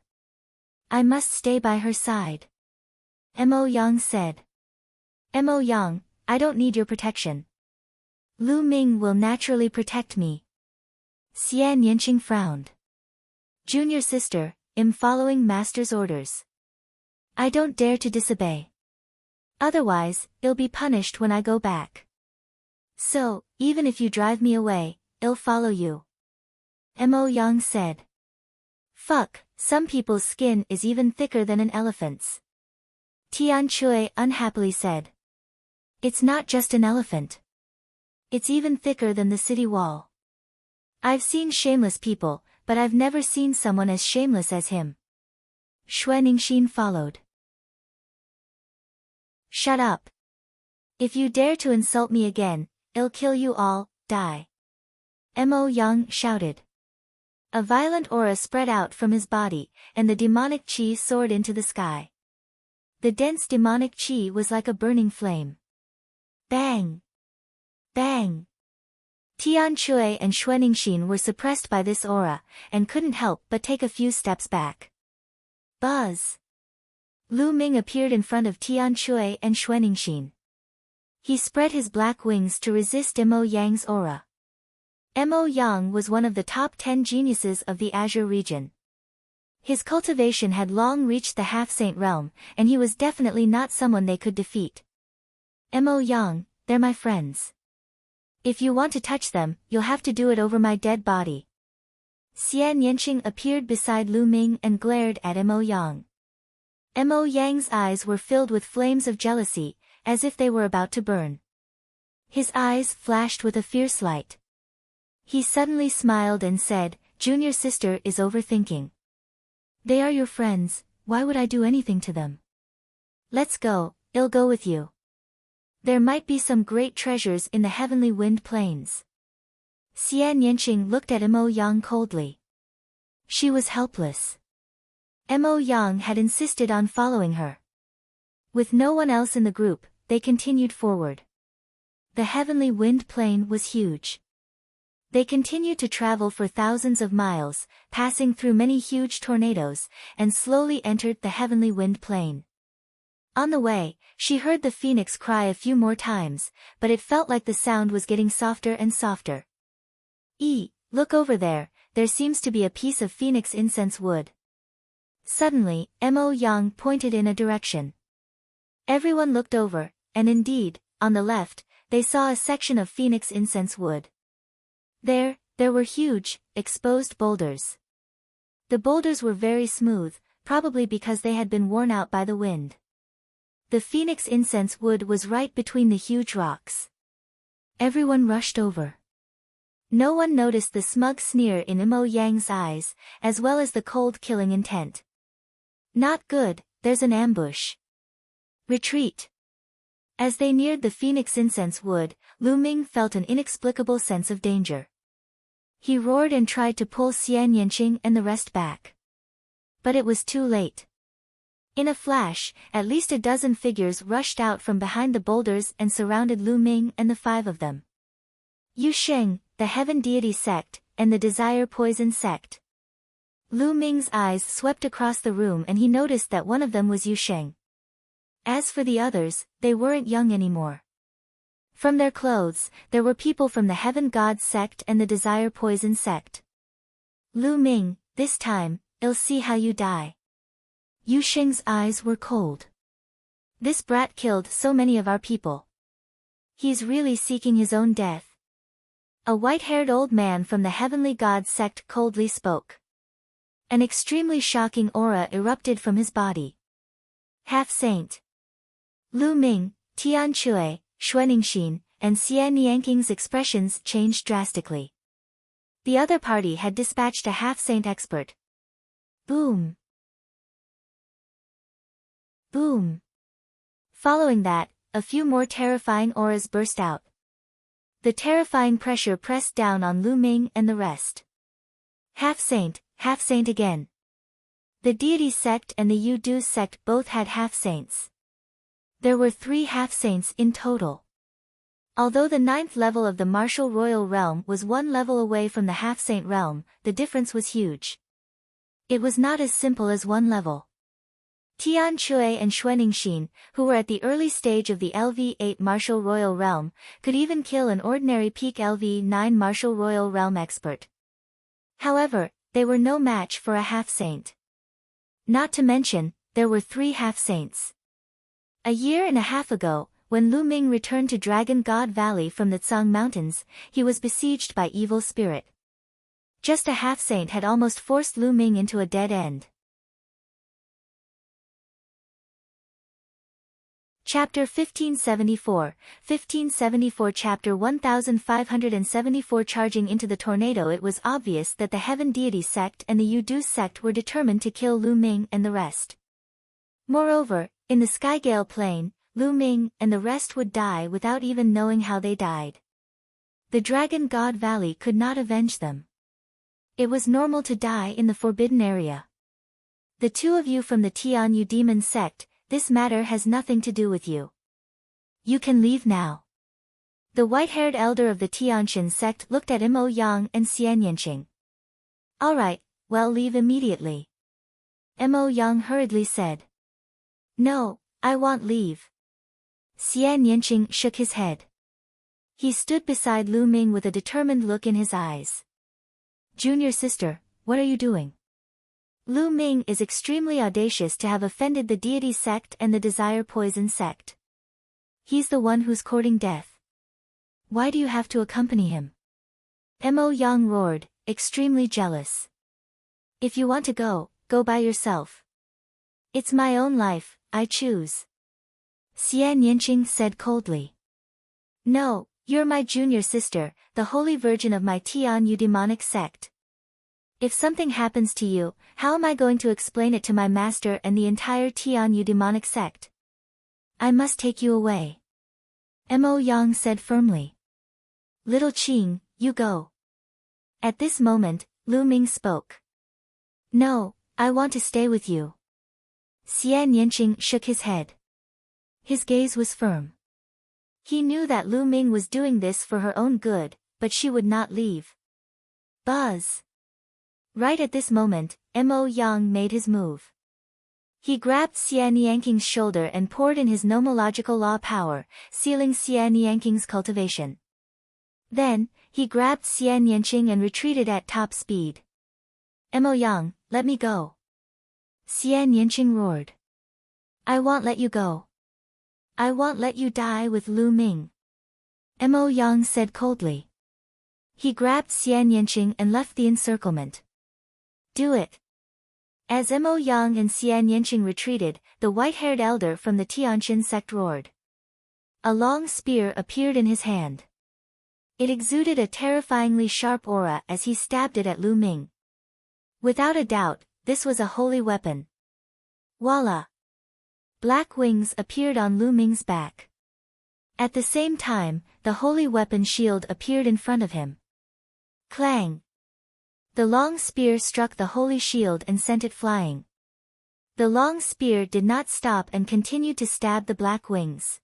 I must stay by her side. Mo Yang said. Mo Yang, I don't need your protection. Lu Ming will naturally protect me. Xian Yanqing frowned. Junior sister, I'm following master's orders. I don't dare to disobey. Otherwise, I'll be punished when I go back. So, even if you drive me away, I'll follow you. Mo Yang said. Fuck, some people's skin is even thicker than an elephant's. Tian Chui unhappily said. It's not just an elephant. It's even thicker than the city wall. I've seen shameless people, but I've never seen someone as shameless as him. Xuaningxin followed. Shut up. If you dare to insult me again, I'll kill you all, die. Mo Yang shouted. A violent aura spread out from his body, and the demonic qi soared into the sky. The dense demonic qi was like a burning flame. Bang! Bang! Tian Chui and Xuaningxin were suppressed by this aura, and couldn't help but take a few steps back. Buzz! Lu Ming appeared in front of Tian Chui and Xuaningxin. He spread his black wings to resist Mo Yang's aura. Mo Yang was one of the top 10 geniuses of the Azure region. His cultivation had long reached the half-saint realm, and he was definitely not someone they could defeat. Mo Yang, they're my friends. If you want to touch them, you'll have to do it over my dead body. Xian Yanqing appeared beside Lu Ming and glared at Mo Yang. Mo Yang's eyes were filled with flames of jealousy, as if they were about to burn. His eyes flashed with a fierce light. He suddenly smiled and said, Junior sister is overthinking. They are your friends, why would I do anything to them? Let's go, I'll go with you. There might be some great treasures in the heavenly wind plains. Xian Yanqing looked at Mo Yang coldly. She was helpless. Mo Yang had insisted on following her. With no one else in the group, they continued forward. The heavenly wind plain was huge. They continued to travel for thousands of miles, passing through many huge tornadoes, and slowly entered the heavenly wind plain. On the way, she heard the phoenix cry a few more times, but it felt like the sound was getting softer and softer. Look over there, there seems to be a piece of phoenix incense wood. Suddenly, Mo Yang pointed in a direction. Everyone looked over, and indeed, on the left, they saw a section of phoenix incense wood. There were huge, exposed boulders. The boulders were very smooth, probably because they had been worn out by the wind. The phoenix incense wood was right between the huge rocks. Everyone rushed over. No one noticed the smug sneer in Mo Yang's eyes, as well as the cold killing intent. Not good, there's an ambush. Retreat. As they neared the phoenix incense wood, Lu Ming felt an inexplicable sense of danger. He roared and tried to pull Xian Yanqing and the rest back. But it was too late. In a flash, at least a dozen figures rushed out from behind the boulders and surrounded Lu Ming and the 5 of them. Yu Sheng, the Heaven Deity sect, and the Desire Poison sect. Lu Ming's eyes swept across the room and he noticed that one of them was Yu Sheng. As for the others, they weren't young anymore. From their clothes, there were people from the Heaven God sect and the Desire Poison sect. Lu Ming, this time, I'll see how you die. Yu Sheng's eyes were cold. This brat killed so many of our people. He's really seeking his own death. A white-haired old man from the Heavenly God sect coldly spoke. An extremely shocking aura erupted from his body. Half-saint. Lu Ming, Tian Shui, Xuaningxin, and Xian Yanking's expressions changed drastically. The other party had dispatched a half-saint expert. Boom. Boom. Following that, a few more terrifying auras burst out. The terrifying pressure pressed down on Lu Ming and the rest. Half-saint again. The deity sect and the Yu Du sect both had half-saints. There were 3 half-saints in total. Although the 9th level of the martial royal realm was 1 level away from the half-saint realm, the difference was huge. It was not as simple as 1 level. Tian Shui and Xuaningxin, who were at the early stage of the LV8 martial royal realm, could even kill an ordinary peak LV9 martial royal realm expert. However, they were no match for a half-saint. Not to mention, there were 3 half-saints. A year and a half ago, when Lu Ming returned to Dragon God Valley from the Tsang Mountains, he was besieged by evil spirit. Just a half-saint had almost forced Lu Ming into a dead end. Chapter 1574, 1574 Chapter 1574 Charging into the tornado. It was obvious that the Heaven Deity sect and the Yu Du sect were determined to kill Lu Ming and the rest. Moreover, in the Skygale Plain, Lu Ming and the rest would die without even knowing how they died. The Dragon God Valley could not avenge them. It was normal to die in the Forbidden Area. The 2 of you from the Tian Yu Demon sect, this matter has nothing to do with you. You can leave now. The white-haired elder of the Tianxin sect looked at Mo Yang and Xian Yanqing. All right, well, leave immediately. Mo Yang hurriedly said. No, I want leave. Xian Yanqing shook his head. He stood beside Lu Ming with a determined look in his eyes. Junior sister, what are you doing? Lu Ming is extremely audacious to have offended the deity sect and the desire poison sect. He's the one who's courting death. Why do you have to accompany him? Mo Yang roared, extremely jealous. If you want to go, go by yourself. It's my own life, I choose. Xian Yanqing said coldly. No, you're my junior sister, the holy virgin of my Tian Yu demonic sect. If something happens to you, how am I going to explain it to my master and the entire Tian Yu demonic sect? I must take you away. Mo Yang said firmly. Little Qing, you go. At this moment, Lu Ming spoke. No, I want to stay with you. Xian Yanqing shook his head. His gaze was firm. He knew that Lu Ming was doing this for her own good, but she would not leave. Buzz. Right at this moment, Mo Yang made his move. He grabbed Xian Yanking's shoulder and poured in his nomological law power, sealing Xian Yanking's cultivation. Then, he grabbed Xian Yanqing and retreated at top speed. Mo Yang, let me go. Xian Yanqing roared. I won't let you go. I won't let you die with Lu Ming. Mo Yang said coldly. He grabbed Xian Yanqing and left the encirclement. Do it. As Mo Yang and Xian Yanqing retreated, the white-haired elder from the Tianxin sect roared. A long spear appeared in his hand. It exuded a terrifyingly sharp aura as he stabbed it at Lu Ming. Without a doubt, this was a holy weapon. Voila! Black wings appeared on Lu Ming's back. At the same time, the holy weapon shield appeared in front of him. Clang! The long spear struck the holy shield and sent it flying. The long spear did not stop and continued to stab the black wings.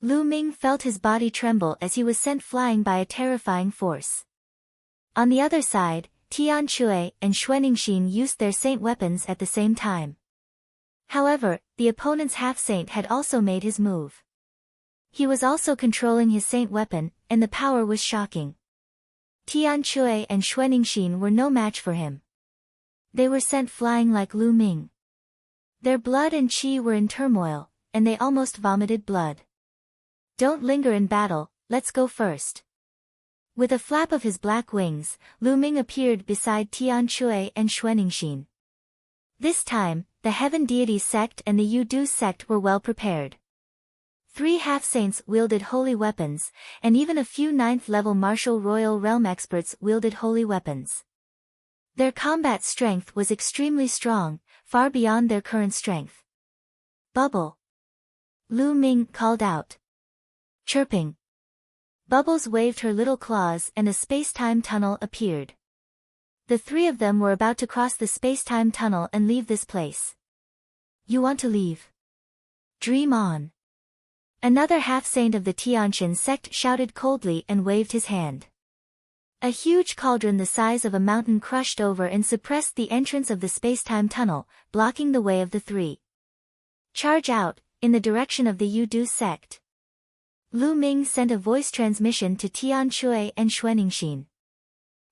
Lu Ming felt his body tremble as he was sent flying by a terrifying force. On the other side, Tian Shui and Xuaningxin used their saint weapons at the same time. However, the opponent's half-saint had also made his move. He was also controlling his saint weapon, and the power was shocking. Tian Shui and Xuaningxin were no match for him. They were sent flying like Lu Ming. Their blood and qi were in turmoil, and they almost vomited blood. Don't linger in battle, let's go first. With a flap of his black wings, Lu Ming appeared beside Tian Shui and Xuaningxin. This time, the Heaven Deity sect and the Yu Du sect were well prepared. 3 half-saints wielded holy weapons, and even a few 9th-level martial royal realm experts wielded holy weapons. Their combat strength was extremely strong, far beyond their current strength. Bubble! Lu Ming called out. Chirping. Bubbles waved her little claws and a space-time tunnel appeared. The 3 of them were about to cross the space-time tunnel and leave this place. You want to leave? Dream on. Another half-saint of the Tianqian sect shouted coldly and waved his hand. A huge cauldron the size of a mountain crushed over and suppressed the entrance of the space-time tunnel, blocking the way of the 3. Charge out, in the direction of the Yudu sect. Lu Ming sent a voice transmission to Tian Shui and Xuaningxin.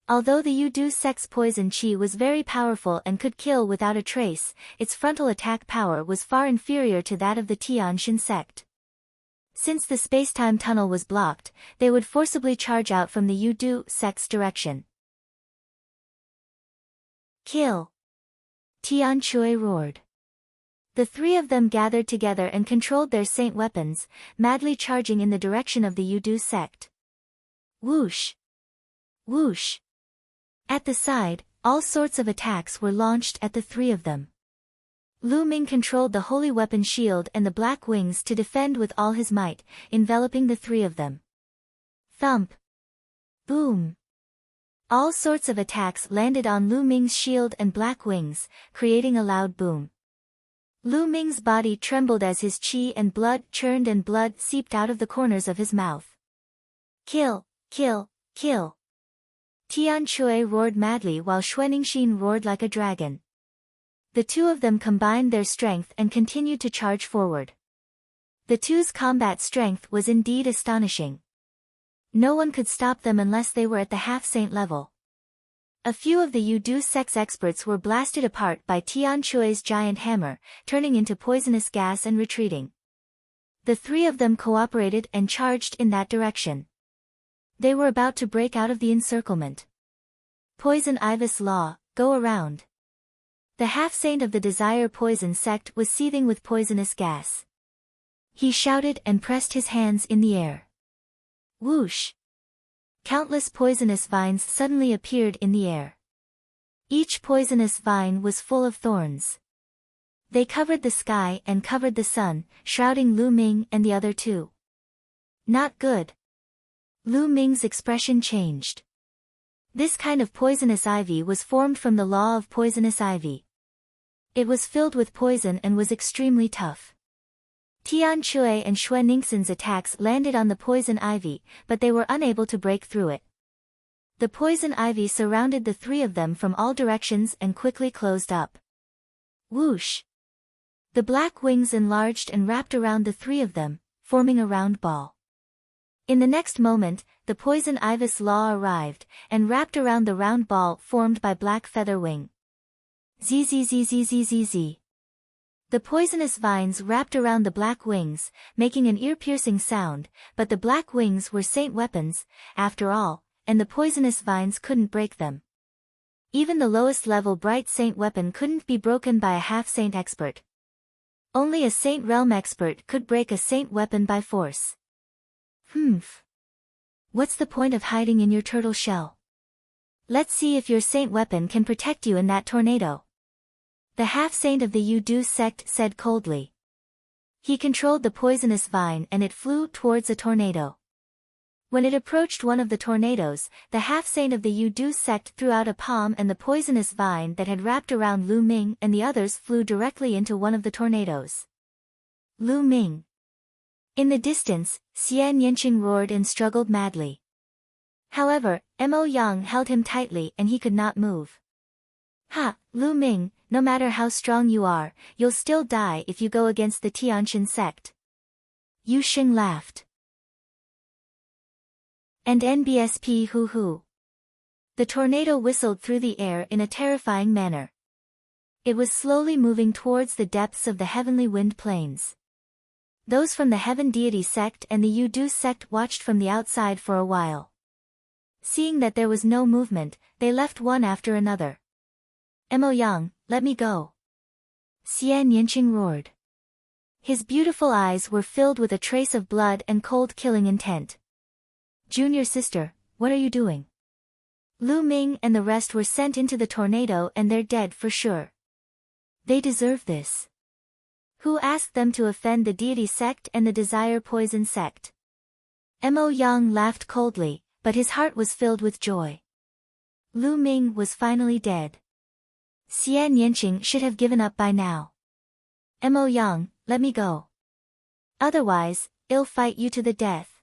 Although the Yudu sect's poison qi was very powerful and could kill without a trace, its frontal attack power was far inferior to that of the Tianqian sect. Since the space-time tunnel was blocked, they would forcibly charge out from the Yudu sect's direction. Kill! Tian Shui roared. The 3 of them gathered together and controlled their saint weapons, madly charging in the direction of the Yudu sect. Whoosh! Whoosh! At the side, all sorts of attacks were launched at the 3 of them. Lu Ming controlled the holy weapon shield and the black wings to defend with all his might, enveloping the 3 of them. Thump! Boom! All sorts of attacks landed on Lu Ming's shield and black wings, creating a loud boom. Lu Ming's body trembled as his qi and blood churned and blood seeped out of the corners of his mouth. Kill! Kill! Kill! Tian Shui roared madly while Xuaningxin roared like a dragon. The 2 of them combined their strength and continued to charge forward. The 2's combat strength was indeed astonishing. No one could stop them unless they were at the half-saint level. A few of the Yudu sect's experts were blasted apart by Tian Shui's giant hammer, turning into poisonous gas and retreating. The 3 of them cooperated and charged in that direction. They were about to break out of the encirclement. Poison Ibis Law, go around. The half-saint of the Desire Poison sect was seething with poisonous gas. He shouted and pressed his hands in the air. Whoosh! Countless poisonous vines suddenly appeared in the air. Each poisonous vine was full of thorns. They covered the sky and covered the sun, shrouding Lu Ming and the other 2. Not good. Lu Ming's expression changed. This kind of poisonous ivy was formed from the law of poisonous ivy. It was filled with poison and was extremely tough. Tian Shui and Xuaningxin's attacks landed on the poison ivy, but they were unable to break through it. The poison ivy surrounded the 3 of them from all directions and quickly closed up. Whoosh! The black wings enlarged and wrapped around the 3 of them, forming a round ball. In the next moment, the poison ibis law arrived, and wrapped around the round ball formed by black feather wing. Zzzzzzzzz. The poisonous vines wrapped around the black wings, making an ear-piercing sound, but the black wings were saint weapons, after all, and the poisonous vines couldn't break them. Even the lowest level bright saint weapon couldn't be broken by a half-saint expert. Only a saint realm expert could break a saint weapon by force. Humph. What's the point of hiding in your turtle shell? Let's see if your saint weapon can protect you in that tornado. The half-saint of the Yudu sect said coldly. He controlled the poisonous vine and it flew towards a tornado. When it approached one of the tornadoes, the half-saint of the Yudu sect threw out a palm and the poisonous vine that had wrapped around Lu Ming and the others flew directly into one of the tornadoes. Lu Ming. In the distance, Xian Yinqing roared and struggled madly. However, Mo Yang held him tightly and he could not move. Ha, Lu Ming, no matter how strong you are, you'll still die if you go against the Tianqian sect. Yu Xing laughed. And NBSP hoo hoo. The tornado whistled through the air in a terrifying manner. It was slowly moving towards the depths of the heavenly wind plains. Those from the Heaven Deity sect and the Yudu sect watched from the outside for a while. Seeing that there was no movement, they left one after another. Mo Yang, let me go. Xian Yinqing roared. His beautiful eyes were filled with a trace of blood and cold killing intent. "Junior sister, what are you doing?" Lu Ming and the rest were sent into the tornado and they're dead for sure. They deserve this. Who asked them to offend the deity sect and the desire poison sect? Mo Yang laughed coldly, but his heart was filled with joy. Lu Ming was finally dead. Xian Yanqing should have given up by now. Mo Yang, let me go. Otherwise, I'll fight you to the death.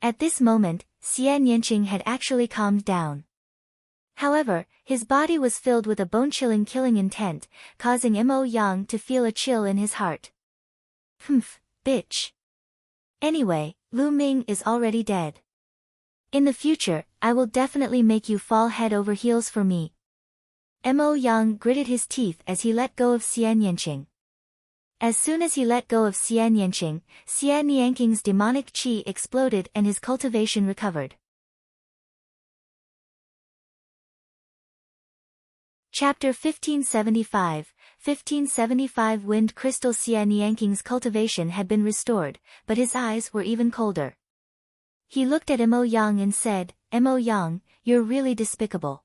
At this moment, Xian Yanqing had actually calmed down. However, his body was filled with a bone-chilling killing intent, causing Mo Yang to feel a chill in his heart. Humph, bitch. Anyway, Lu Ming is already dead. In the future, I will definitely make you fall head over heels for me. Mo Yang gritted his teeth as he let go of Xian Yanqing. As soon as he let go of Xian Yanqing, Xian Yanqing's demonic qi exploded and his cultivation recovered. Chapter 1575, 1575 Wind Crystal. Xian Yanqing's cultivation had been restored, but his eyes were even colder. He looked at Mo Yang and said, "Mo Yang, you're really despicable.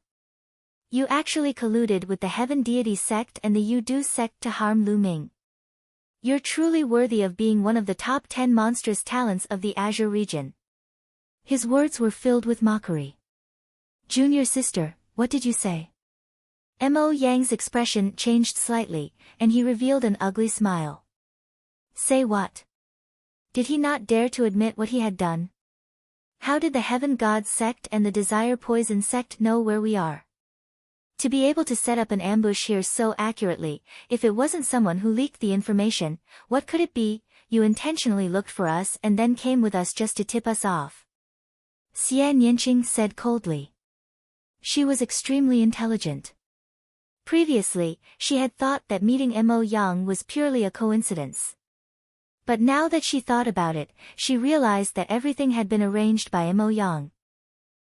You actually colluded with the Heaven Deity sect and the Yudu sect to harm Lu Ming. You're truly worthy of being one of the top 10 monstrous talents of the Azure region." His words were filled with mockery. "Junior sister, what did you say?" Mo Yang's expression changed slightly, and he revealed an ugly smile. "Say what? Did he not dare to admit what he had done? How did the Heaven God sect and the Desire Poison sect know where we are? To be able to set up an ambush here so accurately, if it wasn't someone who leaked the information, what could it be? You intentionally looked for us and then came with us just to tip us off." Xian Yanqing said coldly. She was extremely intelligent. Previously, she had thought that meeting Mo Yang was purely a coincidence. But now that she thought about it, she realized that everything had been arranged by Mo Yang.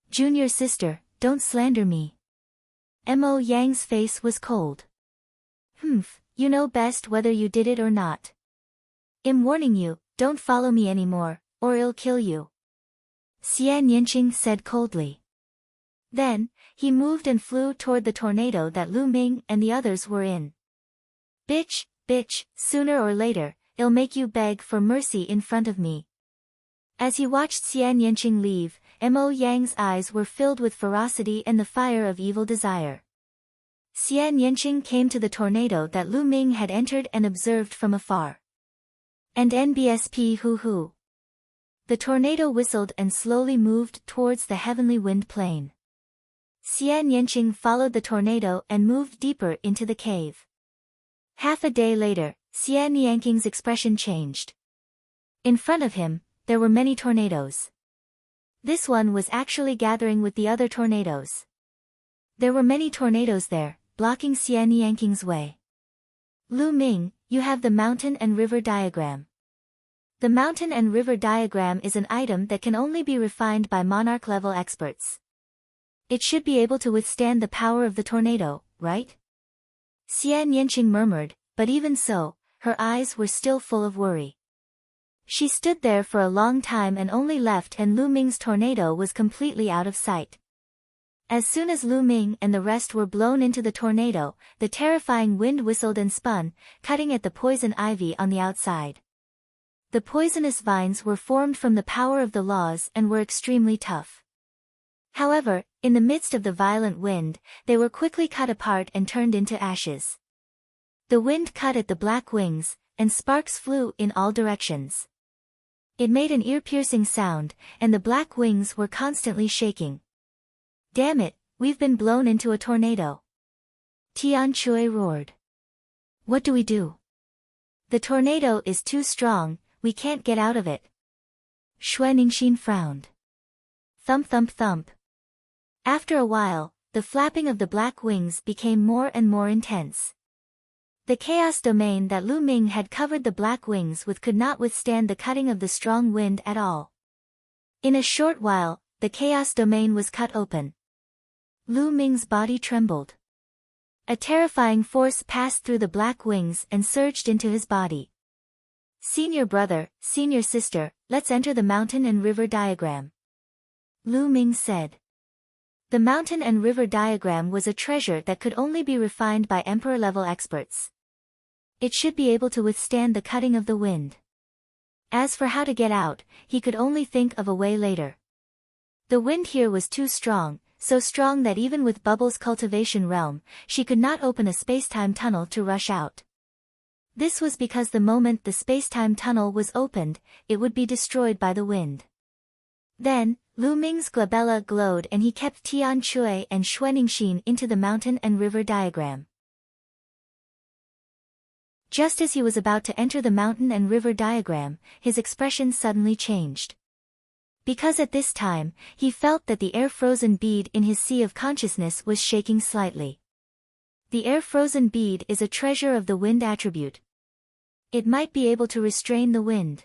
"Junior sister, don't slander me." Mo Yang's face was cold. "Humph, you know best whether you did it or not. I'm warning you, don't follow me anymore, or I'll kill you." Xian Yanqing said coldly. Then, he moved and flew toward the tornado that Lu Ming and the others were in. Bitch, sooner or later, I'll make you beg for mercy in front of me." As he watched Xian Yanqing leave, Mo Yang's eyes were filled with ferocity and the fire of evil desire. Xian Yanqing came to the tornado that Lu Ming had entered and observed from afar. And NBSP hoo-hoo. The tornado whistled and slowly moved towards the heavenly wind plane. Xian Yanqing followed the tornado and moved deeper into the cave. Half a day later, Xian Yanqing's expression changed. In front of him, there were many tornadoes. This one was actually gathering with the other tornadoes. There were many tornadoes there, blocking Xian Yanqing's way. "Lu Ming, you have the mountain and river diagram. The mountain and river diagram is an item that can only be refined by monarch-level experts. It should be able to withstand the power of the tornado, right?" Xian Yanqing murmured, but even so, her eyes were still full of worry. She stood there for a long time and only left when Lu Ming's tornado was completely out of sight. As soon as Lu Ming and the rest were blown into the tornado, the terrifying wind whistled and spun, cutting at the poison ivy on the outside. The poisonous vines were formed from the power of the laws and were extremely tough. However, in the midst of the violent wind, they were quickly cut apart and turned into ashes. The wind cut at the black wings, and sparks flew in all directions. It made an ear-piercing sound, and the black wings were constantly shaking. "Damn it, we've been blown into a tornado." Tian Chui roared. "What do we do? The tornado is too strong, we can't get out of it." Xue Ningxin frowned. Thump thump thump. After a while, the flapping of the black wings became more and more intense. The chaos domain that Lu Ming had covered the black wings with could not withstand the cutting of the strong wind at all. In a short while, the chaos domain was cut open. Lu Ming's body trembled. A terrifying force passed through the black wings and surged into his body. Senior brother, senior sister, let's enter the mountain and river diagram. Lu Ming said. The mountain and river diagram was a treasure that could only be refined by emperor-level experts. It should be able to withstand the cutting of the wind. As for how to get out, he could only think of a way later. The wind here was too strong, so strong that even with Bubble's cultivation realm, she could not open a space-time tunnel to rush out. This was because the moment the space-time tunnel was opened, it would be destroyed by the wind. Then, Lu Ming's glabella glowed and he kept Tian Chui and Xuaningxin into the mountain and river diagram. Just as he was about to enter the mountain and river diagram, his expression suddenly changed. Because at this time, he felt that the air-frozen bead in his sea of consciousness was shaking slightly. The air-frozen bead is a treasure of the wind attribute. It might be able to restrain the wind.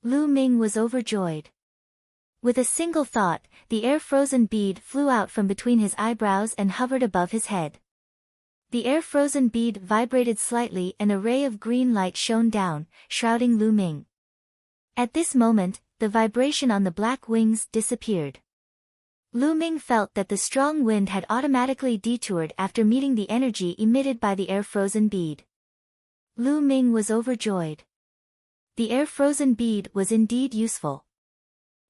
Lu Ming was overjoyed. With a single thought, the air-frozen bead flew out from between his eyebrows and hovered above his head. The air-frozen bead vibrated slightly and a ray of green light shone down, shrouding Lu Ming. At this moment, the vibration on the black wings disappeared. Lu Ming felt that the strong wind had automatically detoured after meeting the energy emitted by the air-frozen bead. Lu Ming was overjoyed. The air-frozen bead was indeed useful.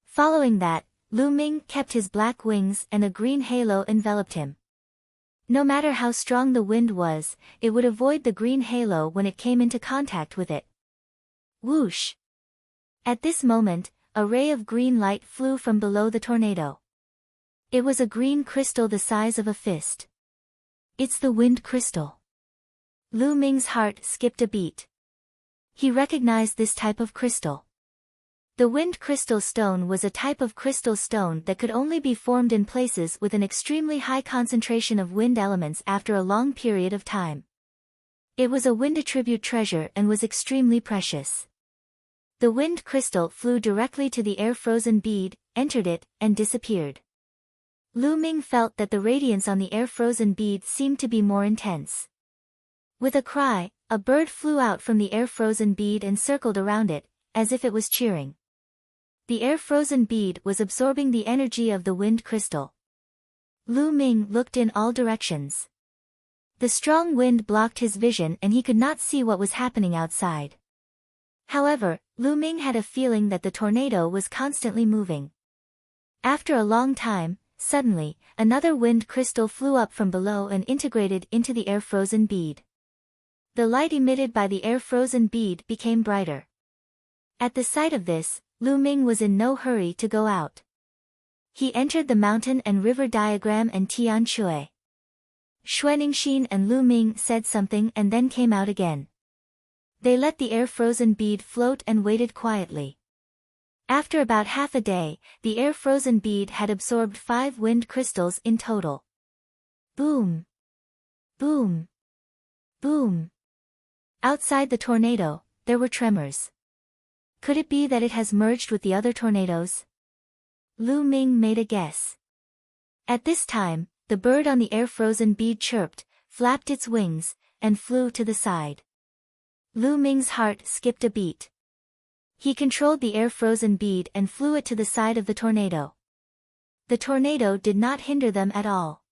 Following that, Lu Ming kept his black wings and a green halo enveloped him. No matter how strong the wind was, it would avoid the green halo when it came into contact with it. Whoosh! At this moment, a ray of green light flew from below the tornado. It was a green crystal the size of a fist. It's the wind crystal. Lu Ming's heart skipped a beat. He recognized this type of crystal. The wind crystal stone was a type of crystal stone that could only be formed in places with an extremely high concentration of wind elements after a long period of time. It was a wind attribute treasure and was extremely precious. The wind crystal flew directly to the air-frozen bead, entered it, and disappeared. Lu Ming felt that the radiance on the air-frozen bead seemed to be more intense. With a cry, a bird flew out from the air-frozen bead and circled around it, as if it was cheering. The air-frozen bead was absorbing the energy of the wind crystal. Lu Ming looked in all directions. The strong wind blocked his vision and he could not see what was happening outside. However, Lu Ming had a feeling that the tornado was constantly moving. After a long time, suddenly, another wind crystal flew up from below and integrated into the air-frozen bead. The light emitted by the air-frozen bead became brighter. At the sight of this, Lu Ming was in no hurry to go out. He entered the mountain and river diagram and Tian Chui. Xuaningxin and Lu Ming said something and then came out again. They let the air-frozen bead float and waited quietly. After about half a day, the air-frozen bead had absorbed 5 wind crystals in total. Boom! Boom! Boom! Outside the tornado, there were tremors. Could it be that it has merged with the other tornadoes? Lu Ming made a guess. At this time, the bird on the air-frozen bead chirped, flapped its wings, and flew to the side. Lu Ming's heart skipped a beat. He controlled the air-frozen bead and flew it to the side of the tornado. The tornado did not hinder them at all.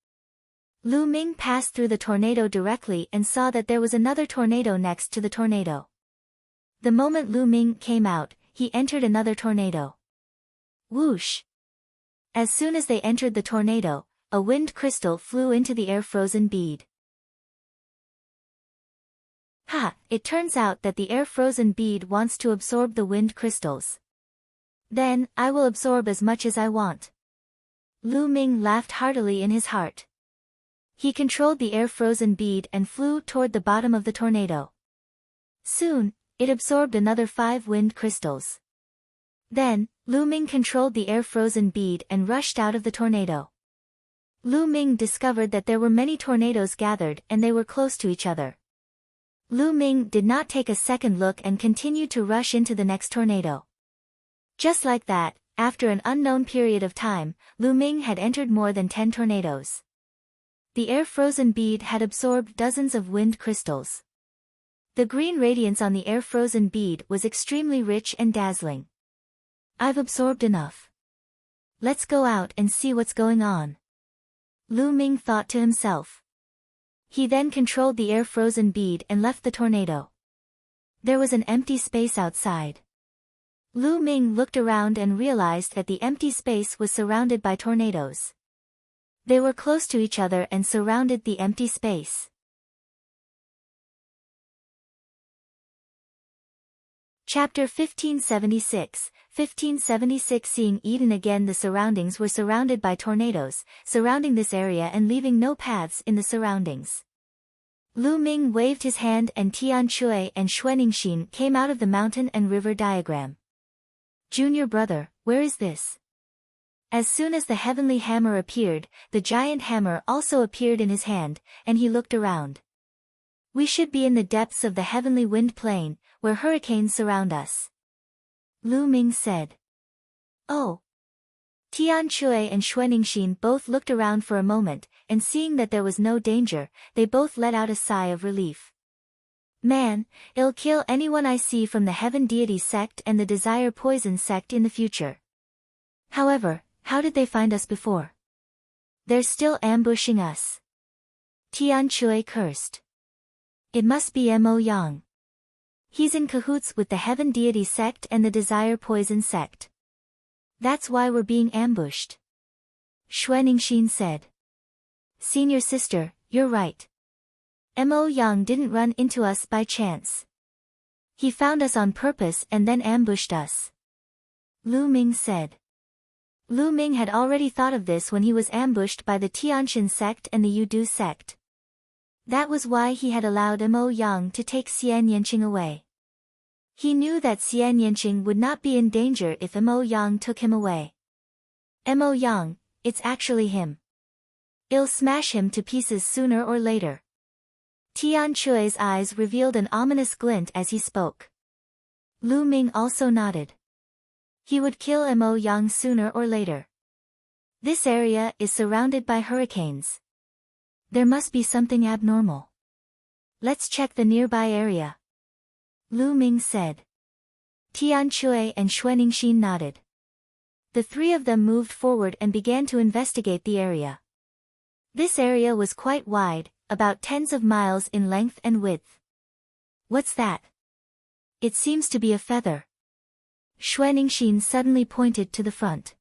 Lu Ming passed through the tornado directly and saw that there was another tornado next to the tornado. The moment Lu Ming came out, he entered another tornado. Whoosh! As soon as they entered the tornado, a wind crystal flew into the air-frozen bead. Ha! It turns out that the air-frozen bead wants to absorb the wind crystals. Then, I will absorb as much as I want. Lu Ming laughed heartily in his heart. He controlled the air-frozen bead and flew toward the bottom of the tornado. Soon, it absorbed another 5 wind crystals. Then, Lu Ming controlled the air-frozen bead and rushed out of the tornado. Lu Ming discovered that there were many tornadoes gathered and they were close to each other. Lu Ming did not take a second look and continued to rush into the next tornado. Just like that, after an unknown period of time, Lu Ming had entered more than 10 tornadoes. The air-frozen bead had absorbed dozens of wind crystals. The green radiance on the air-frozen bead was extremely rich and dazzling. I've absorbed enough. Let's go out and see what's going on, Lu Ming thought to himself. He then controlled the air-frozen bead and left the tornado. There was an empty space outside. Lu Ming looked around and realized that the empty space was surrounded by tornadoes. They were close to each other and surrounded the empty space. Chapter 1576, 1576. Seeing Eden again. The surroundings were surrounded by tornadoes, surrounding this area and leaving no paths in the surroundings. Lu Ming waved his hand and Tian Chui and Xuaningxin came out of the mountain and river diagram. Junior brother, where is this? As soon as the heavenly hammer appeared, the giant hammer also appeared in his hand, and he looked around. We should be in the depths of the heavenly wind plain, where hurricanes surround us, Lu Ming said. Oh. Tian Chui and Xuaningxin both looked around for a moment, and seeing that there was no danger, they both let out a sigh of relief. Man, it'll kill anyone I see from the Heaven Deity sect and the Desire Poison sect in the future. However, how did they find us before? They're still ambushing us. Tian Chui cursed. It must be Mo Yang. He's in cahoots with the Heaven Deity sect and the Desire Poison sect. That's why we're being ambushed, Xuaningxin said. Senior sister, you're right. Mo Yang didn't run into us by chance. He found us on purpose and then ambushed us, Lu Ming said. Lu Ming had already thought of this when he was ambushed by the Tianxin sect and the Yudu sect. That was why he had allowed Mo Yang to take Xian Yanqing away. He knew that Xian Yanqing would not be in danger if Mo Yang took him away. Mo Yang, it's actually him. I'll smash him to pieces sooner or later. Tian Chui's eyes revealed an ominous glint as he spoke. Lu Ming also nodded. He would kill Mo Yang sooner or later. This area is surrounded by hurricanes. There must be something abnormal. Let's check the nearby area, Lu Ming said. Tian Chui and Xuaningxin nodded. The three of them moved forward and began to investigate the area. This area was quite wide, about tens of miles in length and width. What's that? It seems to be a feather. Xuaningxin suddenly pointed to the front.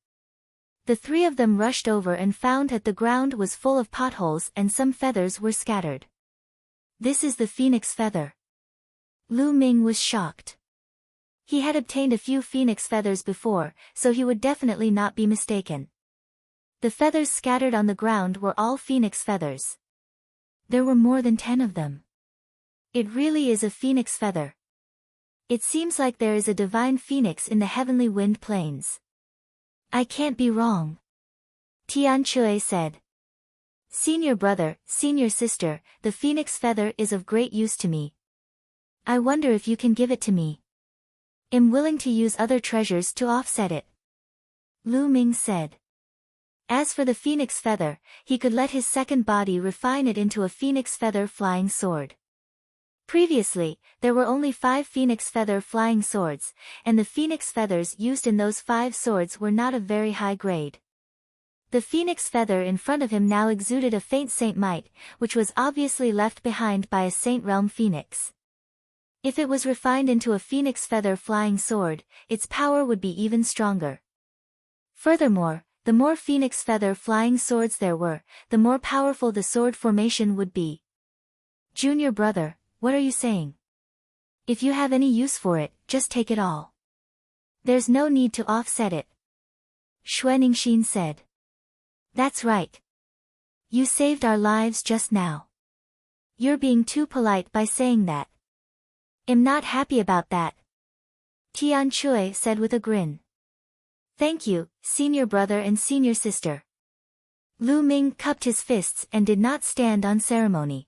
The three of them rushed over and found that the ground was full of potholes and some feathers were scattered. This is the phoenix feather. Lu Ming was shocked. He had obtained a few phoenix feathers before, so he would definitely not be mistaken. The feathers scattered on the ground were all phoenix feathers. There were more than 10 of them. It really is a phoenix feather. It seems like there is a divine phoenix in the heavenly wind plains. I can't be wrong, Tian Chui said. Senior brother, senior sister, the phoenix feather is of great use to me. I wonder if you can give it to me. I'm willing to use other treasures to offset it, Lu Ming said. As for the phoenix feather, he could let his second body refine it into a phoenix feather flying sword. Previously, there were only 5 phoenix feather flying swords, and the phoenix feathers used in those 5 swords were not of very high grade. The phoenix feather in front of him now exuded a faint saint might, which was obviously left behind by a saint realm phoenix. If it was refined into a phoenix feather flying sword, its power would be even stronger. Furthermore, the more phoenix feather flying swords there were, the more powerful the sword formation would be. Junior brother, what are you saying? If you have any use for it, just take it all. There's no need to offset it, Xuaningxin said. That's right. You saved our lives just now. You're being too polite by saying that. I'm not happy about that, Tian Chui said with a grin. Thank you, senior brother and senior sister. Lu Ming cupped his fists and did not stand on ceremony.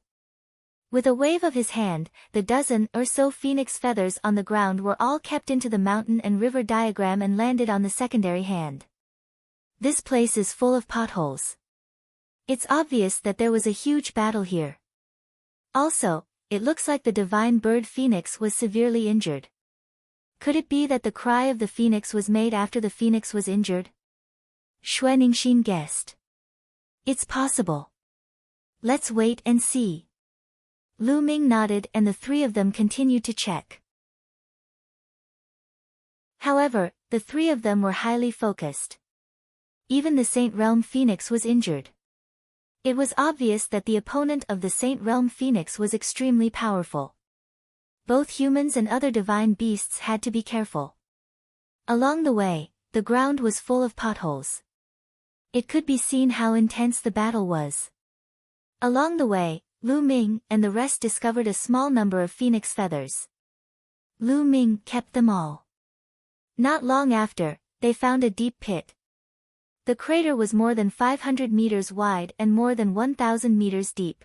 With a wave of his hand, the dozen or so phoenix feathers on the ground were all kept into the mountain and river diagram and landed on the secondary hand. This place is full of potholes. It's obvious that there was a huge battle here. Also, it looks like the divine bird phoenix was severely injured. Could it be that the cry of the phoenix was made after the phoenix was injured? Xue Ningxin guessed. It's possible. Let's wait and see. Lu Ming nodded and the three of them continued to check. However, the three of them were highly focused. Even the Saint Realm Phoenix was injured. It was obvious that the opponent of the Saint Realm Phoenix was extremely powerful. Both humans and other divine beasts had to be careful. Along the way, the ground was full of potholes. It could be seen how intense the battle was. Along the way, Lu Ming and the rest discovered a small number of phoenix feathers. Lu Ming kept them all. Not long after, they found a deep pit. The crater was more than 500 meters wide and more than 1,000 meters deep.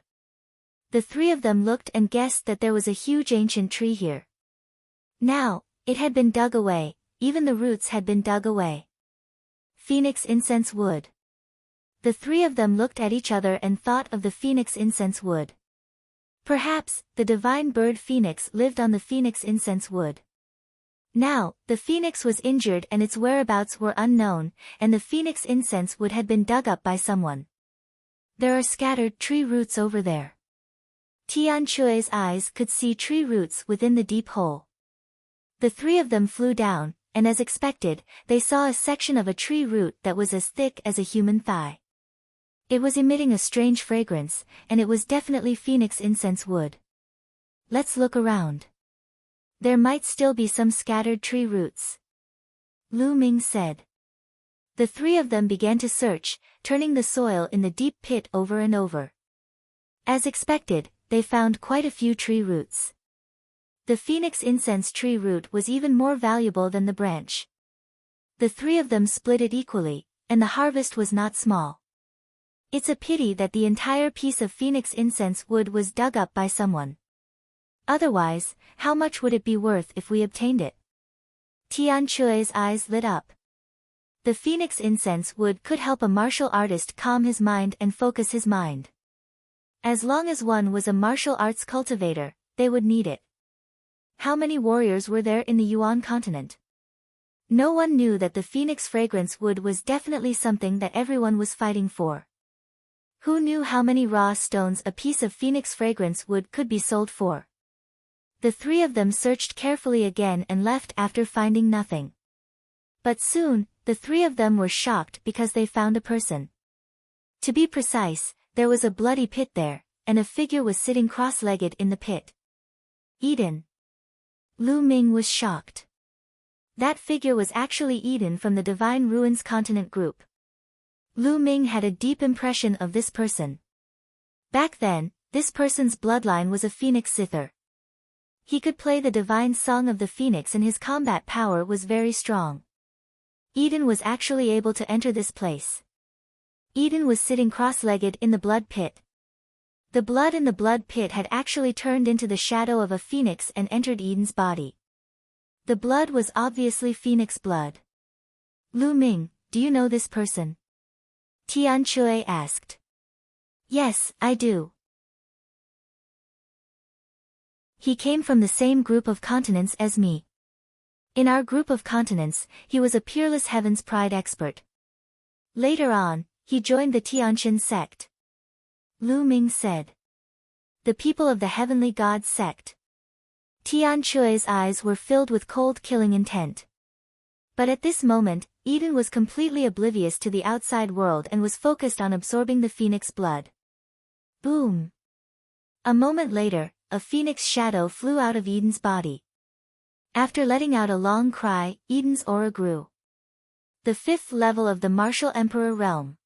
The three of them looked and guessed that there was a huge ancient tree here. Now, it had been dug away, even the roots had been dug away. Phoenix incense wood. The three of them looked at each other and thought of the phoenix incense wood. Perhaps, the divine bird phoenix lived on the phoenix incense wood. Now, the phoenix was injured and its whereabouts were unknown, and the phoenix incense wood had been dug up by someone. There are scattered tree roots over there. Tian Chui's eyes could see tree roots within the deep hole. The three of them flew down, and as expected, they saw a section of a tree root that was as thick as a human thigh. It was emitting a strange fragrance, and it was definitely phoenix incense wood. Let's look around. There might still be some scattered tree roots. Lu Ming said. The three of them began to search, turning the soil in the deep pit over and over. As expected, they found quite a few tree roots. The phoenix incense tree root was even more valuable than the branch. The three of them split it equally, and the harvest was not small. It's a pity that the entire piece of phoenix incense wood was dug up by someone. Otherwise, how much would it be worth if we obtained it? Tian Chui's eyes lit up. The phoenix incense wood could help a martial artist calm his mind and focus his mind. As long as one was a martial arts cultivator, they would need it. How many warriors were there in the Yuan continent? No one knew that the phoenix fragrance wood was definitely something that everyone was fighting for. Who knew how many raw stones a piece of phoenix fragrance wood could be sold for? The three of them searched carefully again and left after finding nothing. But soon, the three of them were shocked because they found a person. To be precise, there was a bloody pit there, and a figure was sitting cross-legged in the pit. Eden. Lu Ming was shocked. That figure was actually Eden from the Divine Ruins Continent group. Lu Ming had a deep impression of this person. Back then, this person's bloodline was a phoenix Sither. He could play the divine song of the phoenix and his combat power was very strong. Eden was actually able to enter this place. Eden was sitting cross-legged in the blood pit. The blood in the blood pit had actually turned into the shadow of a phoenix and entered Eden's body. The blood was obviously phoenix blood. Lu Ming, do you know this person? Tian Chui asked. Yes, I do. He came from the same group of continents as me. In our group of continents, he was a peerless Heaven's Pride expert. Later on, he joined the Tianqin sect. Lu Ming said. The people of the Heavenly Gods sect. Tian Chui's eyes were filled with cold killing intent. But at this moment, Eden was completely oblivious to the outside world and was focused on absorbing the phoenix blood. Boom! A moment later, a phoenix shadow flew out of Eden's body. After letting out a long cry, Eden's aura grew. The fifth level of the Martial Emperor realm.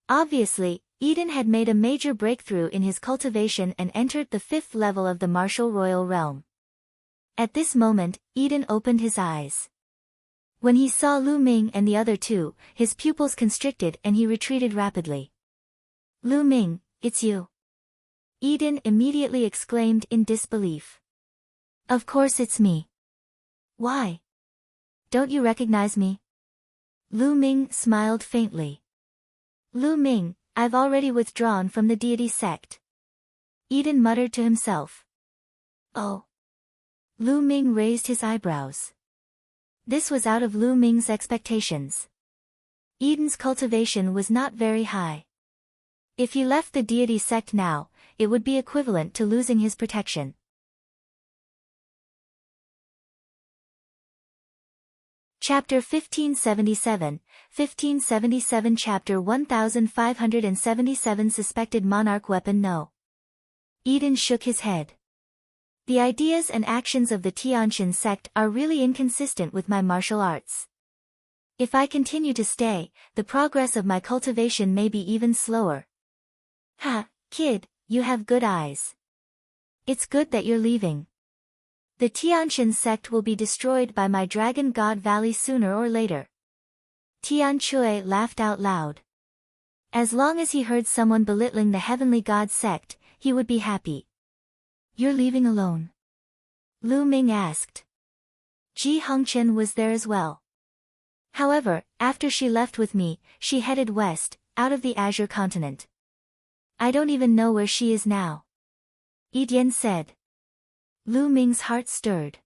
Obviously, Eden had made a major breakthrough in his cultivation and entered the fifth level of the Martial Royal realm. At this moment, Eden opened his eyes. When he saw Lu Ming and the other two, his pupils constricted and he retreated rapidly. Lu Ming, it's you. Eden immediately exclaimed in disbelief. Of course it's me. Why? Don't you recognize me? Lu Ming smiled faintly. Lu Ming, I've already withdrawn from the deity sect. Eden muttered to himself. Oh. Lu Ming raised his eyebrows. This was out of Lu Ming's expectations. Eden's cultivation was not very high. If he left the deity sect now, it would be equivalent to losing his protection. Chapter 1577, 1577 Chapter 1577 Suspected Monarch Weapon No. Eden shook his head. The ideas and actions of the Tianqian sect are really inconsistent with my martial arts. If I continue to stay, the progress of my cultivation may be even slower. Ha, kid, you have good eyes. It's good that you're leaving. The Tianqian sect will be destroyed by my Dragon God Valley sooner or later. Tian Chui laughed out loud. As long as he heard someone belittling the Heavenly God sect, he would be happy. You're leaving alone? Lu Ming asked. Ji Hongqian was there as well. However, after she left with me, she headed west, out of the Azure continent. I don't even know where she is now. Yi Dian said. Lu Ming's heart stirred.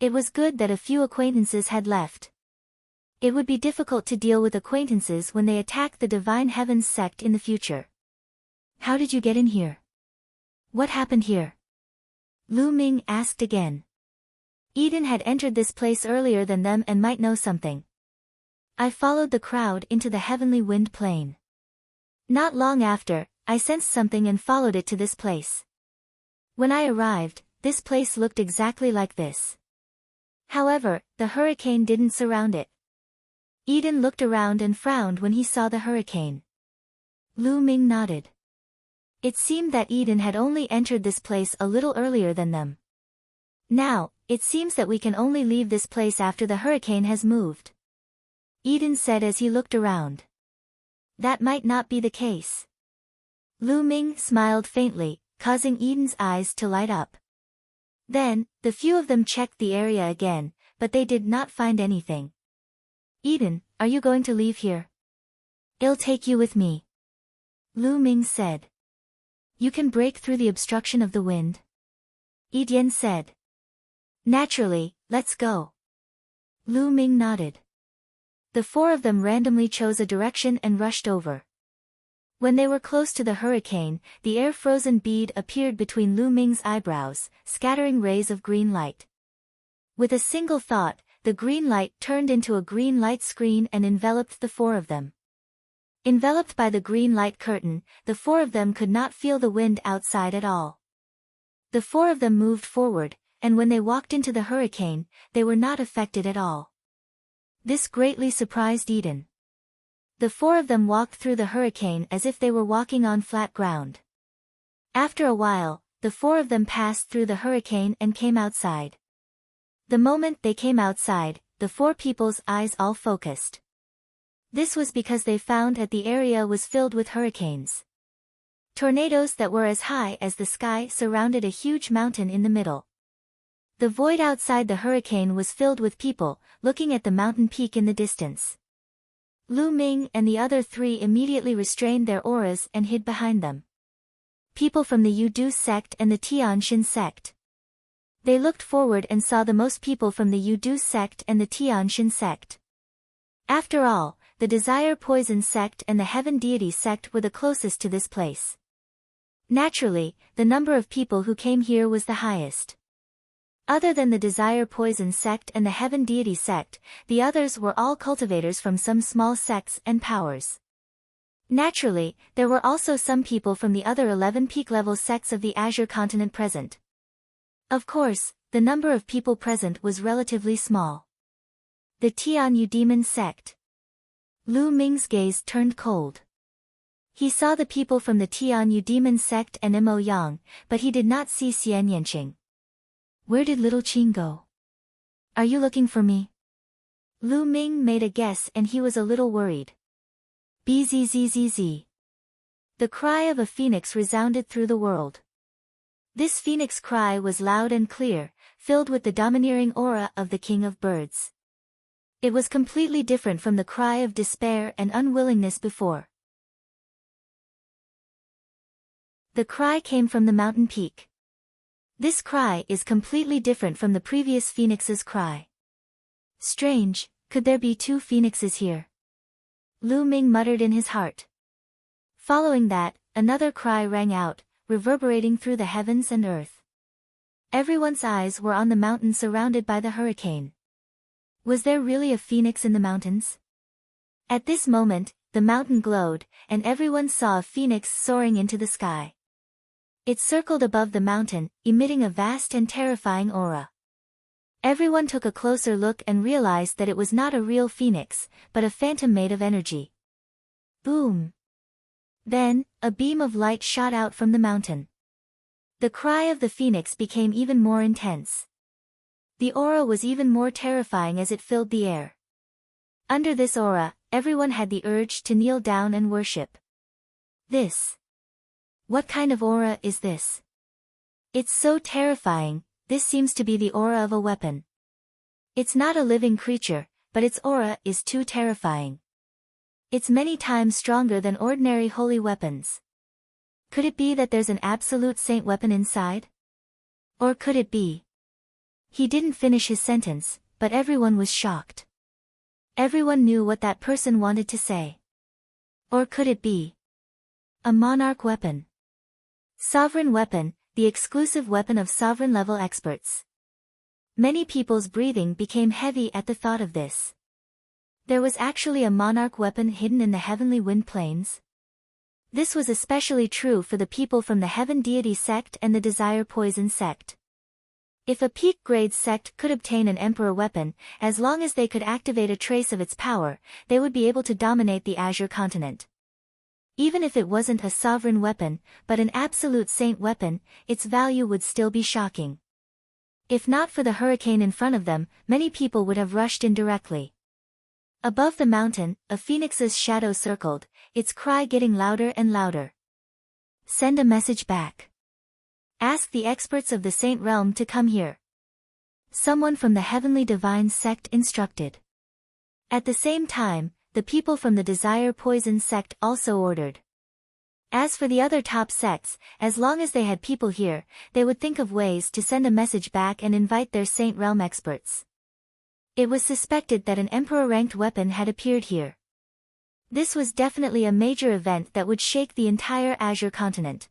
It was good that a few acquaintances had left. It would be difficult to deal with acquaintances when they attack the Divine Heavens sect in the future. How did you get in here? What happened here? Lu Ming asked again. Eden had entered this place earlier than them and might know something. I followed the crowd into the heavenly wind plain. Not long after, I sensed something and followed it to this place. When I arrived, this place looked exactly like this. However, the hurricane didn't surround it. Eden looked around and frowned when he saw the hurricane. Lu Ming nodded. It seemed that Eden had only entered this place a little earlier than them. Now, it seems that we can only leave this place after the hurricane has moved. Eden said as he looked around. That might not be the case. Lu Ming smiled faintly, causing Eden's eyes to light up. Then, the few of them checked the area again, but they did not find anything. Eden, are you going to leave here? I'll take you with me. Lu Ming said. You can break through the obstruction of the wind? Yi Dian said. Naturally, let's go. Lu Ming nodded. The four of them randomly chose a direction and rushed over. When they were close to the hurricane, the air-frozen bead appeared between Lu Ming's eyebrows, scattering rays of green light. With a single thought, the green light turned into a green light screen and enveloped the four of them. Enveloped by the green light curtain, the four of them could not feel the wind outside at all. The four of them moved forward, and when they walked into the hurricane, they were not affected at all. This greatly surprised Eden. The four of them walked through the hurricane as if they were walking on flat ground. After a while, the four of them passed through the hurricane and came outside. The moment they came outside, the four people's eyes all focused. This was because they found that the area was filled with hurricanes. Tornadoes that were as high as the sky surrounded a huge mountain in the middle. The void outside the hurricane was filled with people, looking at the mountain peak in the distance. Lu Ming and the other three immediately restrained their auras and hid behind them. People from the Yudu sect and the Tianqian sect. They looked forward and saw the most people from the Yudu sect and the Tianqian sect. After all, the Desire Poison sect and the Heaven Deity sect were the closest to this place. Naturally, the number of people who came here was the highest. Other than the Desire Poison sect and the Heaven Deity sect, the others were all cultivators from some small sects and powers. Naturally, there were also some people from the other 11 peak-level sects of the Azure continent present. Of course, the number of people present was relatively small. The Tian Yu Demon sect. Lu Ming's gaze turned cold. He saw the people from the Tian Yu Demon sect and Mo Yang, but he did not see Xian Yanqing. Where did little Qing go? Are you looking for me? Lu Ming made a guess and he was a little worried. Bzzz. The cry of a phoenix resounded through the world. This phoenix cry was loud and clear, filled with the domineering aura of the king of birds. It was completely different from the cry of despair and unwillingness before. The cry came from the mountain peak. This cry is completely different from the previous phoenix's cry. Strange, could there be two phoenixes here? Lu Ming muttered in his heart. Following that, another cry rang out, reverberating through the heavens and earth. Everyone's eyes were on the mountain surrounded by the hurricane. Was there really a phoenix in the mountains? At this moment, the mountain glowed, and everyone saw a phoenix soaring into the sky. It circled above the mountain, emitting a vast and terrifying aura. Everyone took a closer look and realized that it was not a real phoenix, but a phantom made of energy. Boom! Then, a beam of light shot out from the mountain. The cry of the phoenix became even more intense. The aura was even more terrifying as it filled the air. Under this aura, everyone had the urge to kneel down and worship. This. What kind of aura is this? It's so terrifying. This seems to be the aura of a weapon. It's not a living creature, but its aura is too terrifying. It's many times stronger than ordinary holy weapons. Could it be that there's an absolute saint weapon inside? Or could it be? He didn't finish his sentence, but everyone was shocked. Everyone knew what that person wanted to say. Or could it be a monarch weapon? Sovereign weapon, the exclusive weapon of sovereign-level experts. Many people's breathing became heavy at the thought of this. There was actually a monarch weapon hidden in the heavenly wind plains. This was especially true for the people from the Heaven Deity sect and the Desire Poison sect. If a peak-grade sect could obtain an emperor weapon, as long as they could activate a trace of its power, they would be able to dominate the Azure continent. Even if it wasn't a sovereign weapon, but an absolute saint weapon, its value would still be shocking. If not for the hurricane in front of them, many people would have rushed in directly. Above the mountain, a phoenix's shadow circled, its cry getting louder and louder. Send a message back. Ask the experts of the Saint Realm to come here. Someone from the Heavenly Divine sect instructed. At the same time, the people from the Desire Poison sect also ordered. As for the other top sects, as long as they had people here, they would think of ways to send a message back and invite their Saint Realm experts. It was suspected that an emperor-ranked weapon had appeared here. This was definitely a major event that would shake the entire Azure continent.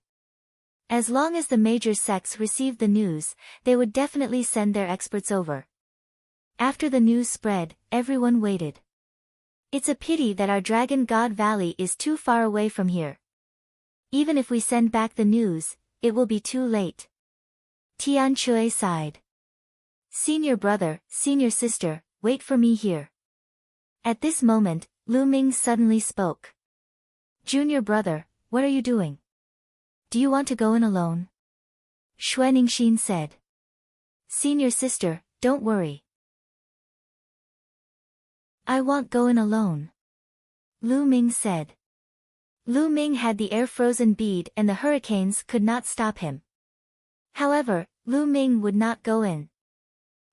As long as the major sects received the news, they would definitely send their experts over. After the news spread, everyone waited. It's a pity that our Dragon God Valley is too far away from here. Even if we send back the news, it will be too late. Tian Chui sighed. Senior brother, senior sister, wait for me here. At this moment, Lu Ming suddenly spoke. Junior brother, what are you doing? Do you want to go in alone? Xue Ningxin said. Senior sister, don't worry. I won't go in alone. Lu Ming said. Lu Ming had the air-frozen bead and the hurricanes could not stop him. However, Lu Ming would not go in.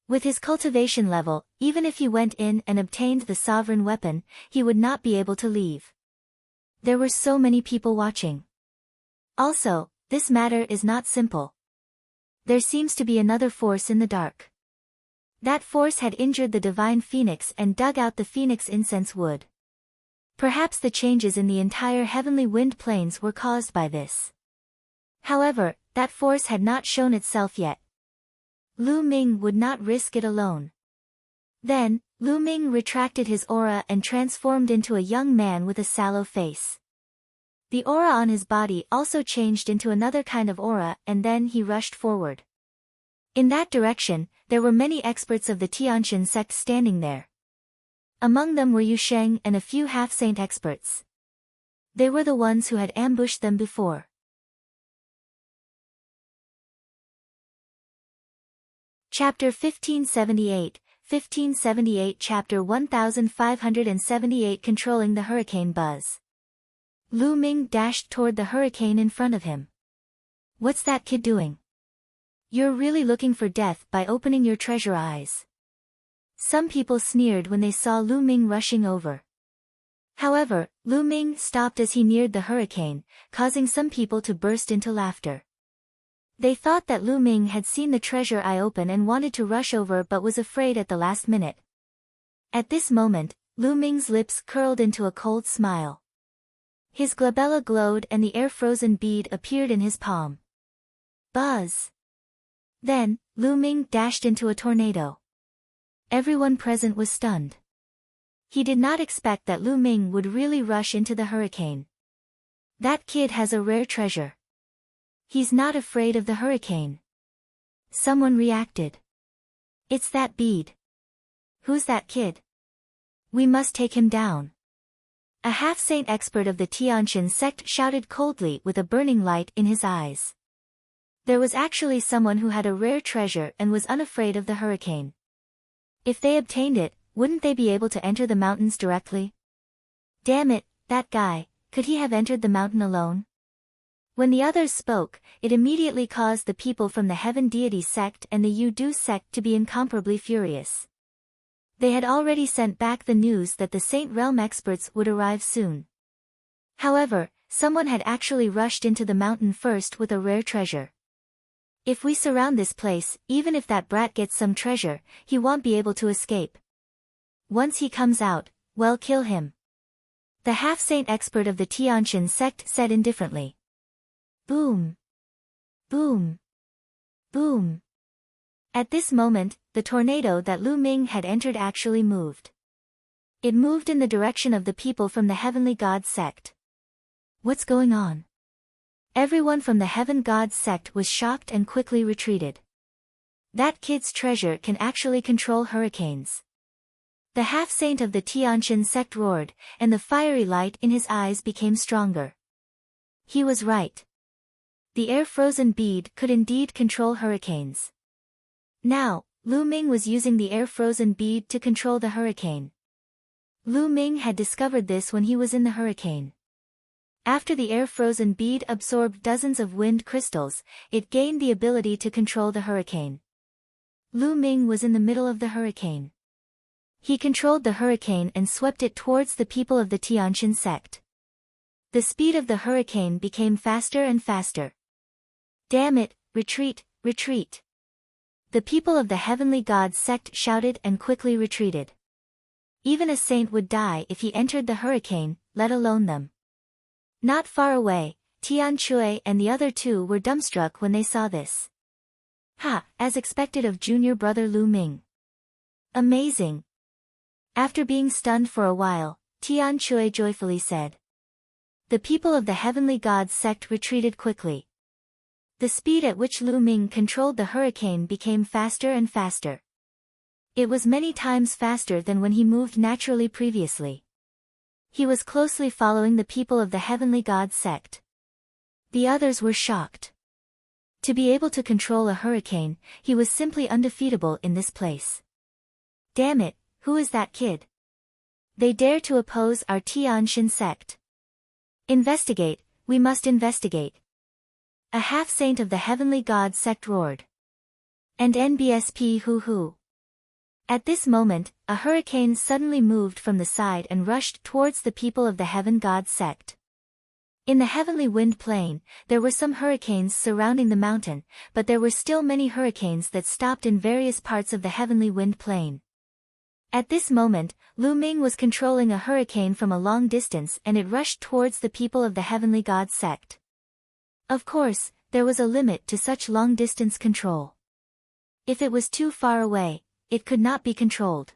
With his cultivation level, even if he went in and obtained the sovereign weapon, he would not be able to leave. There were so many people watching. Also, this matter is not simple. There seems to be another force in the dark. That force had injured the divine phoenix and dug out the phoenix incense wood. Perhaps the changes in the entire heavenly wind plains were caused by this. However, that force had not shown itself yet. Lu Ming would not risk it alone. Then, Lu Ming retracted his aura and transformed into a young man with a sallow face. The aura on his body also changed into another kind of aura and then he rushed forward. In that direction, there were many experts of the Tianqian sect standing there. Among them were Yu Sheng and a few half-saint experts. They were the ones who had ambushed them before. Chapter 1578 Chapter 1578 Controlling the Hurricane Buzz. Lu Ming dashed toward the hurricane in front of him. What's that kid doing? You're really looking for death by opening your treasure eyes. Some people sneered when they saw Lu Ming rushing over. However, Lu Ming stopped as he neared the hurricane, causing some people to burst into laughter. They thought that Lu Ming had seen the treasure eye open and wanted to rush over but was afraid at the last minute. At this moment, Lu Ming's lips curled into a cold smile. His glabella glowed and the air-frozen bead appeared in his palm. Buzz! Then, Lu Ming dashed into a tornado. Everyone present was stunned. He did not expect that Lu Ming would really rush into the hurricane. That kid has a rare treasure. He's not afraid of the hurricane. Someone reacted. It's that bead. Who's that kid? We must take him down. A half-saint expert of the Tianjin sect shouted coldly with a burning light in his eyes. There was actually someone who had a rare treasure and was unafraid of the hurricane. If they obtained it, wouldn't they be able to enter the mountains directly? Damn it, that guy, could he have entered the mountain alone? When the others spoke, it immediately caused the people from the Heaven Deity sect and the Yu-Du sect to be incomparably furious. They had already sent back the news that the Saint Realm experts would arrive soon. However, someone had actually rushed into the mountain first with a rare treasure. If we surround this place, even if that brat gets some treasure, he won't be able to escape. Once he comes out, well, kill him. The half-saint expert of the Tianjin sect said indifferently. Boom! Boom! Boom! At this moment, the tornado that Lu Ming had entered actually moved. It moved in the direction of the people from the Heavenly God sect. What's going on? Everyone from the Heaven God sect was shocked and quickly retreated. That kid's treasure can actually control hurricanes. The half-saint of the Tianjin sect roared, and the fiery light in his eyes became stronger. He was right. The air-frozen bead could indeed control hurricanes. Now, Lu Ming was using the air-frozen bead to control the hurricane. Lu Ming had discovered this when he was in the hurricane. After the air-frozen bead absorbed dozens of wind crystals, it gained the ability to control the hurricane. Lu Ming was in the middle of the hurricane. He controlled the hurricane and swept it towards the people of the Tianjin sect. The speed of the hurricane became faster and faster. Damn it, retreat, retreat! The people of the Heavenly God sect shouted and quickly retreated. Even a saint would die if he entered the hurricane, let alone them. Not far away, Tian Chui and the other two were dumbstruck when they saw this. Ha, as expected of junior brother Lu Ming. Amazing! After being stunned for a while, Tian Chui joyfully said. The people of the Heavenly God sect retreated quickly. The speed at which Lu Ming controlled the hurricane became faster and faster. It was many times faster than when he moved naturally previously. He was closely following the people of the Heavenly God sect. The others were shocked. To be able to control a hurricane, he was simply undefeatable in this place. Damn it, who is that kid? They dare to oppose our Tianjin sect. Investigate, we must investigate. A half-saint of the Heavenly God sect roared. And NBSP hoo-hoo. At this moment, a hurricane suddenly moved from the side and rushed towards the people of the Heaven God sect. In the heavenly wind plain, there were some hurricanes surrounding the mountain, but there were still many hurricanes that stopped in various parts of the heavenly wind plain. At this moment, Lu Ming was controlling a hurricane from a long distance and it rushed towards the people of the Heavenly God sect. Of course, there was a limit to such long-distance control. If it was too far away, it could not be controlled.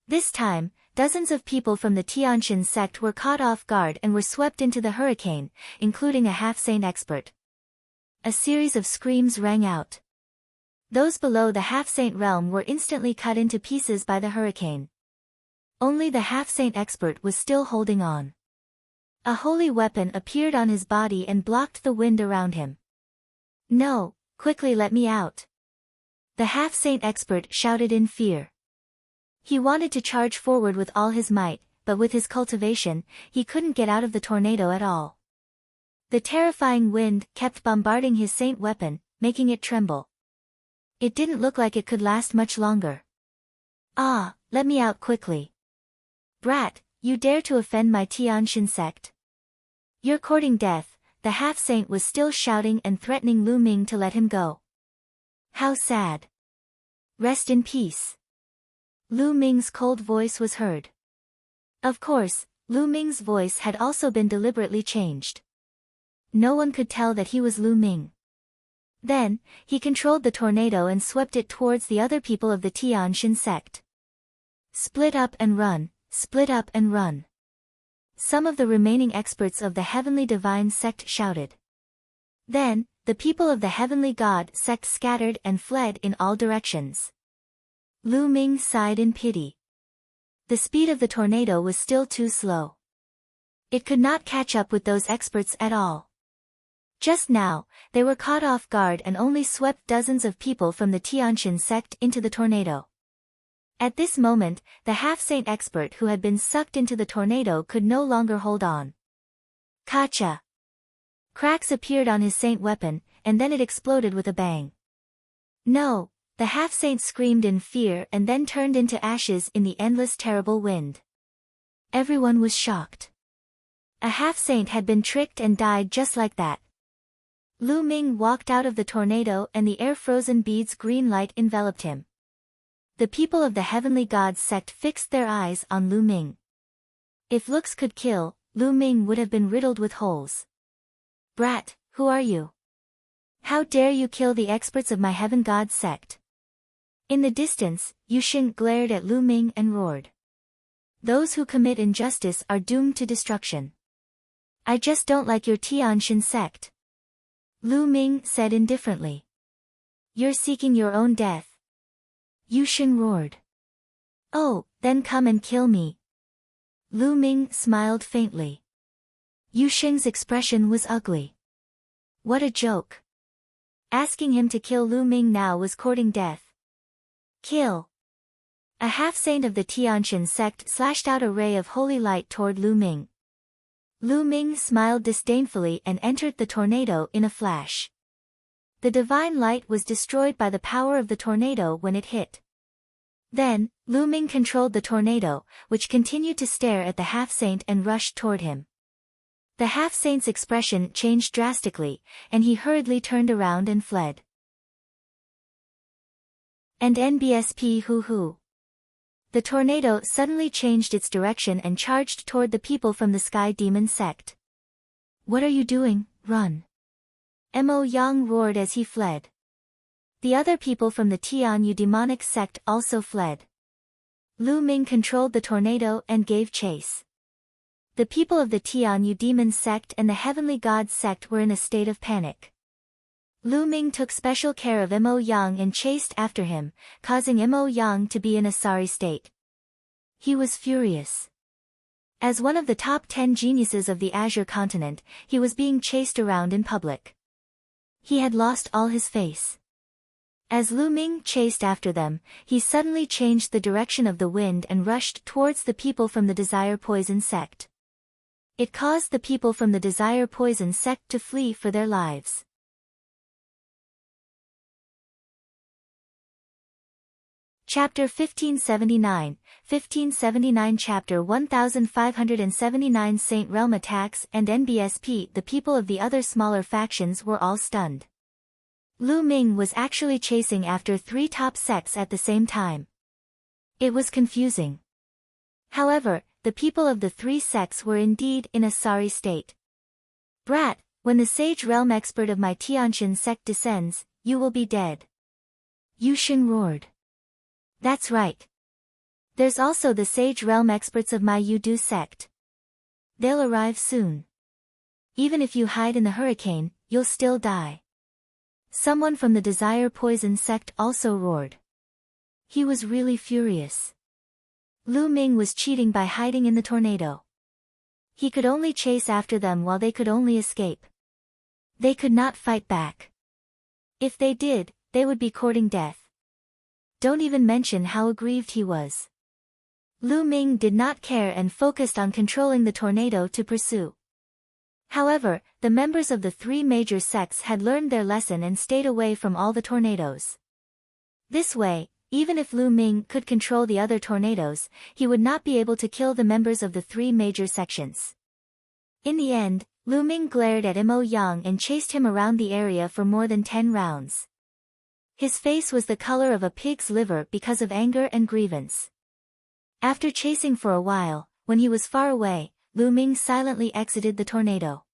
This time, dozens of people from the Tianjin sect were caught off guard and were swept into the hurricane, including a half-saint expert. A series of screams rang out. Those below the half-saint realm were instantly cut into pieces by the hurricane. Only the half-saint expert was still holding on. A holy weapon appeared on his body and blocked the wind around him. No, quickly let me out! The half-saint expert shouted in fear. He wanted to charge forward with all his might, but with his cultivation, he couldn't get out of the tornado at all. The terrifying wind kept bombarding his saint weapon, making it tremble. It didn't look like it could last much longer. Ah, let me out quickly. Brat, you dare to offend my Tianjin sect? You're courting death, the half-saint was still shouting and threatening Lu Ming to let him go. How sad. Rest in peace. Lu Ming's cold voice was heard. Of course, Lu Ming's voice had also been deliberately changed. No one could tell that he was Lu Ming. Then, he controlled the tornado and swept it towards the other people of the Tianjin sect. Split up and run, split up and run. Some of the remaining experts of the Heavenly Divine sect shouted. Then, the people of the Heavenly God sect scattered and fled in all directions. Lu Ming sighed in pity. The speed of the tornado was still too slow. It could not catch up with those experts at all. Just now, they were caught off guard and only swept dozens of people from the Tianjin sect into the tornado. At this moment, the half-saint expert who had been sucked into the tornado could no longer hold on. Kacha! Cracks appeared on his saint weapon, and then it exploded with a bang. No! The half-saint screamed in fear and then turned into ashes in the endless terrible wind. Everyone was shocked. A half-saint had been tricked and died just like that. Lu Ming walked out of the tornado and the air-frozen beads green light enveloped him. The people of the Heavenly Gods sect fixed their eyes on Lu Ming. If looks could kill, Lu Ming would have been riddled with holes. Brat, who are you? How dare you kill the experts of my Heaven God sect? In the distance, Yuxin glared at Lu Ming and roared. Those who commit injustice are doomed to destruction. I just don't like your Tianjin sect. Lu Ming said indifferently. You're seeking your own death. Yuxin roared. Oh, then come and kill me. Lu Ming smiled faintly. Yuxin's expression was ugly. What a joke. Asking him to kill Lu Ming now was courting death. Kill. A half-saint of the Tianjin sect slashed out a ray of holy light toward Lu Ming. Lu Ming smiled disdainfully and entered the tornado in a flash. The divine light was destroyed by the power of the tornado when it hit. Then, Lu Ming controlled the tornado, which continued to stare at the half-saint and rushed toward him. The half-saint's expression changed drastically, and he hurriedly turned around and fled. And NBSP hoo-hoo. The tornado suddenly changed its direction and charged toward the people from the Sky Demon sect. What are you doing? Run! Mo Yang roared as he fled. The other people from the Tianyu demonic sect also fled. Lu Ming controlled the tornado and gave chase. The people of the Tianyu demon sect and the Heavenly God sect were in a state of panic. Lu Ming took special care of Mo Yang and chased after him, causing Mo Yang to be in a sorry state. He was furious. As one of the top 10 geniuses of the Azure continent, he was being chased around in public. He had lost all his face. As Lu Ming chased after them, he suddenly changed the direction of the wind and rushed towards the people from the Desire Poison sect. It caused the people from the Desire Poison sect to flee for their lives. Chapter 1579, 1579 Chapter 1579 Saint Realm attacks and NBSP. The people of the other smaller factions were all stunned. Lu Ming was actually chasing after 3 top sects at the same time. It was confusing. However, the people of the 3 sects were indeed in a sorry state. Brat, when the Sage Realm expert of my Tianjin sect descends, you will be dead. Yuxin roared. That's right. There's also the Sage Realm experts of my Yudu sect. They'll arrive soon. Even if you hide in the hurricane, you'll still die. Someone from the Desire Poison sect also roared. He was really furious. Lu Ming was cheating by hiding in the tornado. He could only chase after them while they could only escape. They could not fight back. If they did, they would be courting death. Don't even mention how aggrieved he was. Lu Ming did not care and focused on controlling the tornado to pursue. However, the members of the 3 major sects had learned their lesson and stayed away from all the tornadoes. This way, even if Lu Ming could control the other tornadoes, he would not be able to kill the members of the 3 major sections. In the end, Lu Ming glared at Mo Yang and chased him around the area for more than 10 rounds. His face was the color of a pig's liver because of anger and grievance. After chasing for a while, when he was far away, Lu Ming silently exited the tornado.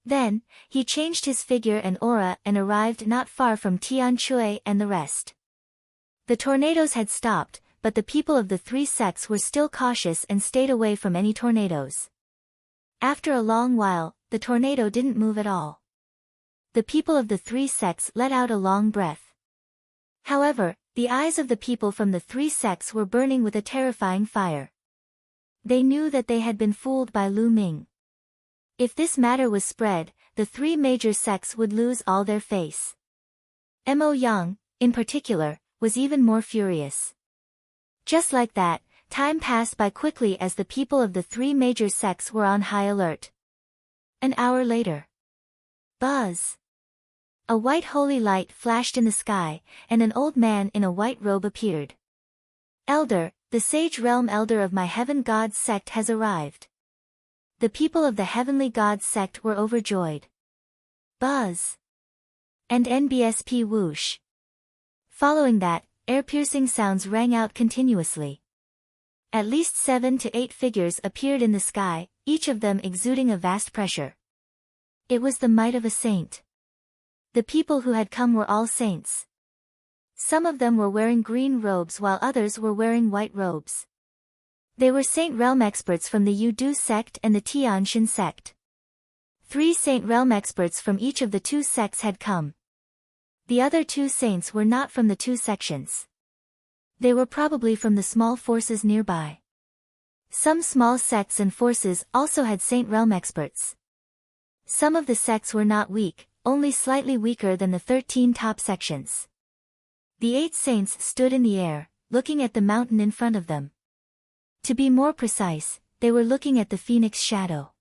Then, he changed his figure and aura and arrived not far from Tian Chui and the rest. The tornadoes had stopped, but the people of the three sects were still cautious and stayed away from any tornadoes. After a long while, the tornado didn't move at all. The people of the three sects let out a long breath. However, the eyes of the people from the three sects were burning with a terrifying fire. They knew that they had been fooled by Lu Ming. If this matter was spread, the three major sects would lose all their face. Mo Yang, in particular, was even more furious. Just like that, time passed by quickly as the people of the three major sects were on high alert. An hour later. Buzz! A white holy light flashed in the sky, and an old man in a white robe appeared. Elder, the sage realm elder of my heaven god sect has arrived. The people of the heavenly god sect were overjoyed. Buzz! And NBSP whoosh. Following that, air-piercing sounds rang out continuously. At least 7 to 8 figures appeared in the sky, each of them exuding a vast pressure. It was the might of a saint. The people who had come were all saints. Some of them were wearing green robes while others were wearing white robes. They were Saint Realm experts from the Yudu sect and the Tianshan sect. 3 Saint Realm experts from each of the 2 sects had come. The other 2 saints were not from the 2 sections. They were probably from the small forces nearby. Some small sects and forces also had Saint Realm experts. Some of the sects were not weak, only slightly weaker than the 13 top sections. The 8 saints stood in the air, looking at the mountain in front of them. To be more precise, they were looking at the phoenix shadow.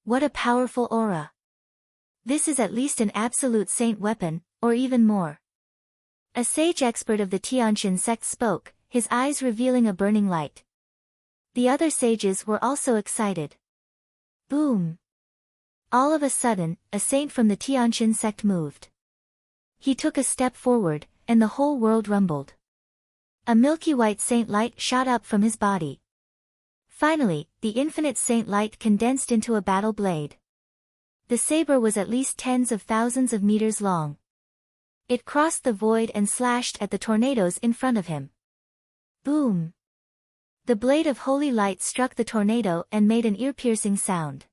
What a powerful aura! This is at least an absolute saint weapon, or even more. A sage expert of the Tianshan sect spoke, his eyes revealing a burning light. The other sages were also excited. Boom! All of a sudden, a saint from the Tianshan sect moved. He took a step forward, and the whole world rumbled. A milky white saint light shot up from his body. Finally, the infinite saint light condensed into a battle blade. The saber was at least tens of thousands of meters long. It crossed the void and slashed at the tornadoes in front of him. Boom! The blade of holy light struck the tornado and made an ear-piercing sound.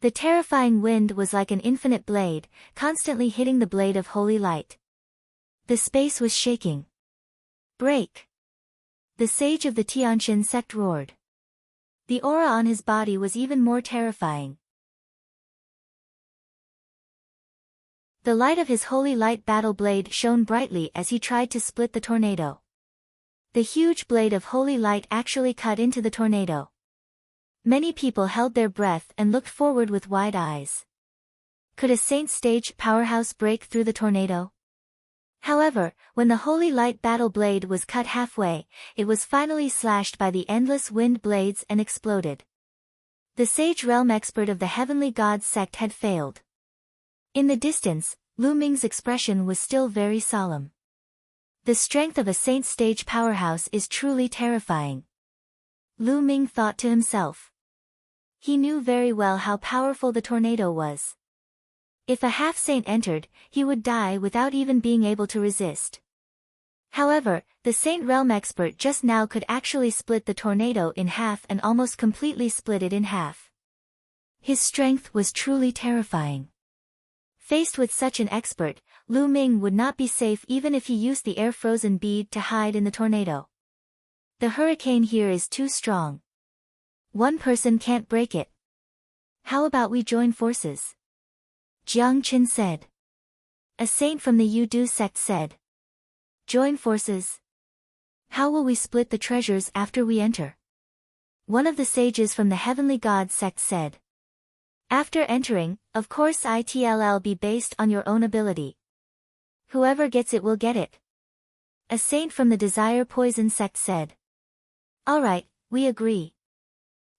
The terrifying wind was like an infinite blade, constantly hitting the blade of holy light. The space was shaking. Break! The sage of the Tianshan sect roared. The aura on his body was even more terrifying. The light of his holy light battle blade shone brightly as he tried to split the tornado. The huge blade of holy light actually cut into the tornado. Many people held their breath and looked forward with wide eyes. Could a saint stage powerhouse break through the tornado? However, when the holy light battle blade was cut halfway, it was finally slashed by the endless wind blades and exploded. The sage realm expert of the heavenly god sect had failed. In the distance, Lu Ming's expression was still very solemn. The strength of a saint stage powerhouse is truly terrifying. Lu Ming thought to himself. He knew very well how powerful the tornado was. If a half-saint entered, he would die without even being able to resist. However, the Saint Realm expert just now could actually split the tornado in half and almost completely split it in half. His strength was truly terrifying. Faced with such an expert, Lu Ming would not be safe even if he used the air-frozen bead to hide in the tornado. The hurricane here is too strong. One person can't break it. How about we join forces? Jiang Qin said. A saint from the Yudu sect said. Join forces? How will we split the treasures after we enter? One of the sages from the heavenly god sect said. After entering, of course it'll be based on your own ability. Whoever gets it will get it. A saint from the desire poison sect said. Alright, we agree.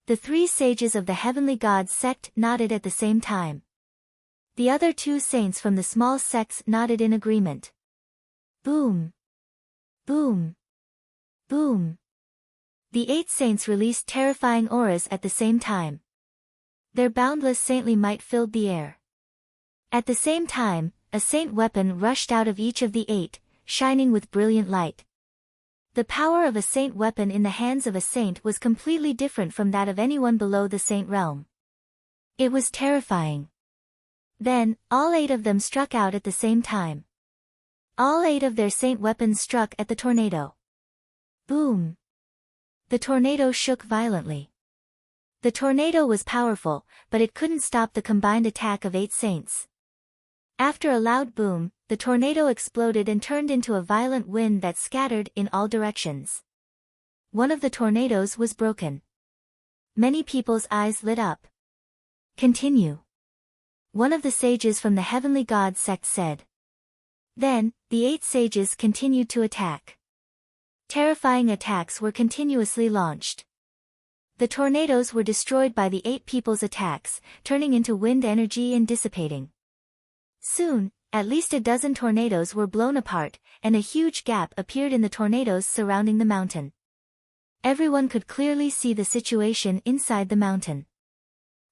The 3 sages of the heavenly gods sect nodded at the same time. The other 2 saints from the small sects nodded in agreement. Boom! Boom! Boom! The 8 saints released terrifying auras at the same time. Their boundless saintly might filled the air. At the same time, a saint weapon rushed out of each of the 8, shining with brilliant light. The power of a saint weapon in the hands of a saint was completely different from that of anyone below the saint realm. It was terrifying. Then, all 8 of them struck out at the same time. All 8 of their saint weapons struck at the tornado. Boom! The tornado shook violently. The tornado was powerful, but it couldn't stop the combined attack of 8 saints. After a loud boom, the tornado exploded and turned into a violent wind that scattered in all directions. One of the tornadoes was broken. Many people's eyes lit up. Continue. One of the sages from the heavenly god sect said. Then, the 8 sages continued to attack. Terrifying attacks were continuously launched. The tornadoes were destroyed by the 8 people's attacks, turning into wind energy and dissipating. Soon, at least a dozen tornadoes were blown apart, and a huge gap appeared in the tornadoes surrounding the mountain. Everyone could clearly see the situation inside the mountain.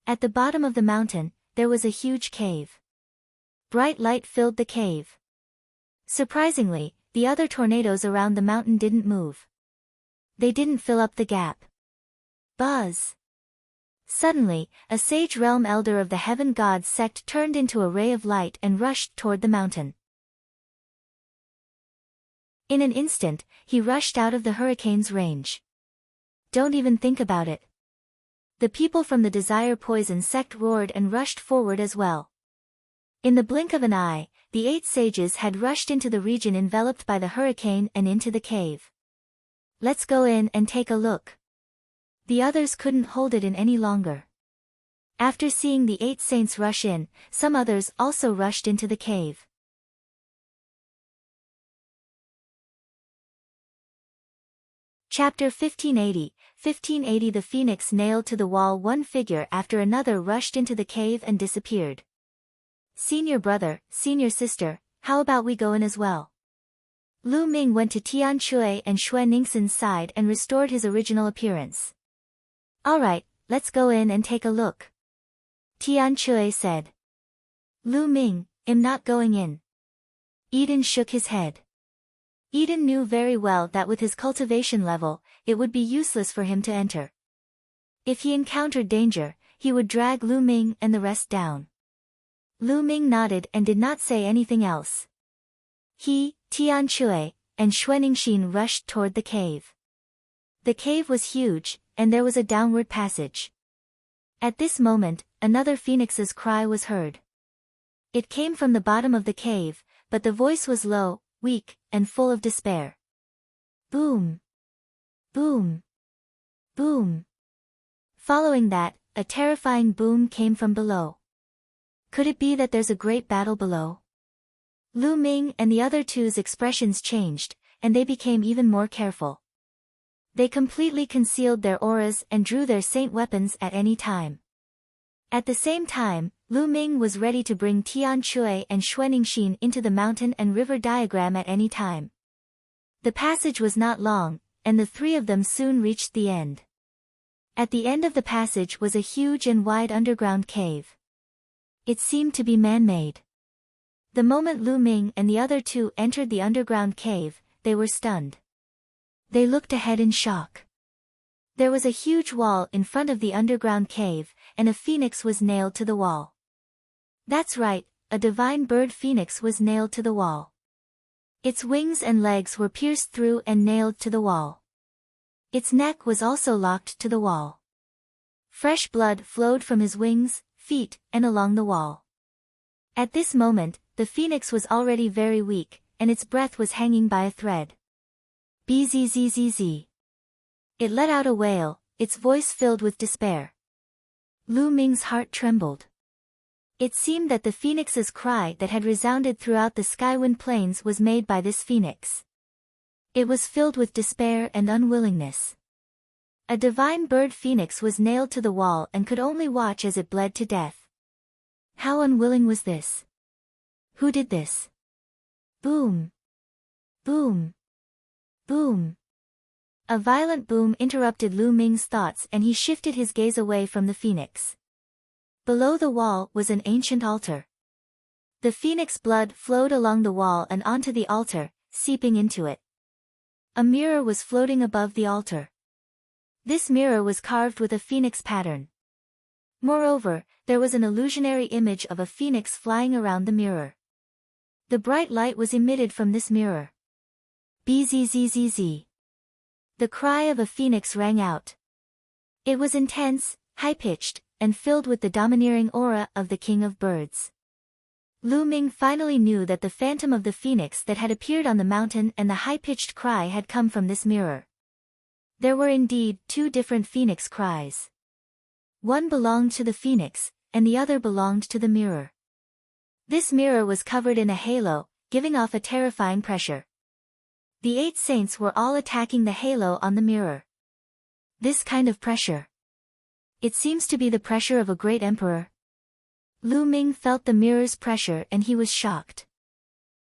At the bottom of the mountain, there was a huge cave. Bright light filled the cave. Surprisingly, the other tornadoes around the mountain didn't move. They didn't fill up the gap. Buzz! Suddenly, a sage realm elder of the heaven god sect turned into a ray of light and rushed toward the mountain. In an instant, he rushed out of the hurricane's range. Don't even think about it. The people from the Desire Poison sect roared and rushed forward as well. In the blink of an eye, the 8 sages had rushed into the region enveloped by the hurricane and into the cave. Let's go in and take a look. The others couldn't hold it in any longer. After seeing the 8 saints rush in, some others also rushed into the cave. Chapter 1580, 1580. The phoenix nailed to the wall. One figure after another rushed into the cave and disappeared. Senior brother, senior sister, how about we go in as well? Lu Ming went to Tian Shui and Xue Ningxin's side and restored his original appearance. Alright, let's go in and take a look. Tian Shui said. Lu Ming, I'm not going in. Eden shook his head. Eden knew very well that with his cultivation level, it would be useless for him to enter. If he encountered danger, he would drag Lu Ming and the rest down. Lu Ming nodded and did not say anything else. He, Tian Shui, and Xue Ningxin rushed toward the cave. The cave was huge, and there was a downward passage. At this moment, another phoenix's cry was heard. It came from the bottom of the cave, but the voice was low, weak, and full of despair. Boom! Boom! Boom! Following that, a terrifying boom came from below. Could it be that there's a great battle below? Lu Ming and the other 2's expressions changed, and they became even more careful. They completely concealed their auras and drew their saint weapons at any time. At the same time, Lu Ming was ready to bring Tian Shui and Xue Ningxin into the mountain and river diagram at any time. The passage was not long, and the 3 of them soon reached the end. At the end of the passage was a huge and wide underground cave. It seemed to be man-made. The moment Lu Ming and the other 2 entered the underground cave, they were stunned. They looked ahead in shock. There was a huge wall in front of the underground cave, and a phoenix was nailed to the wall. That's right, a divine bird phoenix was nailed to the wall. Its wings and legs were pierced through and nailed to the wall. Its neck was also locked to the wall. Fresh blood flowed from his wings, feet, and along the wall. At this moment, the phoenix was already very weak, and its breath was hanging by a thread. Bzzz. It let out a wail, its voice filled with despair. Lu Ming's heart trembled. It seemed that the phoenix's cry that had resounded throughout the Skywind Plains was made by this phoenix. It was filled with despair and unwillingness. A divine bird phoenix was nailed to the wall and could only watch as it bled to death. How unwilling was this? Who did this? Boom! Boom! Boom! A violent boom interrupted Lu Ming's thoughts and he shifted his gaze away from the phoenix. Below the wall was an ancient altar. The phoenix blood flowed along the wall and onto the altar, seeping into it. A mirror was floating above the altar. This mirror was carved with a phoenix pattern. Moreover, there was an illusionary image of a phoenix flying around the mirror. The bright light was emitted from this mirror. Bzzz. The cry of a phoenix rang out. It was intense, high-pitched, and filled with the domineering aura of the king of birds. Lu Ming finally knew that the phantom of the phoenix that had appeared on the mountain and the high-pitched cry had come from this mirror. There were indeed two different phoenix cries. One belonged to the phoenix, and the other belonged to the mirror. This mirror was covered in a halo, giving off a terrifying pressure. The 8 saints were all attacking the halo on the mirror. This kind of pressure. It seems to be the pressure of a great emperor. Lu Ming felt the mirror's pressure and he was shocked.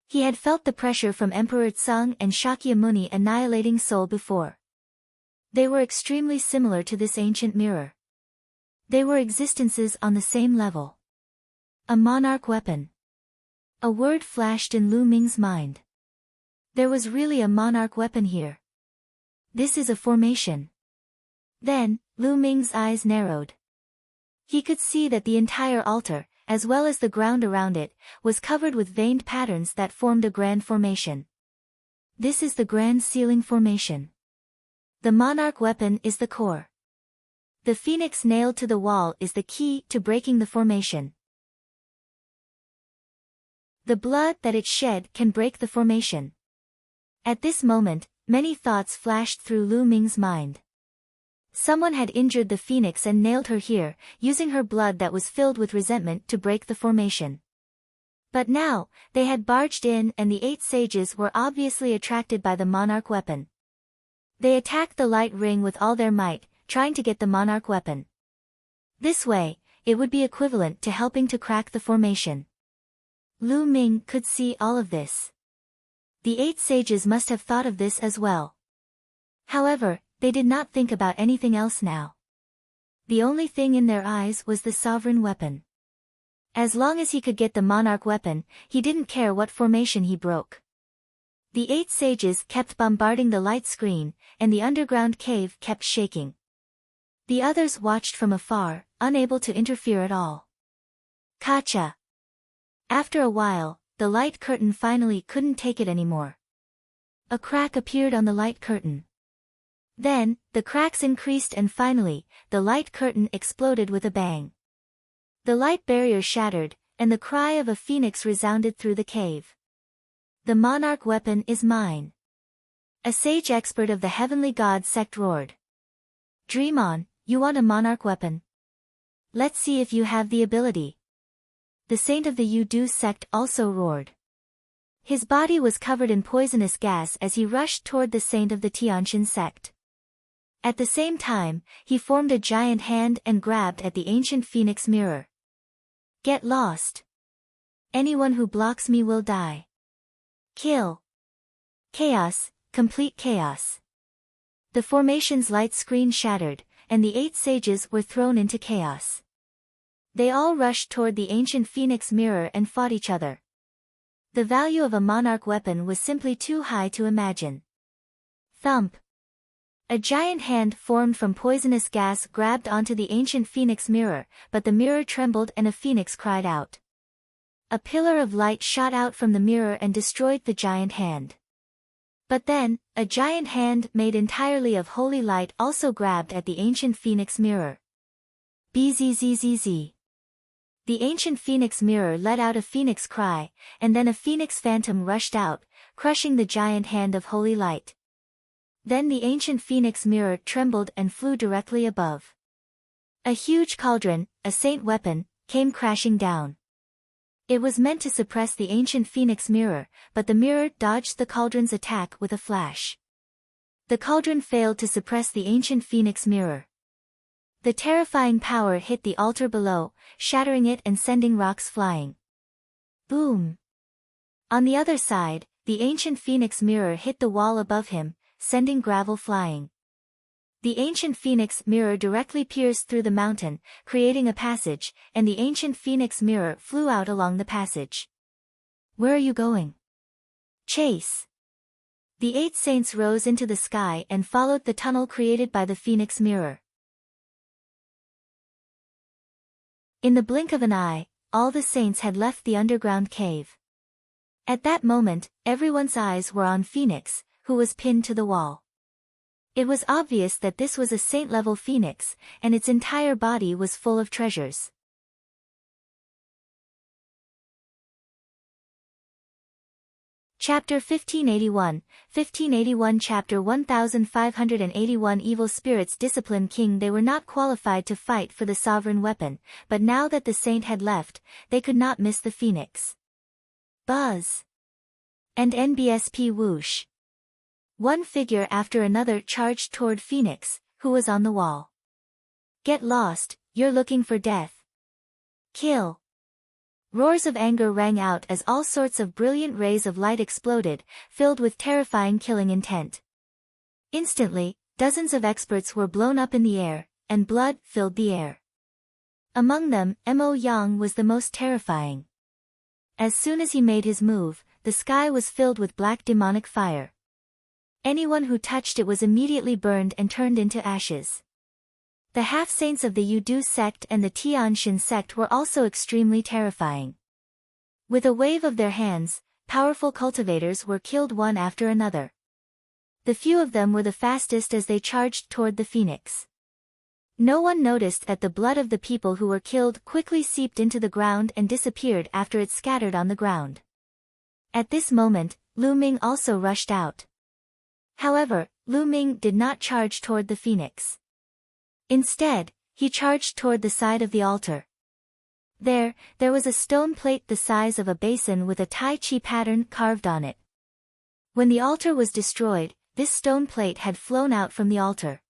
He had felt the pressure from Emperor Tsung and Shakyamuni annihilating Seoul before. They were extremely similar to this ancient mirror. They were existences on the same level. A monarch weapon. A word flashed in Lu Ming's mind. There was really a monarch weapon here. This is a formation. Then, Lu Ming's eyes narrowed. He could see that the entire altar, as well as the ground around it, was covered with veined patterns that formed a grand formation. This is the grand ceiling formation. The monarch weapon is the core. The phoenix nailed to the wall is the key to breaking the formation. The blood that it shed can break the formation. At this moment, many thoughts flashed through Lu Ming's mind. Someone had injured the phoenix and nailed her here, using her blood that was filled with resentment to break the formation. But now, they had barged in and the 8 sages were obviously attracted by the monarch weapon. They attacked the light ring with all their might, trying to get the monarch weapon. This way, it would be equivalent to helping to crack the formation. Lu Ming could see all of this. The 8 sages must have thought of this as well. However, they did not think about anything else now. The only thing in their eyes was the sovereign weapon. As long as he could get the monarch weapon, he didn't care what formation he broke. The 8 sages kept bombarding the light screen, and the underground cave kept shaking. The others watched from afar, unable to interfere at all. Kacha. After a while, the light curtain finally couldn't take it anymore. A crack appeared on the light curtain. Then, the cracks increased and finally, the light curtain exploded with a bang. The light barrier shattered, and the cry of a phoenix resounded through the cave. The monarch weapon is mine. A sage expert of the heavenly god sect roared. Dream on, you want a monarch weapon? Let's see if you have the ability. The saint of the Yudu sect also roared. His body was covered in poisonous gas as he rushed toward the saint of the Tianjin sect. At the same time, he formed a giant hand and grabbed at the ancient phoenix mirror. Get lost. Anyone who blocks me will die. Kill. Chaos, complete chaos. The formation's light screen shattered, and the 8 sages were thrown into chaos. They all rushed toward the ancient phoenix mirror and fought each other. The value of a monarch weapon was simply too high to imagine. Thump. A giant hand formed from poisonous gas grabbed onto the ancient phoenix mirror, but the mirror trembled and a phoenix cried out. A pillar of light shot out from the mirror and destroyed the giant hand. But then, a giant hand made entirely of holy light also grabbed at the ancient phoenix mirror. Bzzz. The ancient phoenix mirror let out a phoenix cry, and then a phoenix phantom rushed out, crushing the giant hand of holy light. Then the ancient phoenix mirror trembled and flew directly above. A huge cauldron, a saint weapon, came crashing down. It was meant to suppress the ancient phoenix mirror, but the mirror dodged the cauldron's attack with a flash. The cauldron failed to suppress the ancient phoenix mirror. The terrifying power hit the altar below, shattering it and sending rocks flying. Boom! On the other side, the ancient phoenix mirror hit the wall above him, sending gravel flying. The ancient phoenix mirror directly pierced through the mountain, creating a passage, and the ancient phoenix mirror flew out along the passage. Where are you going? Chase! The 8 saints rose into the sky and followed the tunnel created by the phoenix mirror. In the blink of an eye, all the saints had left the underground cave. At that moment, everyone's eyes were on Phoenix, who was pinned to the wall. It was obvious that this was a saint-level phoenix, and its entire body was full of treasures. Chapter 1581 Chapter 1581 Evil spirits discipline King. They were not qualified to fight for the sovereign weapon, but now that the saint had left, they could not miss the phoenix. Buzz! And NBSP whoosh! One figure after another charged toward Phoenix, who was on the wall. Get lost, you're looking for death. Kill! Roars of anger rang out as all sorts of brilliant rays of light exploded, filled with terrifying killing intent. Instantly, dozens of experts were blown up in the air, and blood filled the air. Among them, Mo Yang was the most terrifying. As soon as he made his move, the sky was filled with black demonic fire. Anyone who touched it was immediately burned and turned into ashes. The half-saints of the Yudu sect and the Tianshan sect were also extremely terrifying. With a wave of their hands, powerful cultivators were killed one after another. The few of them were the fastest as they charged toward the phoenix. No one noticed that the blood of the people who were killed quickly seeped into the ground and disappeared after it scattered on the ground. At this moment, Lu Ming also rushed out. However, Lu Ming did not charge toward the phoenix. Instead, he charged toward the side of the altar. There was a stone plate the size of a basin with a Tai Chi pattern carved on it. When the altar was destroyed, this stone plate had flown out from the altar.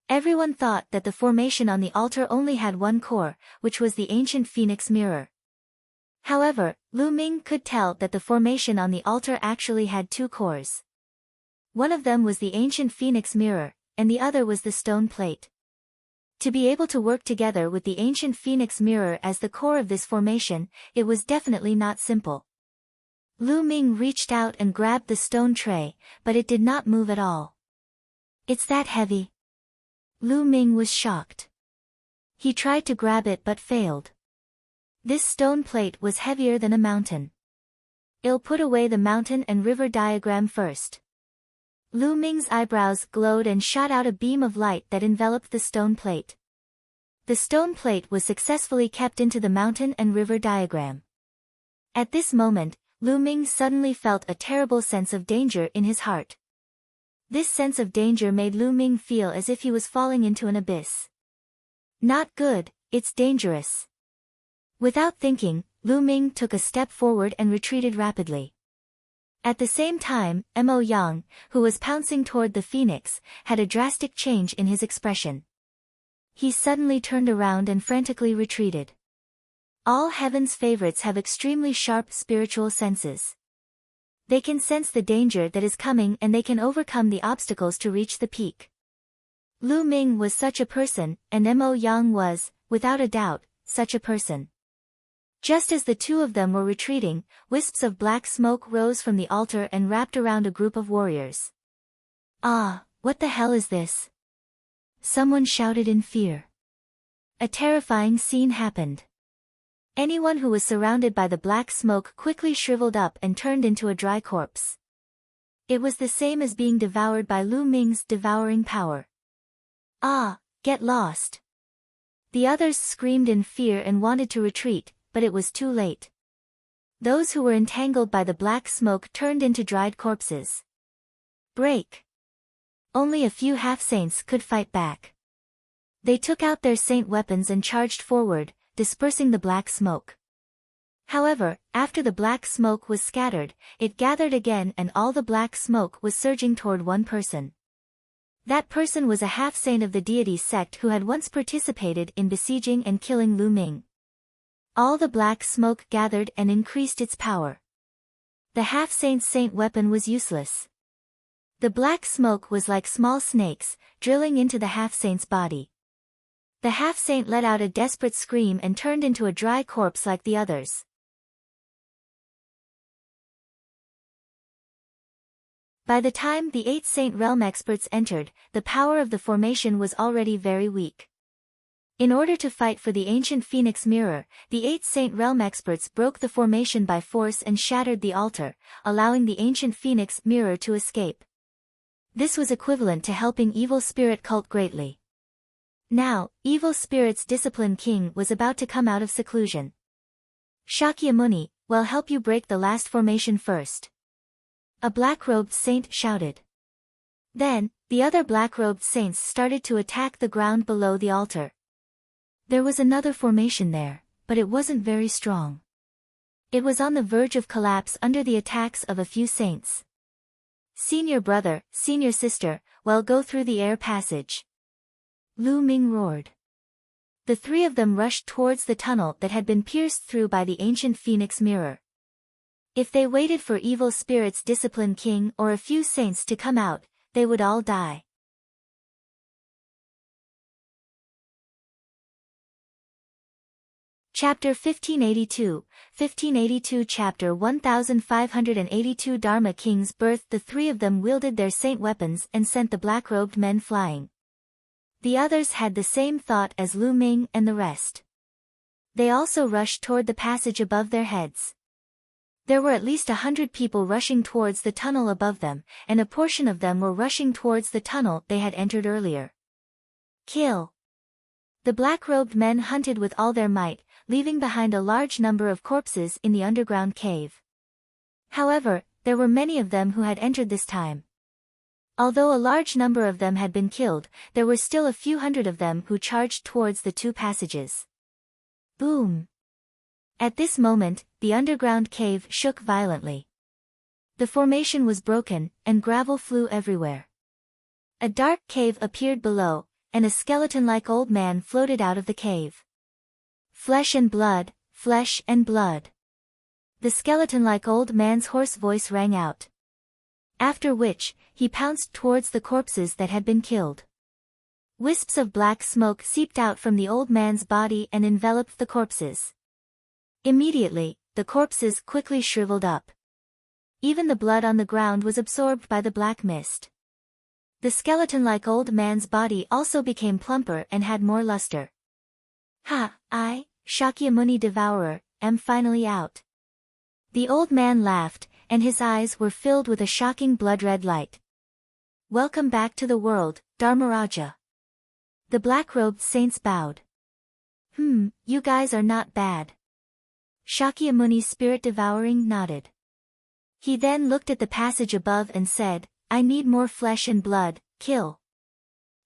Everyone thought that the formation on the altar only had one core, which was the ancient phoenix mirror. However, Lu Ming could tell that the formation on the altar actually had 2 cores. One of them was the ancient phoenix mirror, and the other was the stone plate. To be able to work together with the ancient phoenix mirror as the core of this formation, it was definitely not simple. Lu Ming reached out and grabbed the stone tray, but it did not move at all. It's that heavy? Lu Ming was shocked. He tried to grab it but failed. This stone plate was heavier than a mountain. I'll put away the mountain and river diagram first. Lu Ming's eyebrows glowed and shot out a beam of light that enveloped the stone plate. The stone plate was successfully kept into the mountain and river diagram. At this moment, Lu Ming suddenly felt a terrible sense of danger in his heart. This sense of danger made Lu Ming feel as if he was falling into an abyss. Not good, it's dangerous. Without thinking, Lu Ming took a step forward and retreated rapidly. At the same time, Mo Yang, who was pouncing toward the phoenix, had a drastic change in his expression. He suddenly turned around and frantically retreated. All heaven's favorites have extremely sharp spiritual senses. They can sense the danger that is coming and they can overcome the obstacles to reach the peak. Lu Ming was such a person, and Mo Yang was, without a doubt, such a person. Just as the two of them were retreating, wisps of black smoke rose from the altar and wrapped around a group of warriors. Ah, what the hell is this? Someone shouted in fear. A terrifying scene happened. Anyone who was surrounded by the black smoke quickly shriveled up and turned into a dry corpse. It was the same as being devoured by Lu Ming's devouring power. Ah, get lost! The others screamed in fear and wanted to retreat, but it was too late. Those who were entangled by the black smoke turned into dried corpses. Break! Only a few half-saints could fight back. They took out their saint weapons and charged forward, dispersing the black smoke. However, after the black smoke was scattered, it gathered again and all the black smoke was surging toward one person. That person was a half-saint of the deity sect who had once participated in besieging and killing Lu Ming. All the black smoke gathered and increased its power. The half-saint's saint weapon was useless. The black smoke was like small snakes, drilling into the half-saint's body. The half-saint let out a desperate scream and turned into a dry corpse like the others. By the time the 8 Saint Realm experts entered, the power of the formation was already very weak. In order to fight for the ancient Phoenix Mirror, the 8 Saint Realm experts broke the formation by force and shattered the altar, allowing the ancient Phoenix Mirror to escape. This was equivalent to helping Evil Spirit Cult greatly. Now, Evil Spirit's Discipline King was about to come out of seclusion. Shakyamuni, we'll help you break the last formation first. A black-robed saint shouted. Then, the other black-robed saints started to attack the ground below the altar. There was another formation there, but it wasn't very strong. It was on the verge of collapse under the attacks of a few saints. Senior brother, senior sister, well, go through the air passage. Lu Ming roared. The 3 of them rushed towards the tunnel that had been pierced through by the ancient Phoenix Mirror. If they waited for Evil Spirit's Discipline King or a few saints to come out, they would all die. Chapter 1582 Chapter 1582 Dharma King's birth. The 3 of them wielded their saint weapons and sent the black-robed men flying. The others had the same thought as Lu Ming and the rest. They also rushed toward the passage above their heads. There were at least 100 people rushing towards the tunnel above them, and a portion of them were rushing towards the tunnel they had entered earlier. Kill! The black-robed men hunted with all their might, leaving behind a large number of corpses in the underground cave. However, there were many of them who had entered this time. Although a large number of them had been killed, there were still a few hundred of them who charged towards the 2 passages. Boom! At this moment, the underground cave shook violently. The formation was broken, and gravel flew everywhere. A dark cave appeared below, and a skeleton-like old man floated out of the cave. Flesh and blood, flesh and blood. The skeleton-like old man's hoarse voice rang out. After which, he pounced towards the corpses that had been killed. Wisps of black smoke seeped out from the old man's body and enveloped the corpses. Immediately, the corpses quickly shriveled up. Even the blood on the ground was absorbed by the black mist. The skeleton-like old man's body also became plumper and had more luster. Ha, I, Shakyamuni Devourer, am finally out. The old man laughed, and his eyes were filled with a shocking blood-red light. Welcome back to the world, Dharmaraja. The black-robed saints bowed. You guys are not bad. Shakyamuni's spirit devouring nodded. He then looked at the passage above and said, I need more flesh and blood, kill.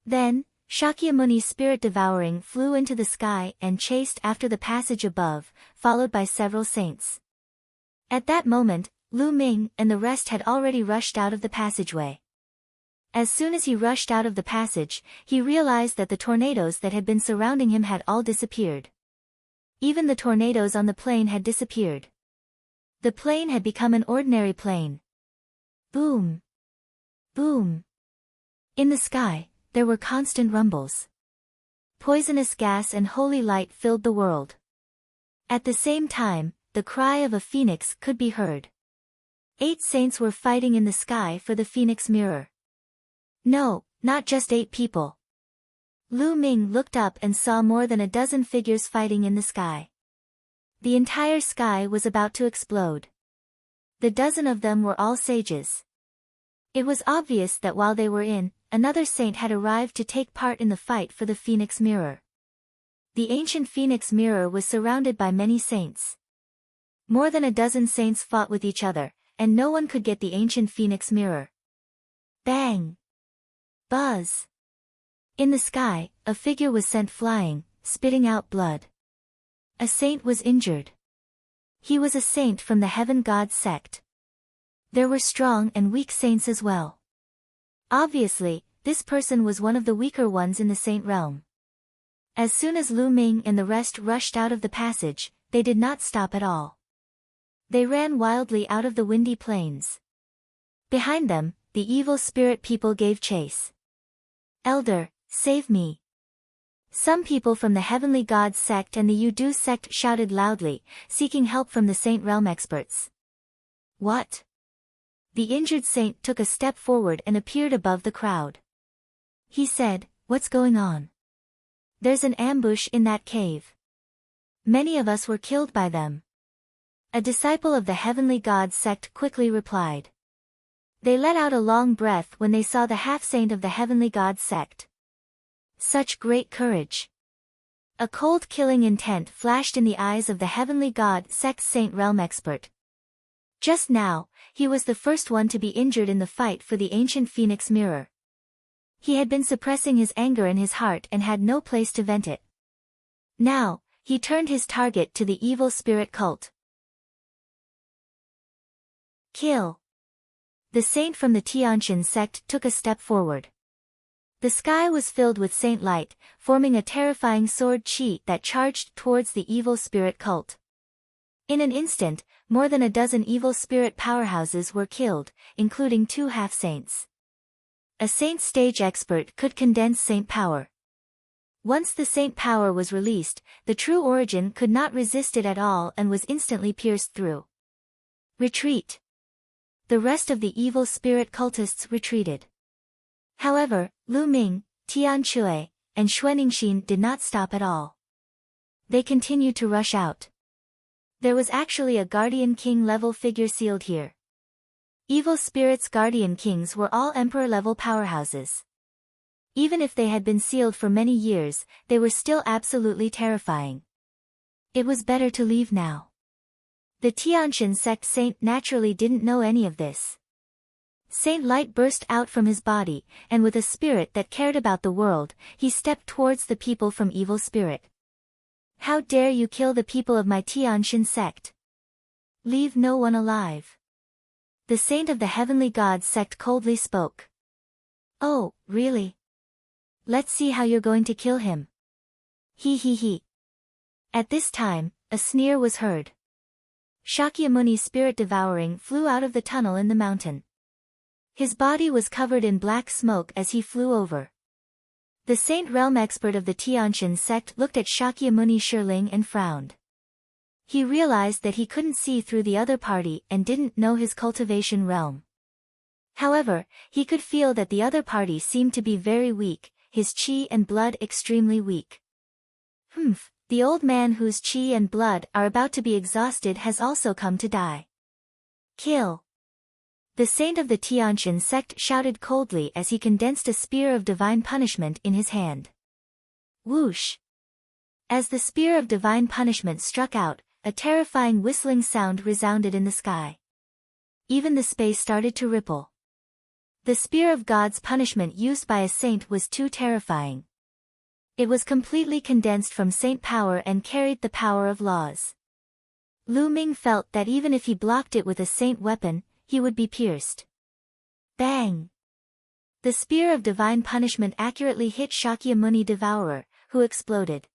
Then, Shakyamuni's spirit devouring flew into the sky and chased after the passage above, followed by several saints. At that moment, Lu Ming and the rest had already rushed out of the passageway. As soon as he rushed out of the passage, he realized that the tornadoes that had been surrounding him had all disappeared. Even the tornadoes on the plane had disappeared. The plane had become an ordinary plane. Boom! Boom! In the sky, there were constant rumbles. Poisonous gas and holy light filled the world. At the same time, the cry of a phoenix could be heard. 8 saints were fighting in the sky for the Phoenix Mirror. No, not just 8 people. Lu Ming looked up and saw more than a dozen figures fighting in the sky. The entire sky was about to explode. The dozen of them were all sages. It was obvious that while they were in, another saint had arrived to take part in the fight for the Phoenix Mirror. The ancient Phoenix Mirror was surrounded by many saints. More than a dozen saints fought with each other, and no one could get the ancient Phoenix Mirror. Bang! Buzz! In the sky, a figure was sent flying, spitting out blood. A saint was injured. He was a saint from the Heaven God sect. There were strong and weak saints as well. Obviously, this person was one of the weaker ones in the saint realm. As soon as Lu Ming and the rest rushed out of the passage, they did not stop at all. They ran wildly out of the windy plains. Behind them, the evil spirit people gave chase. "Elder, save me!" Some people from the Heavenly Gods sect and the Yudu sect shouted loudly, seeking help from the Saint Realm experts. "What?" The injured saint took a step forward and appeared above the crowd. He said, "What's going on?" "There's an ambush in that cave. Many of us were killed by them." A disciple of the Heavenly Gods sect quickly replied. They let out a long breath when they saw the half-saint of the Heavenly Gods sect. Such great courage! A cold killing intent flashed in the eyes of the Heavenly God sect's Saint Realm expert. Just now, he was the first one to be injured in the fight for the ancient Phoenix Mirror. He had been suppressing his anger in his heart and had no place to vent it. Now, he turned his target to the evil spirit cult. Kill! The saint from the Tianqian sect took a step forward. The sky was filled with saint light, forming a terrifying sword chi that charged towards the evil spirit cult. In an instant, more than a dozen evil spirit powerhouses were killed, including 2 half-saints. A saint stage expert could condense saint power. Once the saint power was released, the true origin could not resist it at all and was instantly pierced through. Retreat! The rest of the evil spirit cultists retreated. However, Lu Ming, Tian Chui, and Xuaningxin did not stop at all. They continued to rush out. There was actually a Guardian King level figure sealed here. Evil spirits' Guardian Kings were all Emperor level powerhouses. Even if they had been sealed for many years, they were still absolutely terrifying. It was better to leave now. The Tianqian sect saint naturally didn't know any of this. Saint Light burst out from his body, and with a spirit that cared about the world, he stepped towards the people from evil spirit. "How dare you kill the people of my Tianqian sect? Leave no one alive." The saint of the Heavenly Gods sect coldly spoke. "Oh, really? Let's see how you're going to kill him." He he he. At this time, a sneer was heard. Shakyamuni's spirit devouring flew out of the tunnel in the mountain. His body was covered in black smoke as he flew over. The Saint Realm expert of the Tianqian sect looked at Shakyamuni Shirling and frowned. He realized that he couldn't see through the other party and didn't know his cultivation realm. However, he could feel that the other party seemed to be very weak, his chi and blood extremely weak. The old man whose chi and blood are about to be exhausted has also come to die. Kill! The saint of the Tianqian sect shouted coldly as he condensed a spear of divine punishment in his hand. Whoosh! As the spear of divine punishment struck out, a terrifying whistling sound resounded in the sky. Even the space started to ripple. The spear of God's punishment used by a saint was too terrifying. It was completely condensed from saint power and carried the power of laws. Lu Ming felt that even if he blocked it with a saint weapon, he would be pierced. Bang! The spear of divine punishment accurately hit Shakyamuni Devourer, who exploded.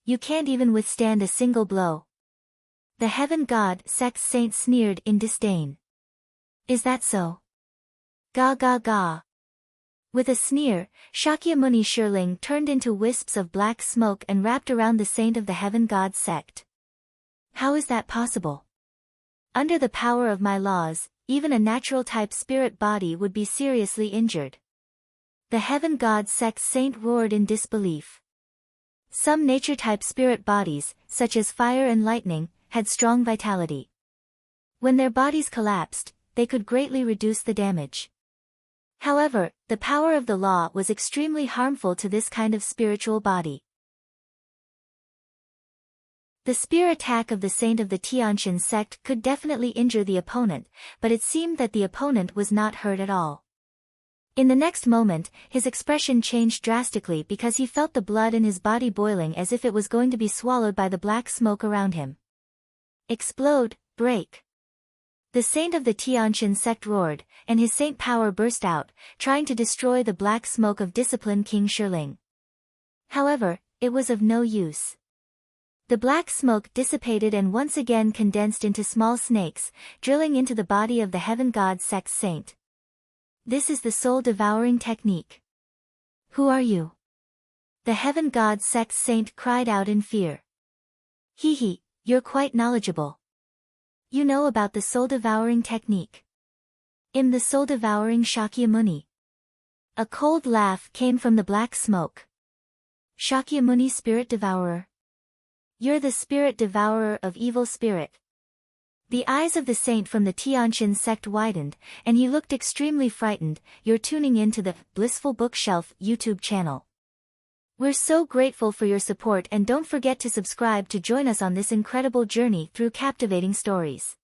You can't even withstand a single blow. The Heaven God sect's saint sneered in disdain. Is that so? Ga ga ga. With a sneer, Shakyamuni Shirling turned into wisps of black smoke and wrapped around the saint of the Heaven God sect. How is that possible? Under the power of my laws, even a natural-type spirit body would be seriously injured. The Heaven God sect's saint roared in disbelief. Some nature-type spirit bodies, such as fire and lightning, had strong vitality. When their bodies collapsed, they could greatly reduce the damage. However, the power of the law was extremely harmful to this kind of spiritual body. The spear attack of the saint of the Tianqian sect could definitely injure the opponent, but it seemed that the opponent was not hurt at all. In the next moment, his expression changed drastically because he felt the blood in his body boiling as if it was going to be swallowed by the black smoke around him. Explode, break. The saint of the Tianqian sect roared, and his saint power burst out, trying to destroy the black smoke of discipline King Shiling. However, it was of no use. The black smoke dissipated and once again condensed into small snakes, drilling into the body of the Heaven God sect's saint. This is the soul-devouring technique. Who are you? The Heaven God sect's saint cried out in fear. Hee, you're quite knowledgeable. You know about the soul-devouring technique. I'm the soul-devouring Shakyamuni. A cold laugh came from the black smoke. Shakyamuni spirit devourer. You're the spirit devourer of evil spirit. The eyes of the saint from the Tianqian sect widened, and he looked extremely frightened. You're tuning in to the Blissful Bookshelf YouTube channel. We're so grateful for your support, and don't forget to subscribe to join us on this incredible journey through captivating stories.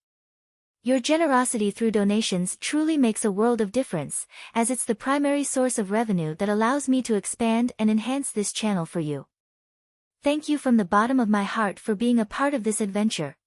Your generosity through donations truly makes a world of difference, as it's the primary source of revenue that allows me to expand and enhance this channel for you. Thank you from the bottom of my heart for being a part of this adventure.